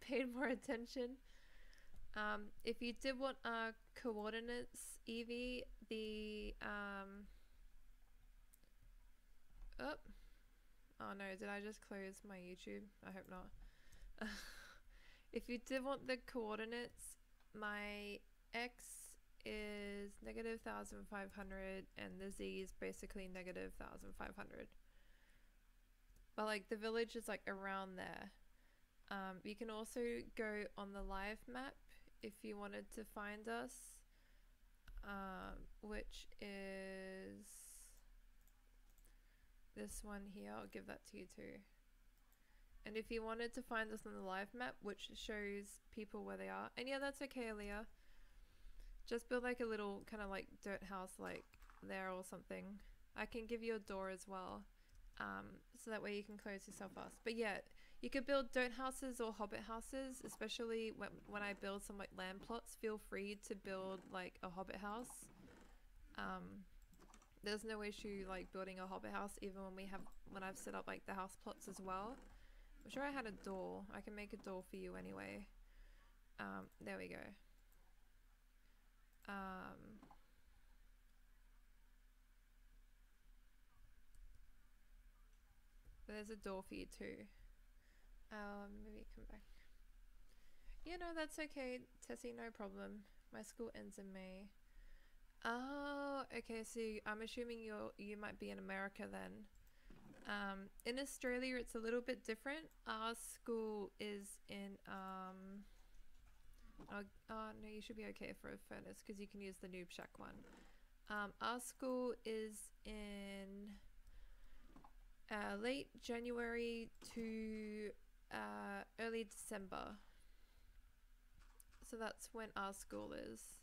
paid more attention. If you did want coordinates, Evie, the oh no, did I just close my YouTube? I hope not. If you did want the coordinates, my X is -1500 and the Z is basically -1500. But like the village is like around there. You can also go on the live map if you wanted to find us, which is this one here. I'll give that to you too. And if you wanted to find us on the live map, which shows people where they are, and yeah, that's okay, Aaliyah. Just build like a little kind of like dirt house like there or something. I can give you a door as well, so that way you can close yourself off. But yeah, you could build dirt houses or hobbit houses, especially when I build some like land plots. Feel free to build like a hobbit house. There's no issue like building a hobbit house, even when I've set up like the house plots as well. I'm sure I had a door. I can make a door for you anyway. There we go. There's a door for you too. Maybe come back. Yeah, no, that's okay, Tessie, no problem. My school ends in May. Oh, okay, so I'm assuming you might be in America then. In Australia, it's a little bit different. Our school is in, oh no, you should be okay for a furnace because you can use the Noob Shack one. Our school is in late January to early December. So that's when our school is.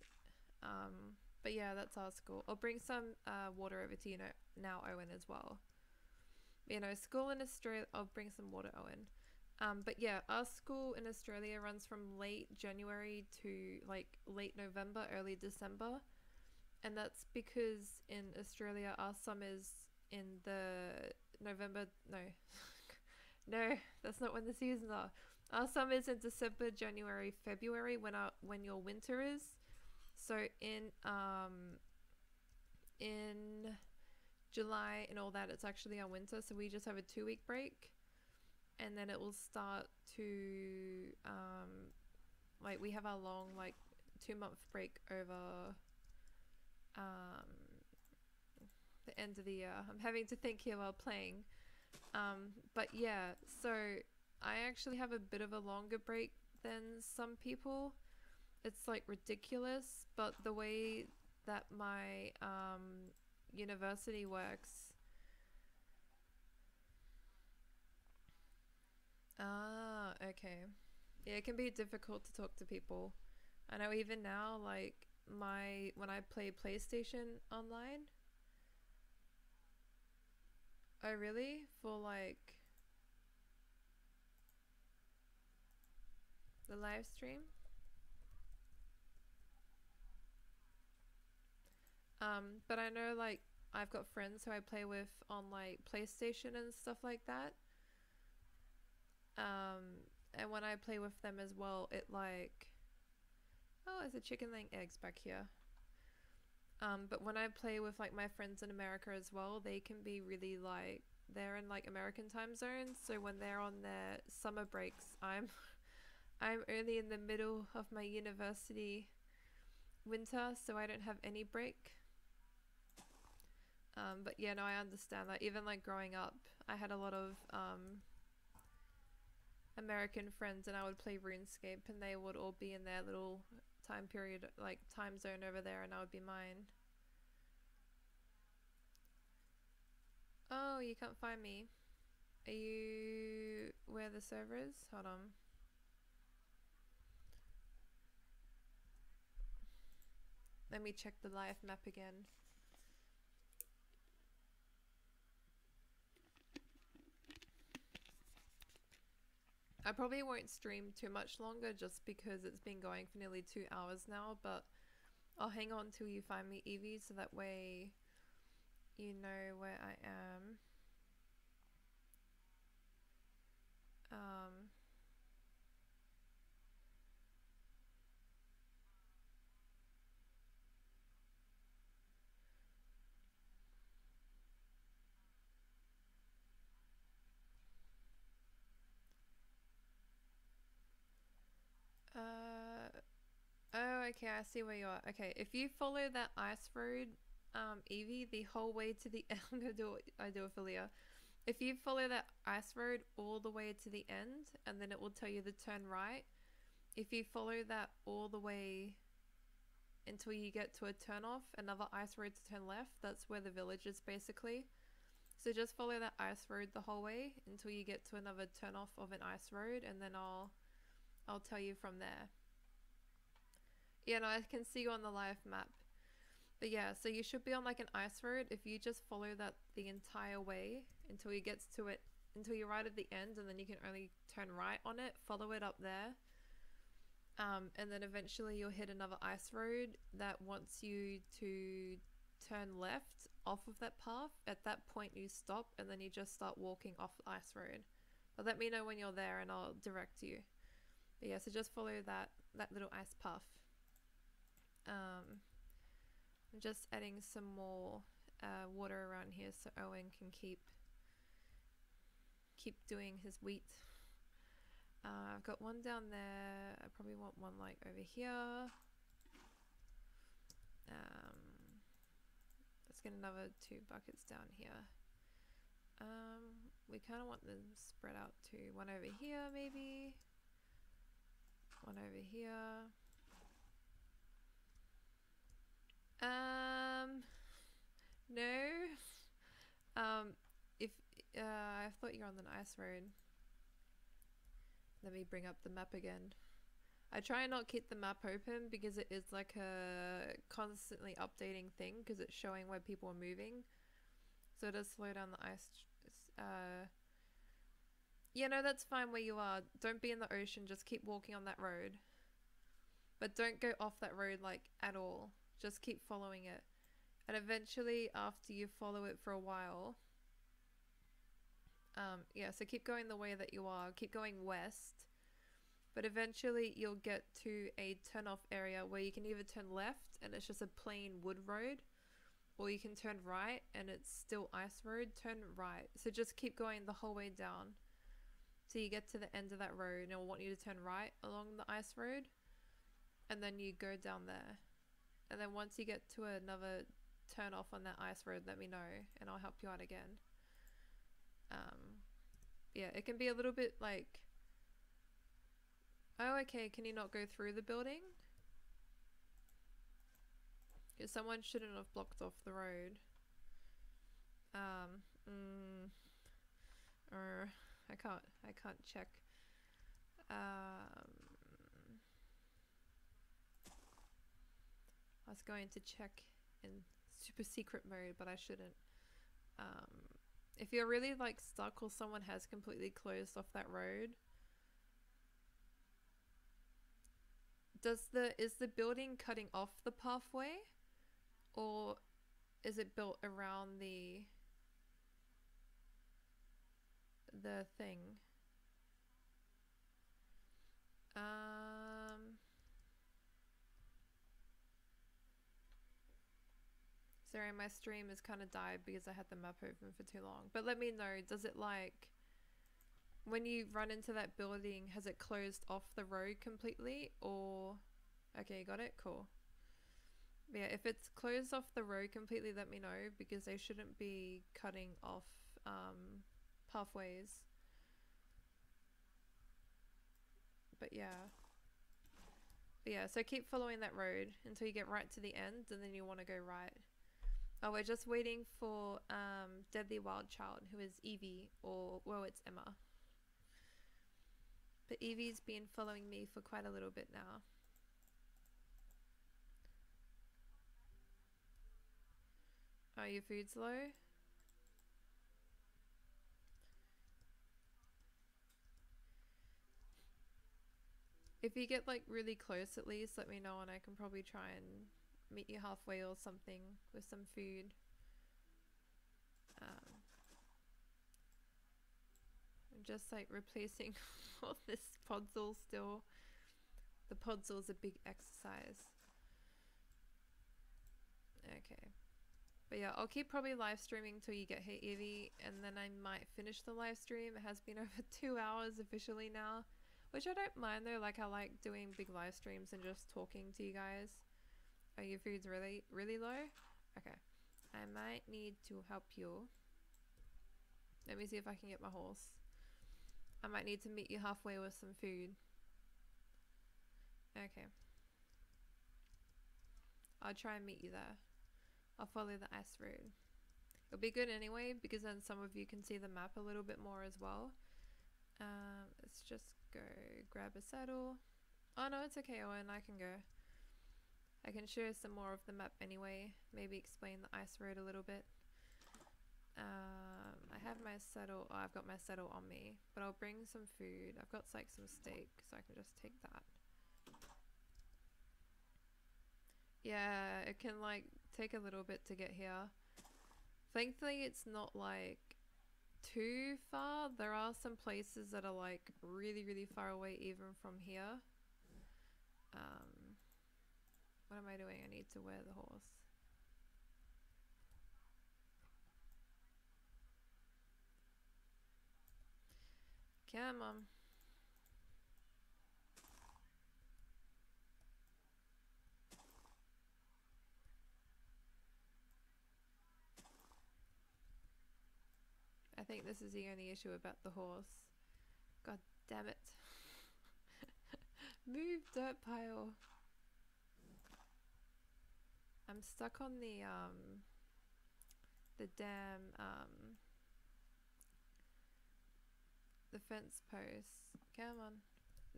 But yeah, that's our school. I'll bring some water over to you now, Owen, as well. You know, school in Australia, I'll bring some water, Owen. But yeah, our school in Australia runs from late January to like late November, early December. And that's because in Australia, our summer's in the November, no, no, that's not when the seasons are. Our summer's in December, January, February, when your winter is. So in July and all that, it's actually our winter, so we just have a 2-week break, and then it will start to like we have our long like 2-month break over the end of the year. I'm having to think here while playing, but yeah, so I actually have a bit of a longer break than some people. It's like ridiculous, but the way that my university works. Ah, okay. Yeah, it can be difficult to talk to people. I know even now, like when I play PlayStation online. Oh really? For like the live stream? But I know like I've got friends who I play with on like PlayStation and stuff like that. And when I play with them as well, it like, oh, there's a chicken laying eggs back here. But when I play with like my friends in America as well, they can be really like, they're in like American time zones. So when they're on their summer breaks, I'm only in the middle of my university winter, so I don't have any break. But yeah, no, I understand that. Even like growing up, I had a lot of American friends, and I would play RuneScape, and they would all be in their little time period, like time zone over there, and I would be mine. Oh, you can't find me. Are you where the server is? Hold on. Let me check the live map again. I probably won't stream too much longer just because it's been going for nearly 2 hours now, but I'll hang on till you find me, Evie, so that way you know where I am. Oh, okay, I see where you are. Okay, if you follow that ice road, Evie, the whole way to the end, I'm gonna do what I do with Aaliyah. If you follow that ice road all the way to the end, and then it will tell you to turn right. If you follow that all the way until you get to a turn off, another ice road to turn left, that's where the village is basically. So just follow that ice road the whole way until you get to another turn off of an ice road, and then I'll tell you from there. Yeah, no, I can see you on the live map. But yeah, so you should be on like an ice road. If you just follow that the entire way until you get to it, until you're right at the end, and then you can only turn right on it, follow it up there. And then eventually you'll hit another ice road that wants you to turn left off of that path. At that point you stop, and then you just start walking off the ice road. But let me know when you're there and I'll direct you. But yeah, so just follow that little ice path. I'm just adding some more water around here so Owen can keep doing his wheat. I've got one down there. I probably want one like over here. Let's get another 2 buckets down here. We kind of want them spread out too. One over here maybe. One over here. No. If I thought you're on the ice road. Let me bring up the map again. I try and not keep the map open because it is like a constantly updating thing because it's showing where people are moving. So it does slow down the ice. Yeah, no, that's fine where you are. Don't be in the ocean. Just keep walking on that road. But don't go off that road like at all. Just keep following it. And eventually after you follow it for a while, yeah, so keep going the way that you are. Keep going west. But eventually you'll get to a turn off area where you can either turn left and it's just a plain wood road, or you can turn right and it's still ice road. Turn right. So just keep going the whole way down till you get to the end of that road, and it'll want you to turn right along the ice road, and then you go down there. And then once you get to another turn off on that ice road, let me know and I'll help you out again. Yeah, it can be a little bit like, oh okay, can you not go through the building? Because someone shouldn't have blocked off the road. Or I can't check. I was going to check in super secret mode, but I shouldn't. If you're really like stuck or someone has completely closed off that road, is the building cutting off the pathway, or is it built around the thing? Sorry, my stream has kind of died because I had the map open for too long. But let me know, does it like, when you run into that building, has it closed off the road completely, or... Okay, you got it? Cool. But yeah, if it's closed off the road completely, let me know, because they shouldn't be cutting off pathways. But yeah. But yeah, so keep following that road until you get right to the end, and then you want to go right. Oh, we're just waiting for Deadly Wild Child, who is Evie, or, well, it's Emma. But Evie's been following me for quite a little bit now. Oh, your food's low? If you get like really close, at least let me know, and I can probably try and meet you halfway or something with some food. I'm just like replacing all this podzol still. The podzol's a big exercise. Okay. But yeah, I'll keep probably live streaming till you get here, Evie, and then I might finish the live stream. It has been over 2 hours officially now, which I don't mind though. Like, I like doing big live streams and just talking to you guys. Oh, your food's really, really low? Okay. I might need to help you. Let me see if I can get my horse. I might need to meet you halfway with some food. Okay. I'll try and meet you there. I'll follow the ice road. It'll be good anyway, because then some of you can see the map a little bit more as well. Let's just go grab a saddle. Oh no, it's okay, Owen, I can go. I can share some more of the map anyway. Maybe explain the ice road a little bit. I have my saddle. Oh, I've got my saddle on me, but I'll bring some food. I've got like some steak, so I can just take that. Yeah, it can like take a little bit to get here. Thankfully, it's not like too far. There are some places that are like really, really far away even from here. What am I doing? I need to wear the horse. Come on. I think this is the only issue about the horse. God damn it. Move, dirt pile. I'm stuck on the damn, the fence posts. Come on.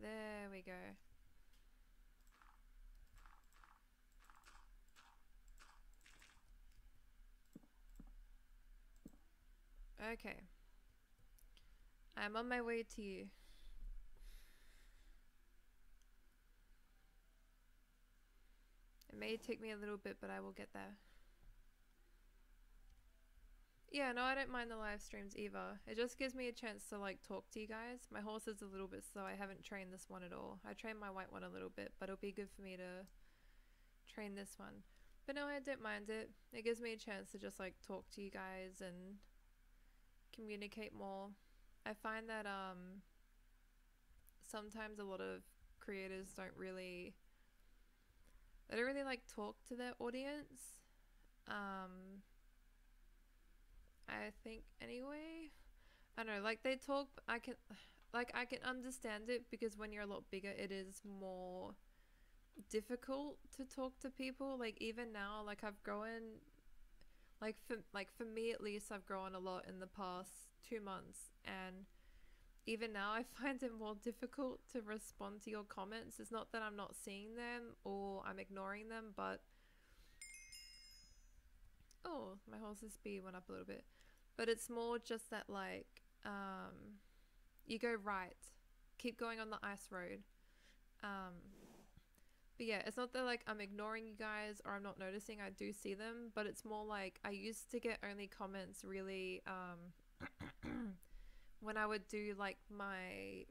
There we go. Okay. I'm on my way to you. It may take me a little bit, but I will get there. Yeah, no, I don't mind the live streams either. It just gives me a chance to like talk to you guys. My horse is a little bit slow. I haven't trained this one at all. I trained my white one a little bit, but it'll be good for me to train this one. But no, I don't mind it. It gives me a chance to just like talk to you guys and communicate more. I find that sometimes a lot of creators don't really like talk to their audience. I think anyway. I don't know, like they talk, I can understand it, because when you're a lot bigger it is more difficult to talk to people. Like even now, like I've grown, for me at least, I've grown a lot in the past 2 months, and even now I find it more difficult to respond to your comments. It's not that I'm not seeing them or I'm ignoring them, but oh, my horse's speed went up a little bit. But it's more just that like you go right, keep going on the ice road. But yeah, it's not that like I'm ignoring you guys or I'm not noticing. I do see them, but it's more like I used to get only comments really when I would do like my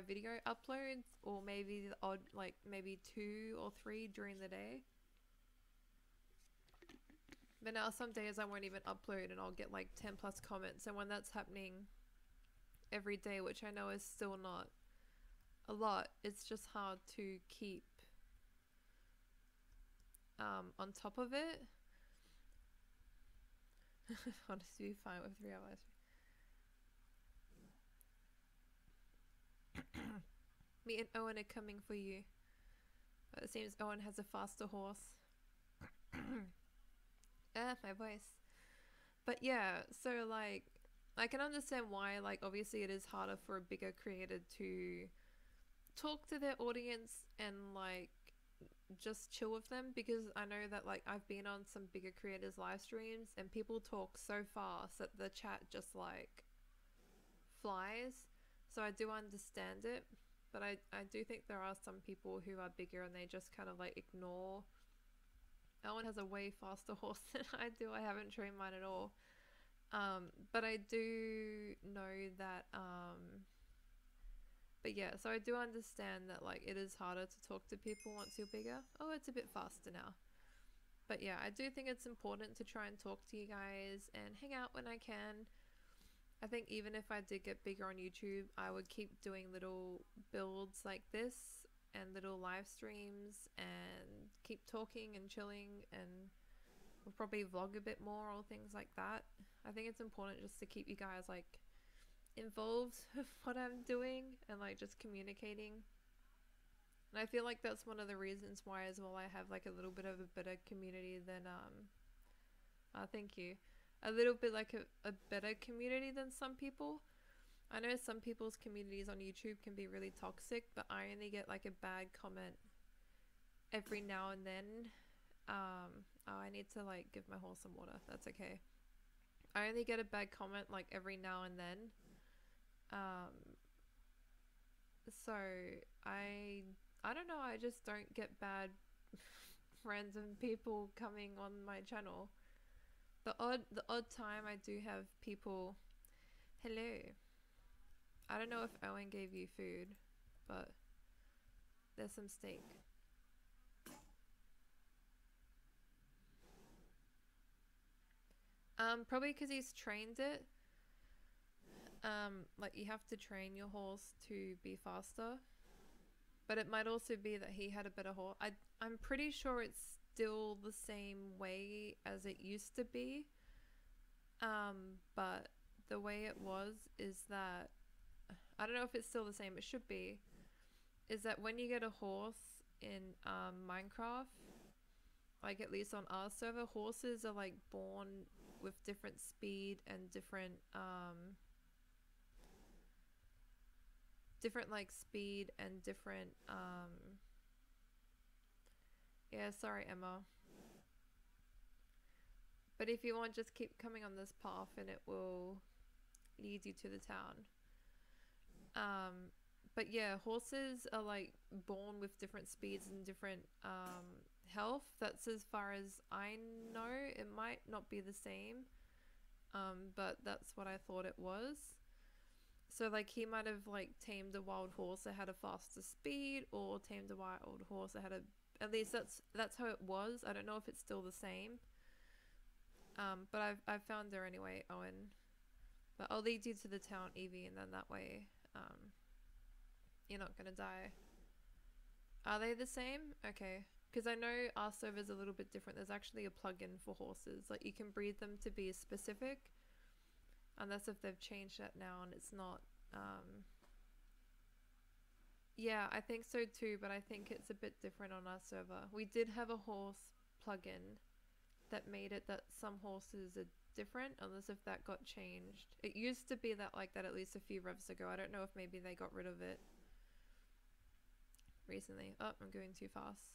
video uploads, or maybe the odd like maybe 2 or 3 during the day. But now some days I won't even upload and I'll get like 10 plus comments, and when that's happening every day, which I know is still not a lot, it's just hard to keep on top of it. Honestly, fine with 3 hours. Me and Owen are coming for you. But it seems Owen has a faster horse. My voice. But yeah, so like I can understand why, like obviously it is harder for a bigger creator to talk to their audience and like just chill with them, because I know that like I've been on some bigger creators live streams and people talk so fast that the chat just like flies. So I do understand it, but I do think there are some people who are bigger and they just kind of like ignore. Owen has a way faster horse than I do. I haven't trained mine at all. But I do know that but yeah, so I do understand that like it is harder to talk to people once you're bigger. Oh, it's a bit faster now. But yeah, I do think it's important to try and talk to you guys and hang out when I can. I think even if I did get bigger on YouTube, I would keep doing little builds like this and little live streams and keep talking and chilling, and we'll probably vlog a bit more or things like that. I think it's important just to keep you guys like involved with what I'm doing and like just communicating. And I feel like that's one of the reasons why as well I have like a little bit of a better community than thank you, a little bit like a better community than some people. I know some people's communities on YouTube can be really toxic, but I only get like a bad comment every now and then. Oh, I need to like give my horse some water. That's okay. I only get a bad comment like every now and then. So I don't know, I just don't get bad friends and people coming on my channel. The odd time I do have people. Hello. I don't know if Owen gave you food, but there's some steak. Probably because he's trained it. Like you have to train your horse to be faster, but it might also be that he had a better horse. I'm pretty sure it's still the same way as it used to be. But the way it was is that, I don't know if it's still the same, it should be, is that when you get a horse in Minecraft, like at least on our server, horses are like born with different speed and different like speed and different yeah, sorry Emma. But if you want, just keep coming on this path and it will lead you to the town. But yeah, horses are like born with different speeds and different health. That's as far as I know. It might not be the same, but that's what I thought it was. So like he might have like tamed a wild horse that had a faster speed, or tamed a wild horse that had a, at least that's how it was. I don't know if it's still the same. But I've found her anyway, Owen. But I'll lead you to the town, Evie, and then that way you're not gonna die. Are they the same? Okay. Because I know our server's a little bit different. There's actually a plugin for horses. Like you can breed them to be specific. Unless if they've changed that now and it's not Yeah, I think so too, but I think it's a bit different on our server. We did have a horse plugin that made it that some horses are different, unless if that got changed. It used to be that like that at least a few revs ago. I don't know if maybe they got rid of it recently. Oh, I'm going too fast.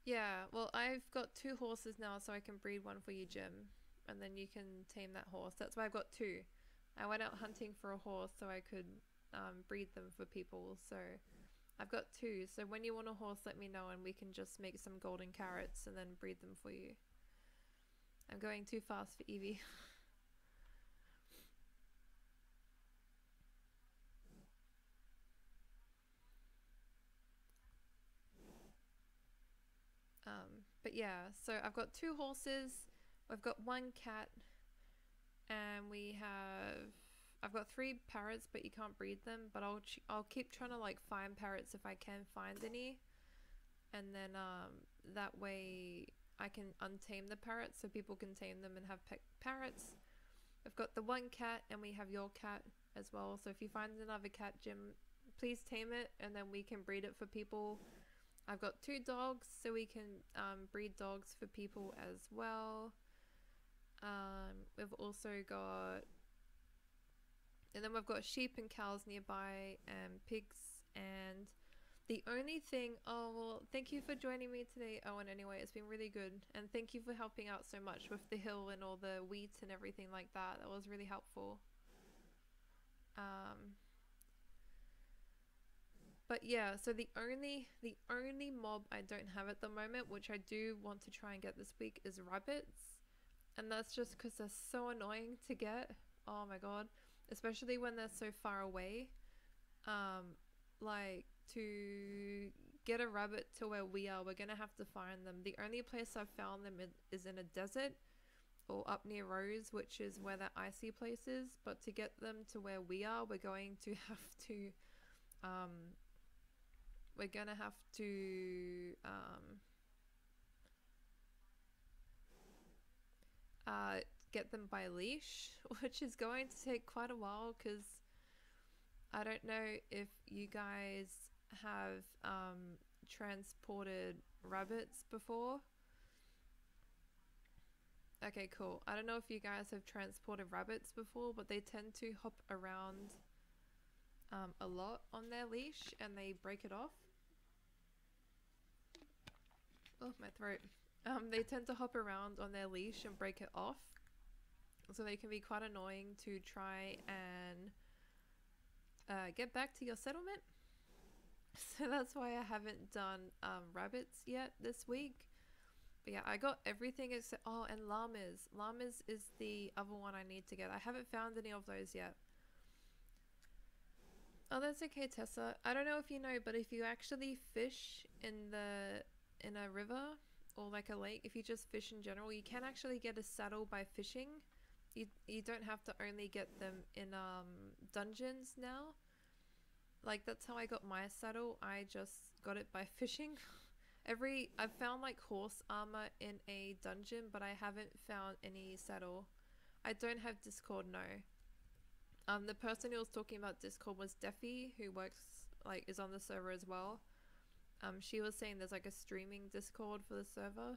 Yeah, well, I've got 2 horses now, so I can breed one for you, Jim. And then you can tame that horse. That's why I've got 2. I went out hunting for a horse so I could breed them for people. So I've got 2. So when you want a horse, let me know and we can just make some golden carrots and then breed them for you. I'm going too fast for Evie. But yeah, so I've got 2 horses. I've got 1 cat. And I've got 3 parrots, but you can't breed them. But I'll keep trying to like find parrots if I can find any, and then that way I can untame the parrots so people can tame them and have parrots. I've got the 1 cat, and we have your cat as well. So if you find another cat, Jim, please tame it, and then we can breed it for people. I've got 2 dogs, so we can breed dogs for people as well. We've also got, and then we've got sheep and cows nearby, and pigs. And the only thing, oh well, thank you for joining me today, Owen. Anyway, it's been really good, and thank you for helping out so much with the hill and all the wheat and everything like that. That was really helpful. But yeah, so the only mob I don't have at the moment, which I do want to try and get this week, is rabbits. And that's just because they're so annoying to get. Oh my god. Especially when they're so far away. Like, to get a rabbit to where we are, we're gonna have to find them. The only place I've found them is in a desert, or up near Rose, which is where that icy place is. But to get them to where we are, we're going to have to get them by leash, which is going to take quite a while, because I don't know if you guys have transported rabbits before. Okay, cool. I don't know if you guys have transported rabbits before, but they tend to hop around a lot on their leash, and they break it off. Oh, my throat. They tend to hop around on their leash and break it off. So they can be quite annoying to try and get back to your settlement. So that's why I haven't done rabbits yet this week. But yeah, I got everything except, oh, and llamas. Llamas is the other one I need to get. I haven't found any of those yet. Oh, that's okay, Tessa. I don't know if you know, but if you actually fish in a river or like a lake, if you just fish in general, you can actually get a saddle by fishing. You don't have to only get them in dungeons now. Like, that's how I got my saddle. I just got it by fishing. I've found like horse armor in a dungeon, but I haven't found any saddle. I don't have Discord, no. The person who was talking about Discord was Deffy, who is on the server as well. She was saying there's like a streaming Discord for the server.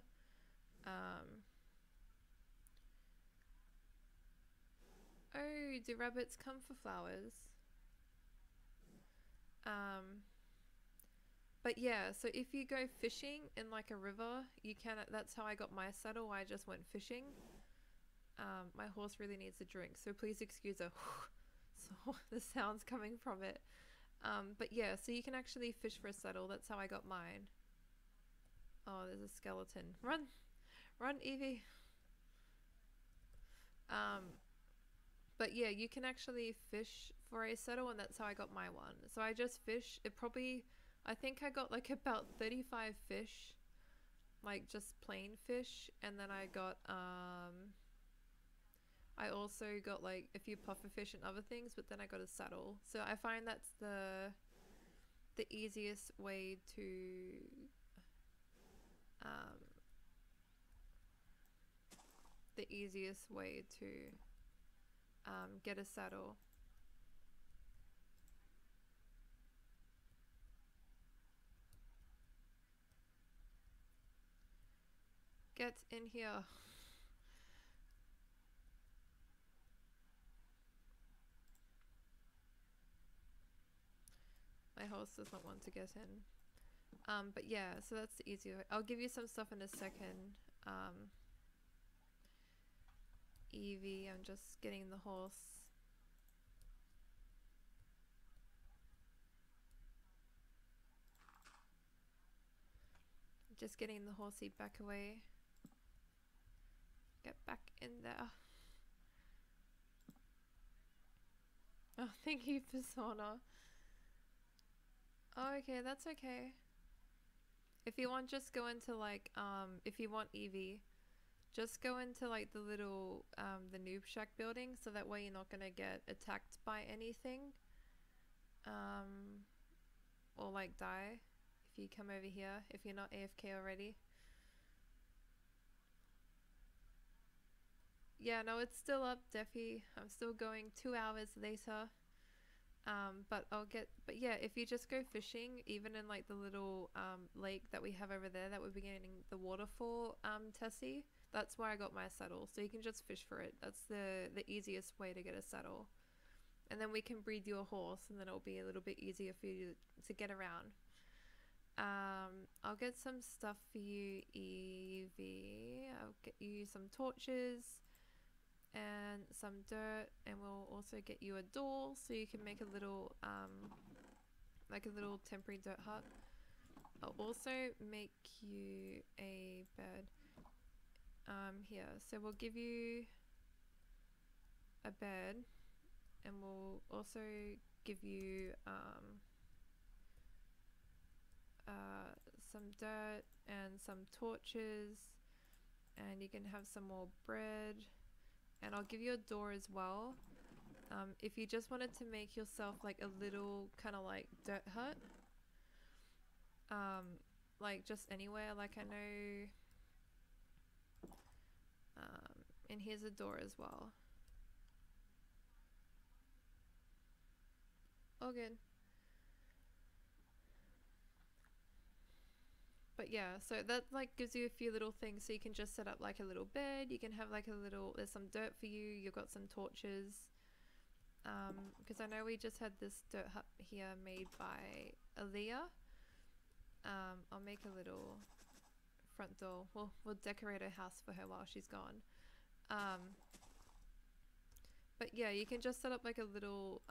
Oh, do rabbits come for flowers? But yeah, so if you go fishing in like a river, you can, that's how I got my saddle. I just went fishing. My horse really needs a drink, so please excuse her. So the sounds coming from it. But yeah, so you can actually fish for a saddle. That's how I got mine. Oh, there's a skeleton. Run! Run, Evie! But yeah, you can actually fish for a saddle, and that's how I got my one. So I just fish. I think I got like about 35 fish. Like just plain fish. And then I got, I also got like a few pufferfish and other things, but then I got a saddle. So I find that's the easiest way to um, get a saddle. Get in here. My horse does not want to get in. But yeah, so that's the easier way. I'll give you some stuff in a second. Evie, I'm just getting the horse. Just getting the horsey back away. Get back in there. Oh, thank you, Persona. Oh, okay, that's okay. If you want, just go into like, if you want Eevee, just go into like the little, the Noob Shack building, so that way you're not gonna get attacked by anything. Or like die if you come over here, if you're not AFK already. Yeah, no, it's still up, Defy. I'm still going 2 hours later. But yeah, if you just go fishing, even in like the little lake that we have over there that we're getting the water for, Tessie, that's where I got my saddle. So you can just fish for it. That's the easiest way to get a saddle. And then we can breed you a horse, and then it'll be a little bit easier for you to get around. I'll get some stuff for you, Evie. I'll get you some torches and some dirt, and we'll also get you a door so you can make a little like a little temporary dirt hut. I'll also make you a bed here, so we'll give you a bed, and we'll also give you some dirt and some torches, and you can have some more bread. And I'll give you a door as well. If you just wanted to make yourself like a little kind of like dirt hut, like just anywhere, like I know, and here's a door as well. All good. But yeah, so that like gives you a few little things, so you can just set up like a little bed, you can have like a little, there's some dirt for you, you've got some torches, because I know we just had this dirt hut here made by Aaliyah. I'll make a little front door, we'll decorate her house for her while she's gone. But yeah, you can just set up like a little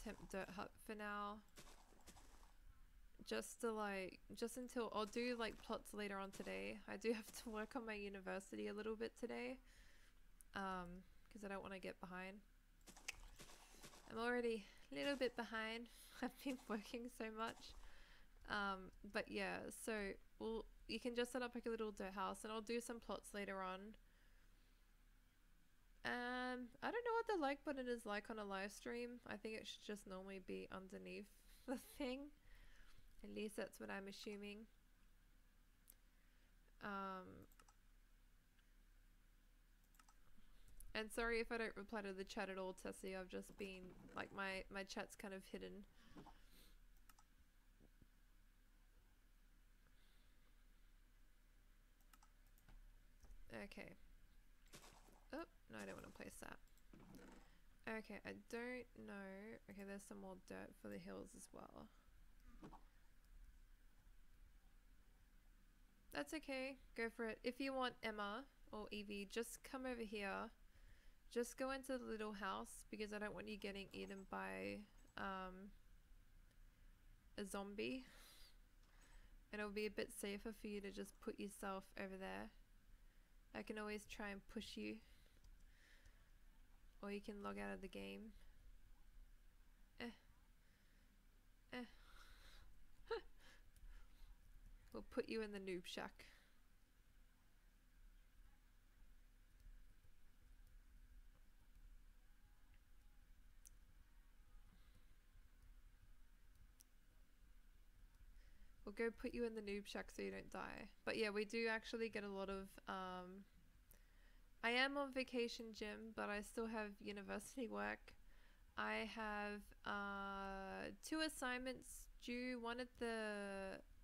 temp dirt hut for now. Just until I'll do like plots later on today. I do have to work on my university a little bit today, because I don't want to get behind. I'm already a little bit behind. I've been working so much. But yeah, so you can just set up like a little dirt house, and I'll do some plots later on. I don't know what the like button is like on a live stream. I think it should just normally be underneath the thing. At least that's what I'm assuming. And sorry if I don't reply to the chat at all, Tessie. I've just been, like, my chat's kind of hidden. Okay. Oh, no, I don't want to place that. Okay, I don't know. Okay, there's some more dirt for the hills as well. That's okay, go for it. If you want Emma or Evie, just come over here. Just go into the little house, because I don't want you getting eaten by a zombie. And it'll be a bit safer for you to just put yourself over there. I can always try and push you. Or you can log out of the game. We'll put you in the Noob Shack. go put you in the noob shack so you don't die. But yeah, we do actually get a lot of I am on vacation gym, but I still have university work. I have 2 assignments due.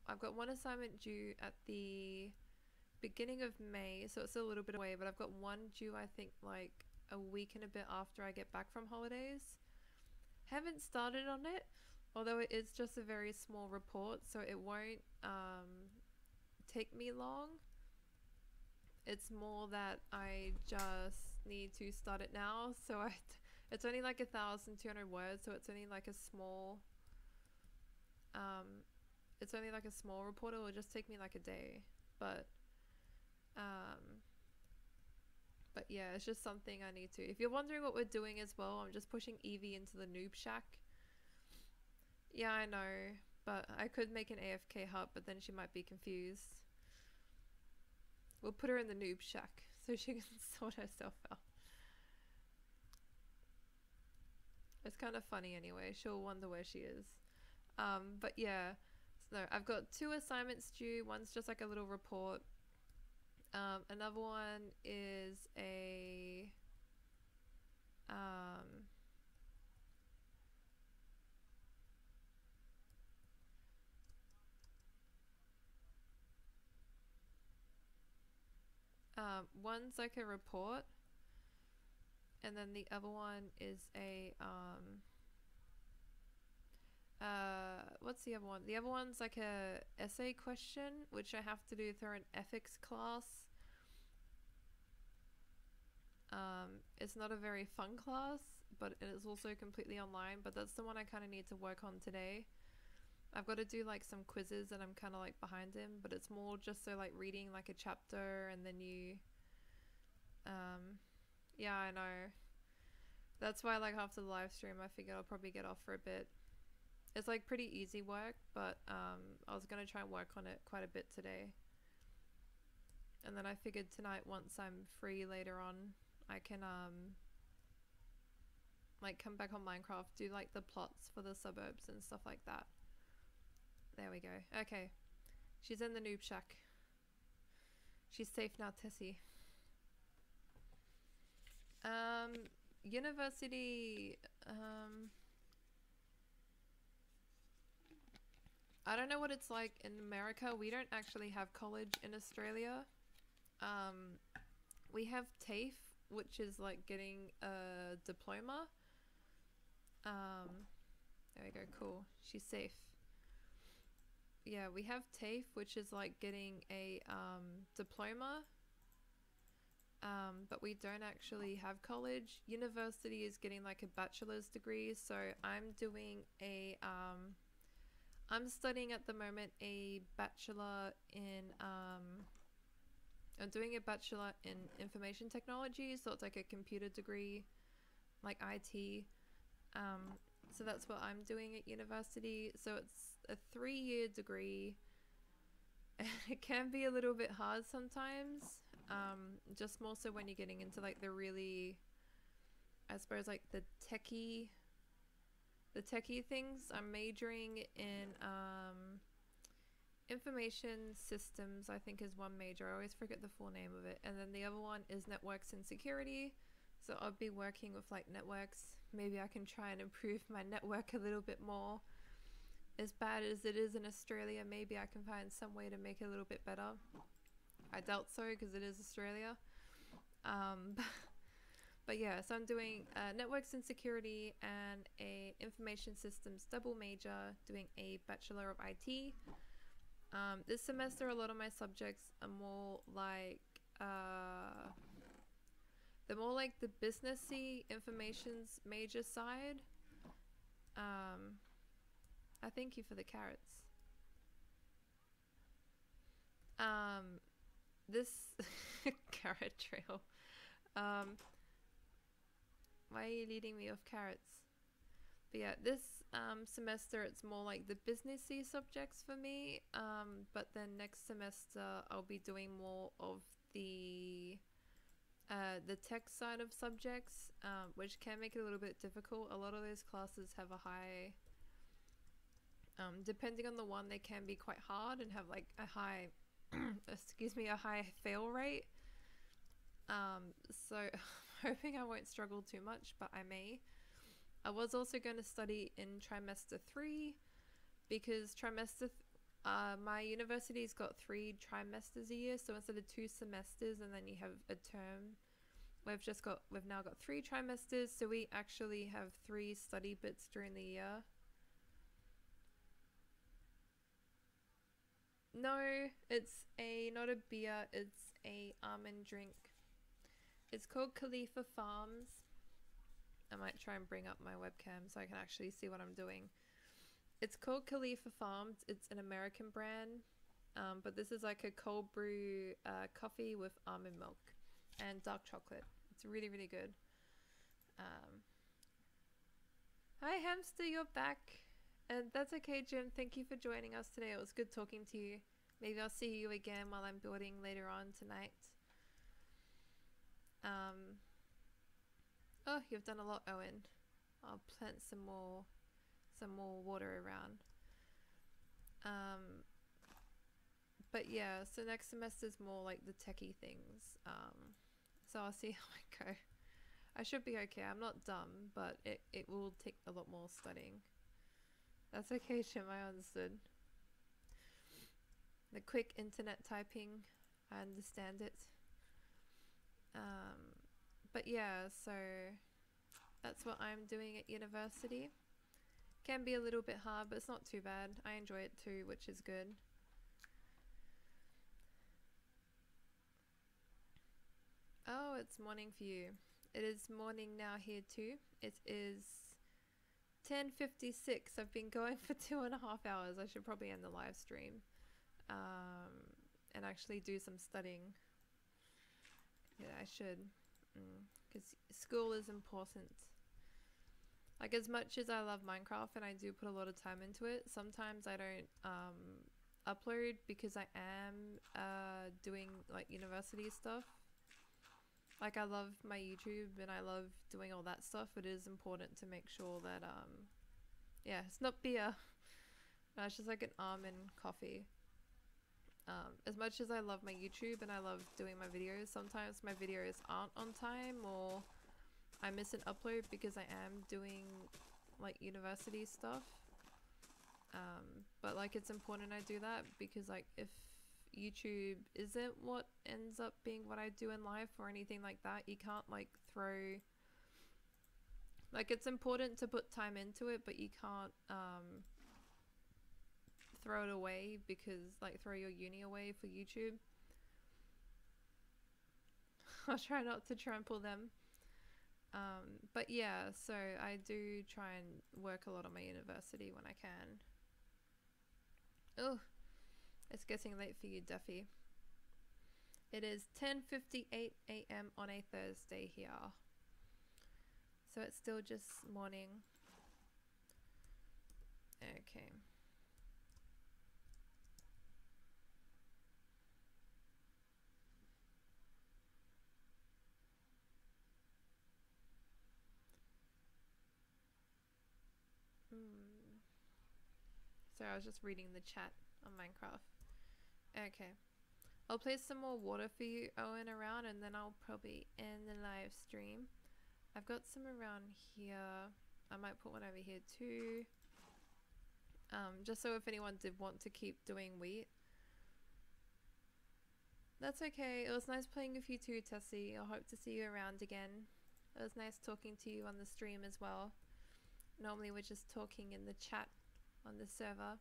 I've got 1 assignment due at the beginning of May, so it's a little bit away, but I've got 1 due I think like a week and a bit after I get back from holidays. Haven't started on it, although it is just a very small report, so it won't take me long. It's more that I just need to start it now, so it's only like 1,200 words, so it's only like a small report. It will just take me like a day, but yeah, it's just something I need to. If you're wondering what we're doing as well, I'm just pushing Evie into the noob shack. Yeah, I know, but I could make an AFK hub, but then she might be confused. We'll put her in the noob shack so she can sort herself out. It's kind of funny anyway. She'll wonder where she is. But yeah, so I've got 2 assignments due. One's just like a little report. Another one is a one's like a report, and then the other one is a what's the other one? The other one's like a essay question, which I have to do through an ethics class. It's not a very fun class, but it is also completely online, but that's the one I kind of need to work on today. I've got to do like some quizzes and I'm kind of like behind him, but it's more just so like reading like a chapter and then you yeah, I know. That's why like after the live stream I figured I'll probably get off for a bit. It's like pretty easy work, but I was gonna try and work on it quite a bit today. And then I figured tonight, once I'm free later on, I can like come back on Minecraft, do like the plots for the suburbs and stuff like that. There we go. Okay. She's in the noob shack. She's safe now, Tessie. University, I don't know what it's like in America. We don't actually have college in Australia. We have TAFE, which is like getting a diploma. There we go, cool. She's safe. Yeah, we have TAFE, which is like getting a diploma. But we don't actually have college. University is getting like a bachelor's degree, so I'm doing a I'm studying at the moment a bachelor in I'm doing a bachelor in information technology, so it's like a computer degree, like IT. So that's what I'm doing at university. So it's a 3-year degree. It can be a little bit hard sometimes, just more so when you're getting into like the really, I suppose like the techie things. I'm majoring in information systems, I think, is one major. I always forget the full name of it. And then the other one is networks and security. So I'll be working with like networks. Maybe I can try and improve my network a little bit more. As bad as it is in Australia, maybe I can find some way to make it a little bit better. I doubt so, because it is Australia. But yeah, so I'm doing networks and security and a information systems double major, doing a Bachelor of IT. This semester, a lot of my subjects are more like they're more like the businessy information's major side. I thank you for the carrots. This carrot trail. Why are you leading me off carrots? But yeah, this semester it's more like the businessy subjects for me. But then next semester I'll be doing more of the tech side of subjects, which can make it a little bit difficult. A lot of those classes have a high Depending on the one, they can be quite hard and have like a high, excuse me, a high fail rate. So I'm hoping I won't struggle too much, but I may. I was also going to study in trimester 3 because my university's got 3 trimesters a year, so instead of 2 semesters and then you have a term, we've now got 3 trimesters, so we actually have 3 study bits during the year. No, it's not a beer, it's a almond drink. It's called Khalifa Farms. I might try and bring up my webcam so I can actually see what I'm doing. It's called Khalifa Farms. It's an American brand, but this is like a cold brew coffee with almond milk and dark chocolate. It's really, really good. Hi Hamster, you're back. And that's okay, Jim. Thank you for joining us today. It was good talking to you. Maybe I'll see you again while I'm building later on tonight. Oh, you've done a lot, Owen. I'll plant some more water around. But yeah, so next semester's more like the techie things. So I'll see how I go. I should be okay. I'm not dumb, but it will take a lot more studying. That's okay, Jim. I understood. The quick internet typing, I understand it. But yeah, so that's what I'm doing at university. Can be a little bit hard, but it's not too bad. I enjoy it too, which is good. Oh, it's morning for you. It is morning now here too. It is 10:56. I've been going for 2.5 hours. I should probably end the live stream and actually do some studying. Yeah, I should, because school is important. Like, as much as I love Minecraft and I do put a lot of time into it, sometimes I don't upload because I am doing like university stuff. Like, I love my YouTube and I love doing all that stuff. It is important to make sure that yeah, it's not beer. No, it's just like an almond coffee. As much as I love my YouTube and I love doing my videos, sometimes my videos aren't on time or I miss an upload because I am doing like university stuff. But like, it's important I do that because like, if YouTube isn't what ends up being what I do in life or anything like that, you can't like throw, like, it's important to put time into it, but you can't throw it away because like, throw your uni away for YouTube. I'll try not to trample them. But yeah, so I do try and work a lot on my university when I can. Oh, it's getting late for you, Duffy. It is 10:58 a.m. on a Thursday here. So it's still just morning. Okay. Sorry, I was just reading the chat on Minecraft. Okay. I'll place some more water for you, Owen, around, and then I'll probably end the live stream. I've got some around here. I might put one over here too. Just so if anyone did want to keep doing wheat. That's okay. It was nice playing with you too, Tessie. I hope to see you around again. It was nice talking to you on the stream as well. Normally we're just talking in the chat on the server,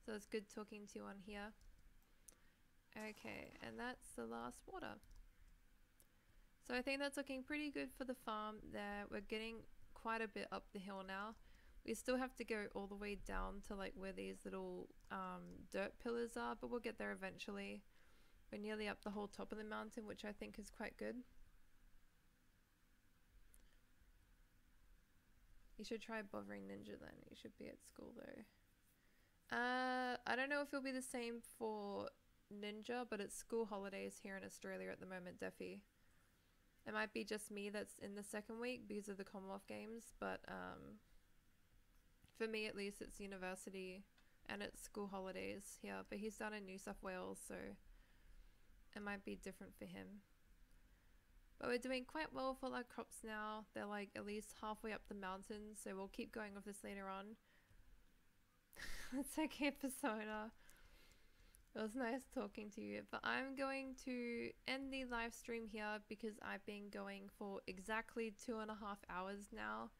so it's good talking to you on here. Okay, and that's the last water. So I think that's looking pretty good for the farm there. We're getting quite a bit up the hill now. We still have to go all the way down to like where these little dirt pillars are, but we'll get there eventually. We're nearly up the whole top of the mountain, which I think is quite good. You should try bothering Ninja then. You should be at school though. I don't know if it'll be the same for Ninja, but it's school holidays here in Australia at the moment, Defy. It might be just me that's in the second week because of the Commonwealth Games, but For me at least, it's university and it's school holidays here, but he's down in New South Wales, so it might be different for him. But we're doing quite well for our crops now. They're like at least halfway up the mountains, so we'll keep going with this later on. It's okay, Persona. It was nice talking to you, but I'm going to end the live stream here because I've been going for exactly 2.5 hours now.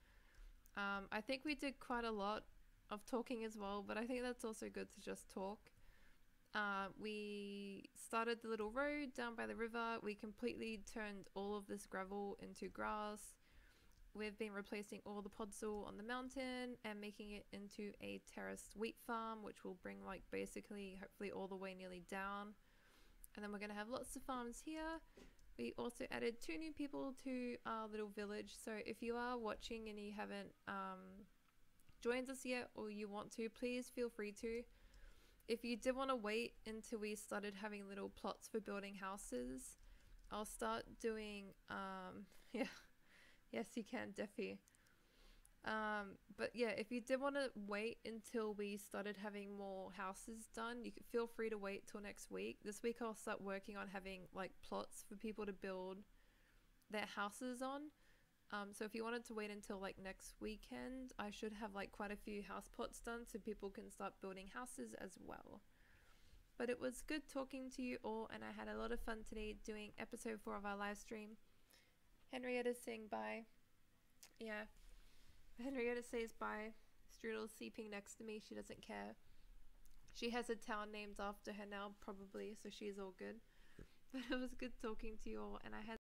I think we did quite a lot of talking as well, but I think that's also good to just talk. We started the little road down by the river. We completely turned all of this gravel into grass. We've been replacing all the podzol on the mountain and making it into a terraced wheat farm, which will bring like basically hopefully all the way nearly down. And then we're going to have lots of farms here. We also added 2 new people to our little village. So if you are watching and you haven't joined us yet, or you want to, please feel free to. If you did want to wait until we started having little plots for building houses, I'll start doing yeah. Yes, you can, Defy. But yeah, if you did want to wait until we started having more houses done, you could feel free to wait till next week. This week I'll start working on having like plots for people to build their houses on. So if you wanted to wait until like next weekend, I should have like quite a few house plots done so people can start building houses as well. But it was good talking to you all, and I had a lot of fun today doing episode 4 of our live stream. Henrietta's saying bye. Yeah. Henrietta says bye. Strudel's sleeping next to me. She doesn't care. She has a town named after her now, probably, so she's all good. But it was good talking to you all, and I had